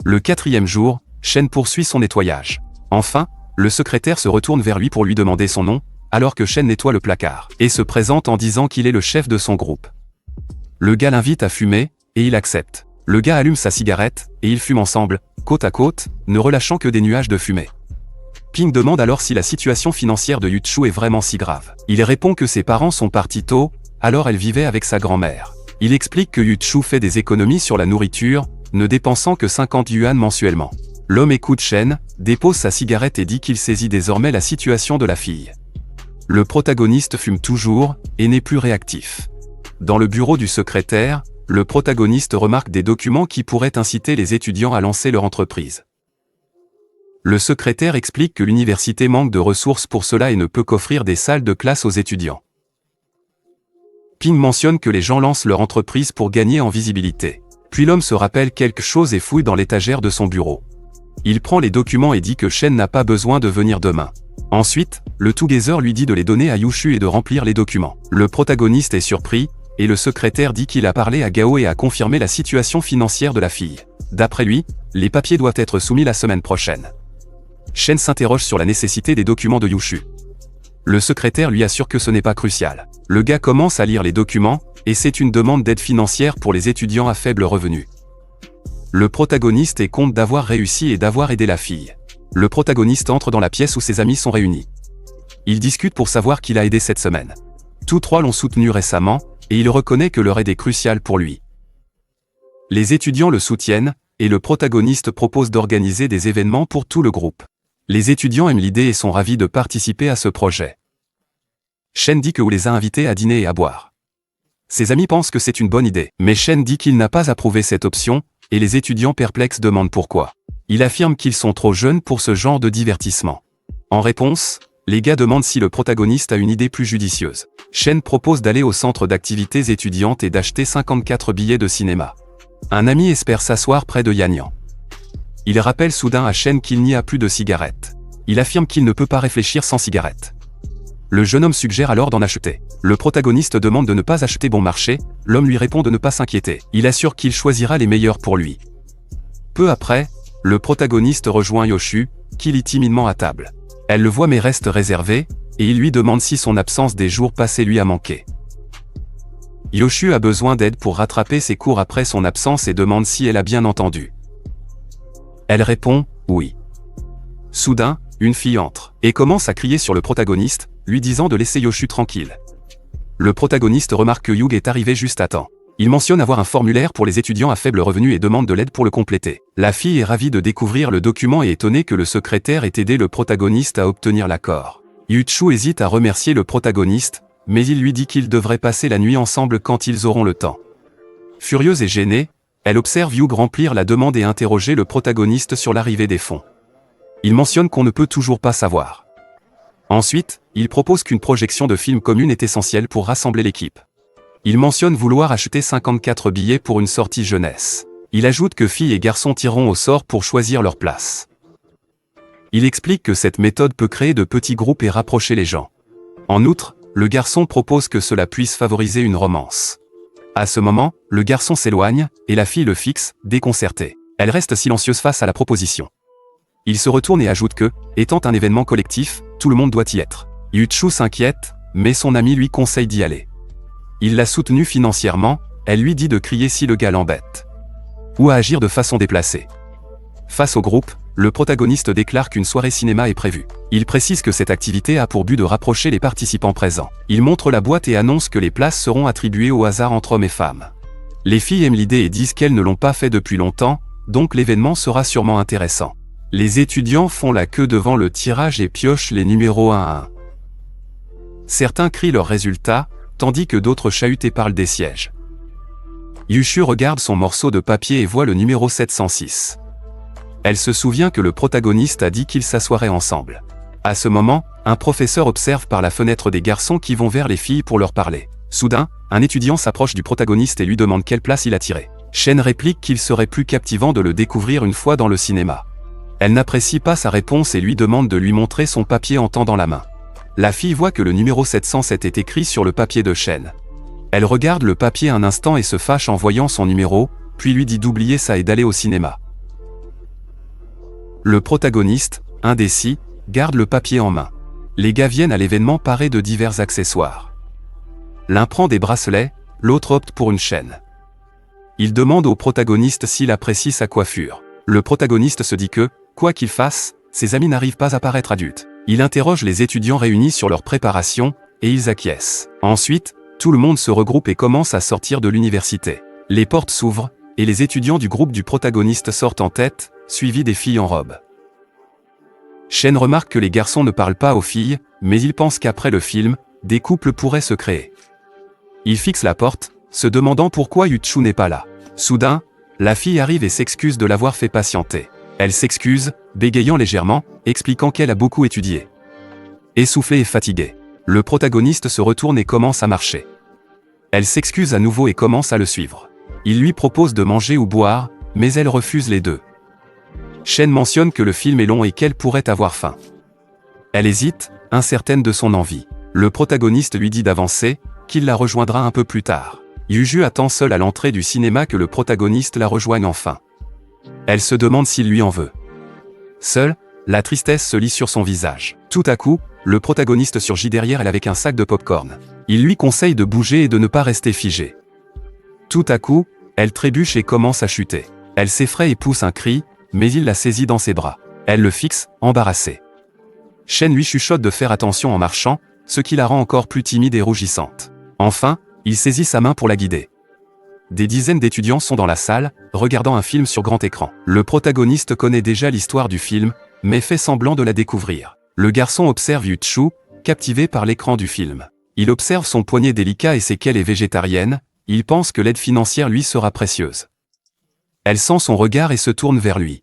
Le 4e jour, Shen poursuit son nettoyage. Enfin, le secrétaire se retourne vers lui pour lui demander son nom, alors que Shen nettoie le placard, et se présente en disant qu'il est le chef de son groupe. Le gars l'invite à fumer, et il accepte. Le gars allume sa cigarette, et ils fument ensemble, côte à côte, ne relâchant que des nuages de fumée. Ping demande alors si la situation financière de Yuchu est vraiment si grave. Il répond que ses parents sont partis tôt, alors elle vivait avec sa grand-mère. Il explique que Yuchu fait des économies sur la nourriture, ne dépensant que 50 yuan mensuellement. L'homme écoute Shen, dépose sa cigarette et dit qu'il saisit désormais la situation de la fille. Le protagoniste fume toujours, et n'est plus réactif. Dans le bureau du secrétaire, le protagoniste remarque des documents qui pourraient inciter les étudiants à lancer leur entreprise. Le secrétaire explique que l'université manque de ressources pour cela et ne peut qu'offrir des salles de classe aux étudiants. Ping mentionne que les gens lancent leur entreprise pour gagner en visibilité. Puis l'homme se rappelle quelque chose et fouille dans l'étagère de son bureau. Il prend les documents et dit que Shen n'a pas besoin de venir demain. Ensuite, le Together lui dit de les donner à Yushu et de remplir les documents. Le protagoniste est surpris, et le secrétaire dit qu'il a parlé à Gao et a confirmé la situation financière de la fille. D'après lui, les papiers doivent être soumis la semaine prochaine. Shen s'interroge sur la nécessité des documents de Yushu. Le secrétaire lui assure que ce n'est pas crucial. Le gars commence à lire les documents, et c'est une demande d'aide financière pour les étudiants à faible revenu. Le protagoniste est content d'avoir réussi et d'avoir aidé la fille. Le protagoniste entre dans la pièce où ses amis sont réunis. Ils discutent pour savoir qui l'a aidé cette semaine. Tous trois l'ont soutenu récemment, et il reconnaît que leur aide est cruciale pour lui. Les étudiants le soutiennent, et le protagoniste propose d'organiser des événements pour tout le groupe. Les étudiants aiment l'idée et sont ravis de participer à ce projet. Shen dit que Wu les a invités à dîner et à boire. Ses amis pensent que c'est une bonne idée, mais Shen dit qu'il n'a pas approuvé cette option, et les étudiants perplexes demandent pourquoi. Il affirme qu'ils sont trop jeunes pour ce genre de divertissement. En réponse, les gars demandent si le protagoniste a une idée plus judicieuse. Shen propose d'aller au centre d'activités étudiantes et d'acheter 54 billets de cinéma. Un ami espère s'asseoir près de Yanyan. Il rappelle soudain à Shen qu'il n'y a plus de cigarettes. Il affirme qu'il ne peut pas réfléchir sans cigarette. Le jeune homme suggère alors d'en acheter. Le protagoniste demande de ne pas acheter bon marché, l'homme lui répond de ne pas s'inquiéter. Il assure qu'il choisira les meilleurs pour lui. Peu après, le protagoniste rejoint Yoshu, qui lit timidement à table. Elle le voit mais reste réservée, et il lui demande si son absence des jours passés lui a manqué. Yoshu a besoin d'aide pour rattraper ses cours après son absence et demande si elle a bien entendu. Elle répond « oui ». Soudain, une fille entre, et commence à crier sur le protagoniste, lui disant de laisser Yoshu tranquille. Le protagoniste remarque que Hugh est arrivé juste à temps. Il mentionne avoir un formulaire pour les étudiants à faible revenu et demande de l'aide pour le compléter. La fille est ravie de découvrir le document et étonnée que le secrétaire ait aidé le protagoniste à obtenir l'accord. Yuchu hésite à remercier le protagoniste, mais il lui dit qu'ils devraient passer la nuit ensemble quand ils auront le temps. Furieuse et gênée, elle observe Hugh remplir la demande et interroger le protagoniste sur l'arrivée des fonds. Il mentionne qu'on ne peut toujours pas savoir. Ensuite, il propose qu'une projection de film commune est essentielle pour rassembler l'équipe. Il mentionne vouloir acheter 54 billets pour une sortie jeunesse. Il ajoute que filles et garçons tireront au sort pour choisir leur place. Il explique que cette méthode peut créer de petits groupes et rapprocher les gens. En outre, le garçon propose que cela puisse favoriser une romance. À ce moment, le garçon s'éloigne, et la fille le fixe, déconcertée. Elle reste silencieuse face à la proposition. Il se retourne et ajoute que, étant un événement collectif, tout le monde doit y être. Yuchu s'inquiète, mais son ami lui conseille d'y aller. Il l'a soutenue financièrement, elle lui dit de crier si le gars l'embête. Ou à agir de façon déplacée. Face au groupe, le protagoniste déclare qu'une soirée cinéma est prévue. Il précise que cette activité a pour but de rapprocher les participants présents. Il montre la boîte et annonce que les places seront attribuées au hasard entre hommes et femmes. Les filles aiment l'idée et disent qu'elles ne l'ont pas fait depuis longtemps, donc l'événement sera sûrement intéressant. Les étudiants font la queue devant le tirage et piochent les numéros 1 à 1. Certains crient leurs résultats, tandis que d'autres chahutent et parlent des sièges. Yushu regarde son morceau de papier et voit le numéro 706. Elle se souvient que le protagoniste a dit qu'ils s'assoiraient ensemble. À ce moment, un professeur observe par la fenêtre des garçons qui vont vers les filles pour leur parler. Soudain, un étudiant s'approche du protagoniste et lui demande quelle place il a tiré. Shen réplique qu'il serait plus captivant de le découvrir une fois dans le cinéma. Elle n'apprécie pas sa réponse et lui demande de lui montrer son papier en tendant la main. La fille voit que le numéro 707 est écrit sur le papier de Shen. Elle regarde le papier un instant et se fâche en voyant son numéro, puis lui dit d'oublier ça et d'aller au cinéma. Le protagoniste, indécis, garde le papier en main. Les gars viennent à l'événement parés de divers accessoires. L'un prend des bracelets, l'autre opte pour une chaîne. Il demande au protagoniste s'il apprécie sa coiffure. Le protagoniste se dit que, quoi qu'il fasse, ses amis n'arrivent pas à paraître adultes. Il interroge les étudiants réunis sur leur préparation, et ils acquiescent. Ensuite, tout le monde se regroupe et commence à sortir de l'université. Les portes s'ouvrent, et les étudiants du groupe du protagoniste sortent en tête, suivis des filles en robe. Shen remarque que les garçons ne parlent pas aux filles, mais il pense qu'après le film, des couples pourraient se créer. Il fixe la porte, se demandant pourquoi Yuchu n'est pas là. Soudain, la fille arrive et s'excuse de l'avoir fait patienter. Elle s'excuse, bégayant légèrement, expliquant qu'elle a beaucoup étudié. Essoufflée et fatiguée, le protagoniste se retourne et commence à marcher. Elle s'excuse à nouveau et commence à le suivre. Il lui propose de manger ou boire, mais elle refuse les deux. Shen mentionne que le film est long et qu'elle pourrait avoir faim. Elle hésite, incertaine de son envie. Le protagoniste lui dit d'avancer, qu'il la rejoindra un peu plus tard. Yuju attend seule à l'entrée du cinéma que le protagoniste la rejoigne enfin. Elle se demande s'il lui en veut. Seule, la tristesse se lit sur son visage. Tout à coup, le protagoniste surgit derrière elle avec un sac de pop-corn. Il lui conseille de bouger et de ne pas rester figée. Tout à coup, elle trébuche et commence à chuter. Elle s'effraie et pousse un cri, mais il la saisit dans ses bras. Elle le fixe, embarrassée. Shen lui chuchote de faire attention en marchant, ce qui la rend encore plus timide et rougissante. Enfin, il saisit sa main pour la guider. Des dizaines d'étudiants sont dans la salle, regardant un film sur grand écran. Le protagoniste connaît déjà l'histoire du film, mais fait semblant de la découvrir. Le garçon observe Yuchu, captivé par l'écran du film. Il observe son poignet délicat et sait qu'elle est végétarienne, il pense que l'aide financière lui sera précieuse. Elle sent son regard et se tourne vers lui.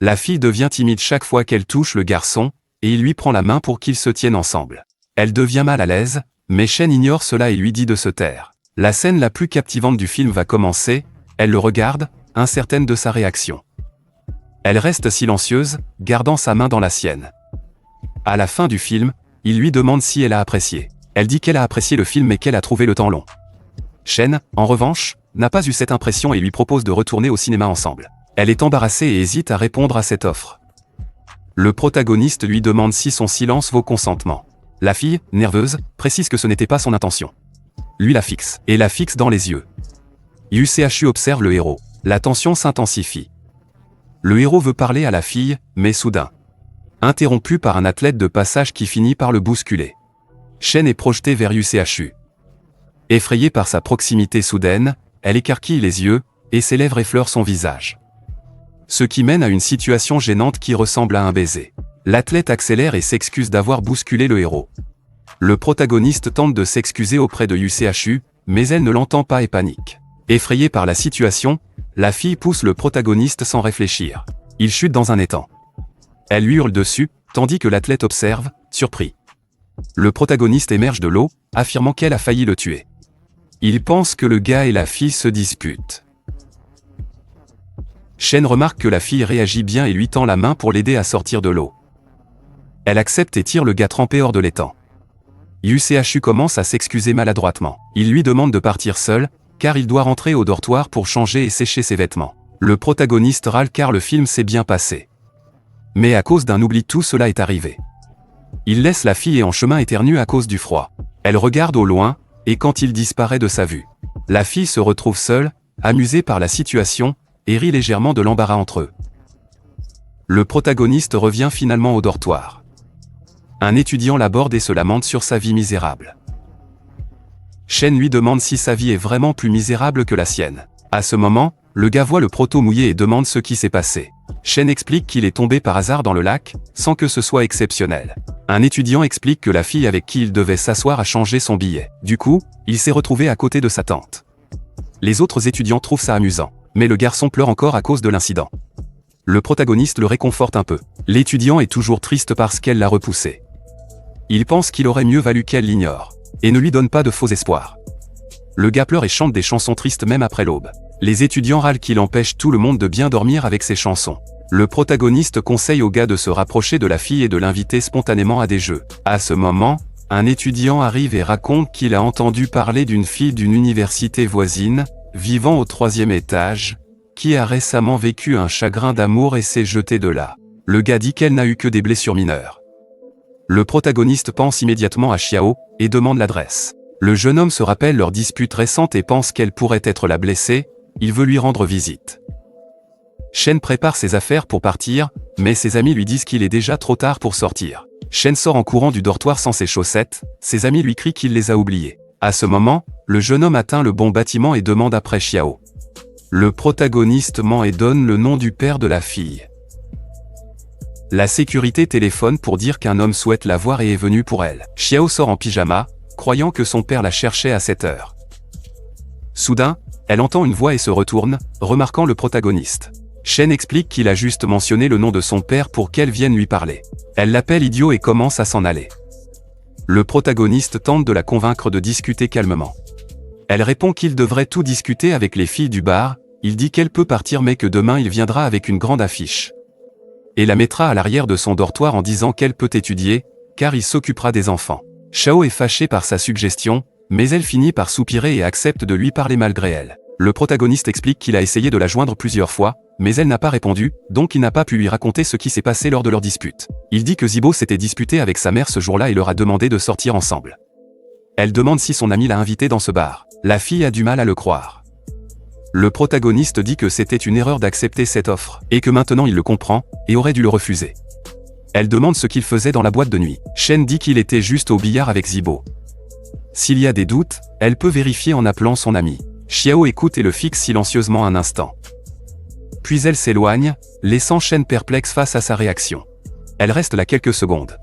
La fille devient timide chaque fois qu'elle touche le garçon, et il lui prend la main pour qu'ils se tiennent ensemble. Elle devient mal à l'aise, mais Shen ignore cela et lui dit de se taire. La scène la plus captivante du film va commencer, elle le regarde, incertaine de sa réaction. Elle reste silencieuse, gardant sa main dans la sienne. À la fin du film, Il lui demande si elle a apprécié. Elle dit qu'elle a apprécié le film mais qu'elle a trouvé le temps long. Shen, en revanche, n'a pas eu cette impression et lui propose de retourner au cinéma ensemble. Elle est embarrassée et hésite à répondre à cette offre. Le protagoniste lui demande si son silence vaut consentement. La fille, nerveuse, précise que ce n'était pas son intention. Lui la fixe, et la fixe dans les yeux. Yu Seachu observe le héros. La tension s'intensifie. Le héros veut parler à la fille, mais soudain, interrompu par un athlète de passage qui finit par le bousculer. Shen est projetée vers Yu Seachu. Effrayée par sa proximité soudaine, elle écarquille les yeux, et ses lèvres effleurent son visage. Ce qui mène à une situation gênante qui ressemble à un baiser. L'athlète accélère et s'excuse d'avoir bousculé le héros. Le protagoniste tente de s'excuser auprès de Yu Seachu, mais elle ne l'entend pas et panique. Effrayée par la situation, la fille pousse le protagoniste sans réfléchir. Il chute dans un étang. Elle lui hurle dessus, tandis que l'athlète observe, surpris. Le protagoniste émerge de l'eau, affirmant qu'elle a failli le tuer. Il pense que le gars et la fille se disputent. Shen remarque que la fille réagit bien et lui tend la main pour l'aider à sortir de l'eau. Elle accepte et tire le gars trempé hors de l'étang. Yu Seachu commence à s'excuser maladroitement. Il lui demande de partir seul, car il doit rentrer au dortoir pour changer et sécher ses vêtements. Le protagoniste râle car le film s'est bien passé. Mais à cause d'un oubli tout cela est arrivé. Il laisse la fille et en chemin éternue à cause du froid. Elle regarde au loin, et quand il disparaît de sa vue, la fille se retrouve seule, amusée par la situation, et rit légèrement de l'embarras entre eux. Le protagoniste revient finalement au dortoir. Un étudiant l'aborde et se lamente sur sa vie misérable. Shen lui demande si sa vie est vraiment plus misérable que la sienne. À ce moment, le gars voit le proto mouillé et demande ce qui s'est passé. Shen explique qu'il est tombé par hasard dans le lac, sans que ce soit exceptionnel. Un étudiant explique que la fille avec qui il devait s'asseoir a changé son billet. Du coup, il s'est retrouvé à côté de sa tante. Les autres étudiants trouvent ça amusant, mais le garçon pleure encore à cause de l'incident. Le protagoniste le réconforte un peu. L'étudiant est toujours triste parce qu'elle l'a repoussé. Il pense qu'il aurait mieux valu qu'elle l'ignore, et ne lui donne pas de faux espoirs. Le gars pleure et chante des chansons tristes même après l'aube. Les étudiants râlent qu'il empêche tout le monde de bien dormir avec ses chansons. Le protagoniste conseille au gars de se rapprocher de la fille et de l'inviter spontanément à des jeux. À ce moment, un étudiant arrive et raconte qu'il a entendu parler d'une fille d'une université voisine, vivant au 3e étage, qui a récemment vécu un chagrin d'amour et s'est jetée de là. Le gars dit qu'elle n'a eu que des blessures mineures. Le protagoniste pense immédiatement à Xiao, et demande l'adresse. Le jeune homme se rappelle leur dispute récente et pense qu'elle pourrait être la blessée, il veut lui rendre visite. Shen prépare ses affaires pour partir, mais ses amis lui disent qu'il est déjà trop tard pour sortir. Shen sort en courant du dortoir sans ses chaussettes, ses amis lui crient qu'il les a oubliées. À ce moment, le jeune homme atteint le bon bâtiment et demande après Xiao. Le protagoniste ment et donne le nom du père de la fille. La sécurité téléphone pour dire qu'un homme souhaite la voir et est venu pour elle. Xiao sort en pyjama, croyant que son père la cherchait à cette heure. Soudain, elle entend une voix et se retourne, remarquant le protagoniste. Shen explique qu'il a juste mentionné le nom de son père pour qu'elle vienne lui parler. Elle l'appelle idiot et commence à s'en aller. Le protagoniste tente de la convaincre de discuter calmement. Elle répond qu'il devrait tout discuter avec les filles du bar, il dit qu'elle peut partir mais que demain il viendra avec une grande affiche. Et la mettra à l'arrière de son dortoir en disant qu'elle peut étudier, car il s'occupera des enfants. Xiao est fâchée par sa suggestion, mais elle finit par soupirer et accepte de lui parler malgré elle. Le protagoniste explique qu'il a essayé de la joindre plusieurs fois, mais elle n'a pas répondu, donc il n'a pas pu lui raconter ce qui s'est passé lors de leur dispute. Il dit que Zibo s'était disputé avec sa mère ce jour-là et leur a demandé de sortir ensemble. Elle demande si son ami l'a invité dans ce bar. La fille a du mal à le croire. Le protagoniste dit que c'était une erreur d'accepter cette offre, et que maintenant il le comprend, et aurait dû le refuser. Elle demande ce qu'il faisait dans la boîte de nuit. Shen dit qu'il était juste au billard avec Zibo. S'il y a des doutes, elle peut vérifier en appelant son ami. Xiao écoute et le fixe silencieusement un instant. Puis elle s'éloigne, laissant Shen perplexe face à sa réaction. Elle reste là quelques secondes.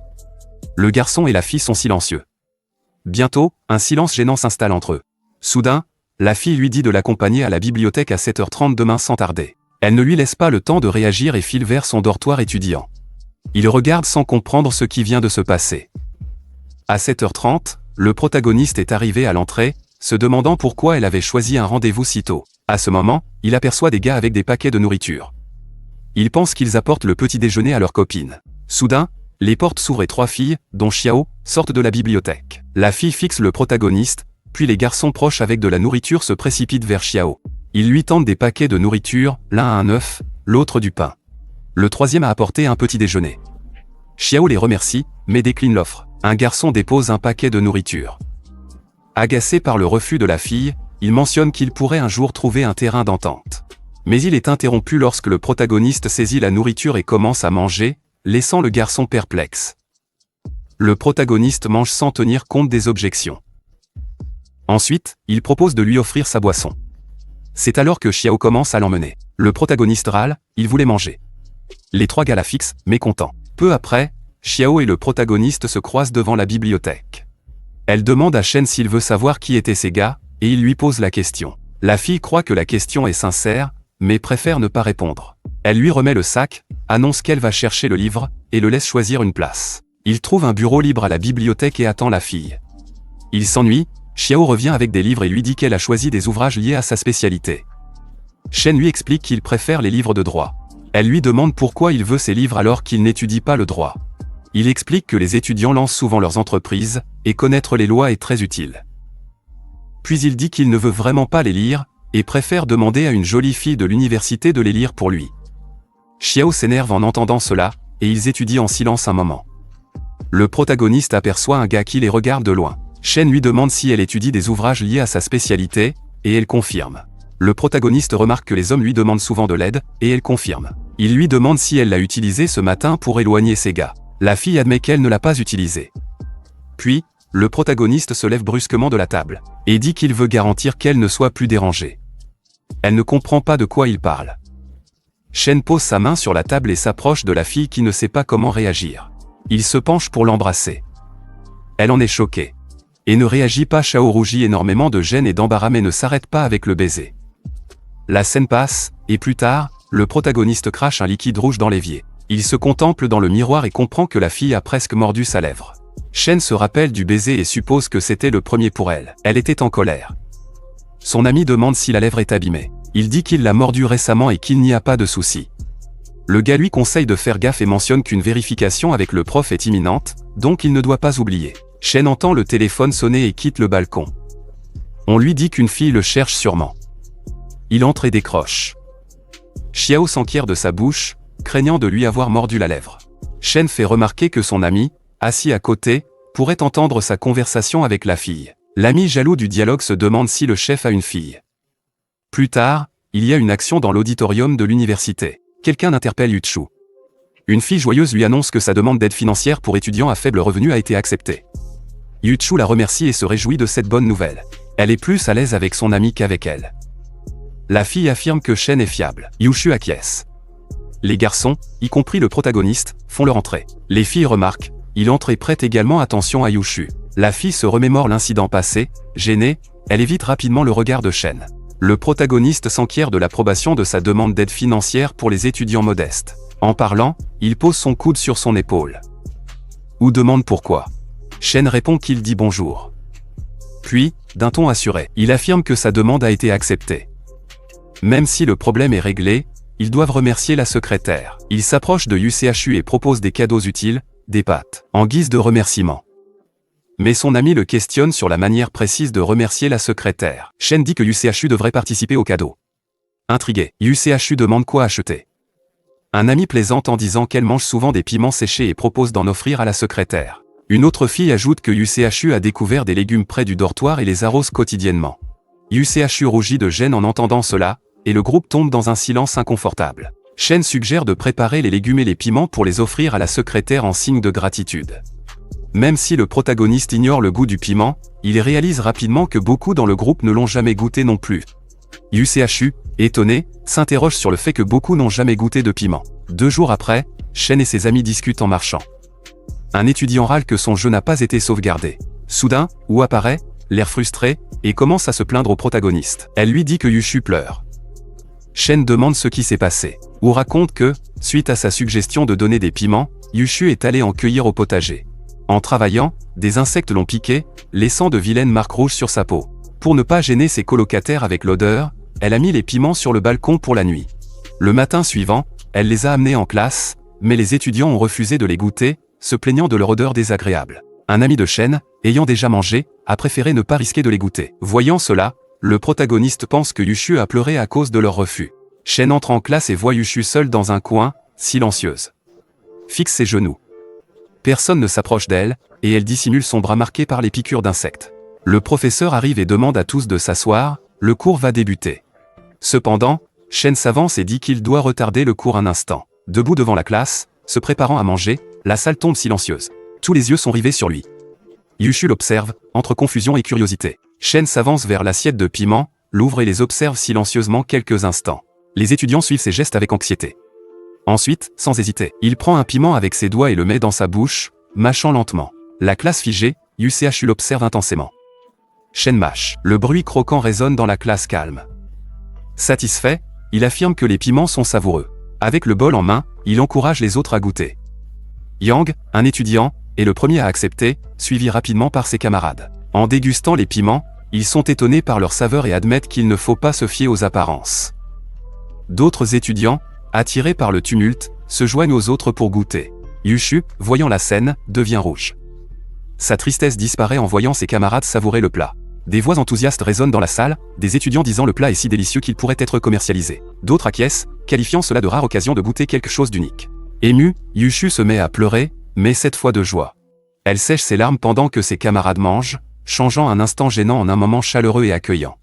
Le garçon et la fille sont silencieux. Bientôt, un silence gênant s'installe entre eux. Soudain, la fille lui dit de l'accompagner à la bibliothèque à 7h30 demain sans tarder. Elle ne lui laisse pas le temps de réagir et file vers son dortoir étudiant. Il regarde sans comprendre ce qui vient de se passer. À 7h30, le protagoniste est arrivé à l'entrée, se demandant pourquoi elle avait choisi un rendez-vous si tôt. À ce moment, il aperçoit des gars avec des paquets de nourriture. Il pense qu'ils apportent le petit déjeuner à leur copine. Soudain, Les portes s'ouvrent et 3 filles, dont Xiao, sortent de la bibliothèque. La fille fixe le protagoniste, puis les garçons proches avec de la nourriture se précipitent vers Xiao. Ils lui tendent des paquets de nourriture, l'un a un œuf, l'autre du pain. Le troisième a apporté un petit déjeuner. Xiao les remercie, mais décline l'offre. Un garçon dépose un paquet de nourriture. Agacé par le refus de la fille, il mentionne qu'il pourrait un jour trouver un terrain d'entente. Mais il est interrompu lorsque le protagoniste saisit la nourriture et commence à manger, laissant le garçon perplexe. Le protagoniste mange sans tenir compte des objections. Ensuite, il propose de lui offrir sa boisson. C'est alors que Xiao commence à l'emmener. Le protagoniste râle, il voulait manger. Les 3 gars la fixent, mécontents. Peu après, Xiao et le protagoniste se croisent devant la bibliothèque. Elle demande à Shen s'il veut savoir qui étaient ces gars, et il lui pose la question. La fille croit que la question est sincère, mais préfère ne pas répondre. Elle lui remet le sac, annonce qu'elle va chercher le livre, et le laisse choisir une place. Il trouve un bureau libre à la bibliothèque et attend la fille. Il s'ennuie, Xiao revient avec des livres et lui dit qu'elle a choisi des ouvrages liés à sa spécialité. Shen lui explique qu'il préfère les livres de droit. Elle lui demande pourquoi il veut ces livres alors qu'il n'étudie pas le droit. Il explique que les étudiants lancent souvent leurs entreprises, et connaître les lois est très utile. Puis il dit qu'il ne veut vraiment pas les lire, et préfère demander à une jolie fille de l'université de les lire pour lui. Xiao s'énerve en entendant cela, et ils étudient en silence un moment. Le protagoniste aperçoit un gars qui les regarde de loin. Shen lui demande si elle étudie des ouvrages liés à sa spécialité, et elle confirme. Le protagoniste remarque que les hommes lui demandent souvent de l'aide, et elle confirme. Il lui demande si elle l'a utilisé ce matin pour éloigner ces gars. La fille admet qu'elle ne l'a pas utilisé. Puis, le protagoniste se lève brusquement de la table, et dit qu'il veut garantir qu'elle ne soit plus dérangée. Elle ne comprend pas de quoi il parle. Shen pose sa main sur la table et s'approche de la fille qui ne sait pas comment réagir. Il se penche pour l'embrasser. Elle en est choquée. Et ne réagit pas. Xiao rougit énormément de gêne et d'embarras mais ne s'arrête pas avec le baiser. La scène passe, et plus tard, le protagoniste crache un liquide rouge dans l'évier. Il se contemple dans le miroir et comprend que la fille a presque mordu sa lèvre. Shen se rappelle du baiser et suppose que c'était le premier pour elle. Elle était en colère. Son ami demande si la lèvre est abîmée. Il dit qu'il l'a mordue récemment et qu'il n'y a pas de souci. Le gars lui conseille de faire gaffe et mentionne qu'une vérification avec le prof est imminente, donc il ne doit pas oublier. Shen entend le téléphone sonner et quitte le balcon. On lui dit qu'une fille le cherche sûrement. Il entre et décroche. Xiao s'enquiert de sa bouche, craignant de lui avoir mordu la lèvre. Shen fait remarquer que son ami, assis à côté, pourrait entendre sa conversation avec la fille. L'ami jaloux du dialogue se demande si le chef a une fille. Plus tard, il y a une action dans l'auditorium de l'université. Quelqu'un interpelle Yuchu. Une fille joyeuse lui annonce que sa demande d'aide financière pour étudiants à faible revenu a été acceptée. Yuchu la remercie et se réjouit de cette bonne nouvelle. Elle est plus à l'aise avec son ami qu'avec elle. La fille affirme que Shen est fiable. Yuchu acquiesce. Les garçons, y compris le protagoniste, font leur entrée. Les filles remarquent, il entre et prête également attention à Yuchu. La fille se remémore l'incident passé, gênée, elle évite rapidement le regard de Shen. Le protagoniste s'enquiert de l'approbation de sa demande d'aide financière pour les étudiants modestes. En parlant, il pose son coude sur son épaule. Ou demande pourquoi. Shen répond qu'il dit bonjour. Puis, d'un ton assuré, il affirme que sa demande a été acceptée. Même si le problème est réglé, ils doivent remercier la secrétaire. Il s'approche de UCHU et propose des cadeaux utiles, des pâtes, en guise de remerciement. Mais son ami le questionne sur la manière précise de remercier la secrétaire. Shen dit que UCHU devrait participer au cadeau. Intrigué, UCHU demande quoi acheter. Un ami plaisante en disant qu'elle mange souvent des piments séchés et propose d'en offrir à la secrétaire. Une autre fille ajoute que UCHU a découvert des légumes près du dortoir et les arrose quotidiennement. UCHU rougit de gêne en entendant cela, et le groupe tombe dans un silence inconfortable. Shen suggère de préparer les légumes et les piments pour les offrir à la secrétaire en signe de gratitude. Même si le protagoniste ignore le goût du piment, il réalise rapidement que beaucoup dans le groupe ne l'ont jamais goûté non plus. UCHU, étonné, s'interroge sur le fait que beaucoup n'ont jamais goûté de piment. 2 jours après, Shen et ses amis discutent en marchant. Un étudiant râle que son jeu n'a pas été sauvegardé. Soudain, Wu apparaît, l'air frustré, et commence à se plaindre au protagoniste. Elle lui dit que Yuchu pleure. Shen demande ce qui s'est passé. Wu raconte que, suite à sa suggestion de donner des piments, Yuchu est allé en cueillir au potager. En travaillant, des insectes l'ont piqué, laissant de vilaines marques rouges sur sa peau. Pour ne pas gêner ses colocataires avec l'odeur, elle a mis les piments sur le balcon pour la nuit. Le matin suivant, elle les a amenés en classe, mais les étudiants ont refusé de les goûter, se plaignant de leur odeur désagréable. Un ami de Shen, ayant déjà mangé, a préféré ne pas risquer de les goûter. Voyant cela, le protagoniste pense que Yushu a pleuré à cause de leur refus. Shen entre en classe et voit Yushu seule dans un coin, silencieuse. Fixe ses genoux. Personne ne s'approche d'elle, et elle dissimule son bras marqué par les piqûres d'insectes. Le professeur arrive et demande à tous de s'asseoir, le cours va débuter. Cependant, Shen s'avance et dit qu'il doit retarder le cours un instant. Debout devant la classe, se préparant à manger, la salle tombe silencieuse. Tous les yeux sont rivés sur lui. Yushu l'observe, entre confusion et curiosité. Shen s'avance vers l'assiette de piment, l'ouvre et les observe silencieusement quelques instants. Les étudiants suivent ses gestes avec anxiété. Ensuite, sans hésiter, il prend un piment avec ses doigts et le met dans sa bouche, mâchant lentement. La classe figée, Yushu l'observe intensément. Shen mâche. Le bruit croquant résonne dans la classe calme. Satisfait, il affirme que les piments sont savoureux. Avec le bol en main, il encourage les autres à goûter. Yang, un étudiant, est le premier à accepter, suivi rapidement par ses camarades. En dégustant les piments, ils sont étonnés par leur saveur et admettent qu'il ne faut pas se fier aux apparences. D'autres étudiants, attirés par le tumulte, se joignent aux autres pour goûter. Yushu, voyant la scène, devient rouge. Sa tristesse disparaît en voyant ses camarades savourer le plat. Des voix enthousiastes résonnent dans la salle, des étudiants disant le plat est si délicieux qu'il pourrait être commercialisé. D'autres acquiescent, qualifiant cela de rare occasion de goûter quelque chose d'unique. Émue, Yushu se met à pleurer, mais cette fois de joie. Elle sèche ses larmes pendant que ses camarades mangent, changeant un instant gênant en un moment chaleureux et accueillant.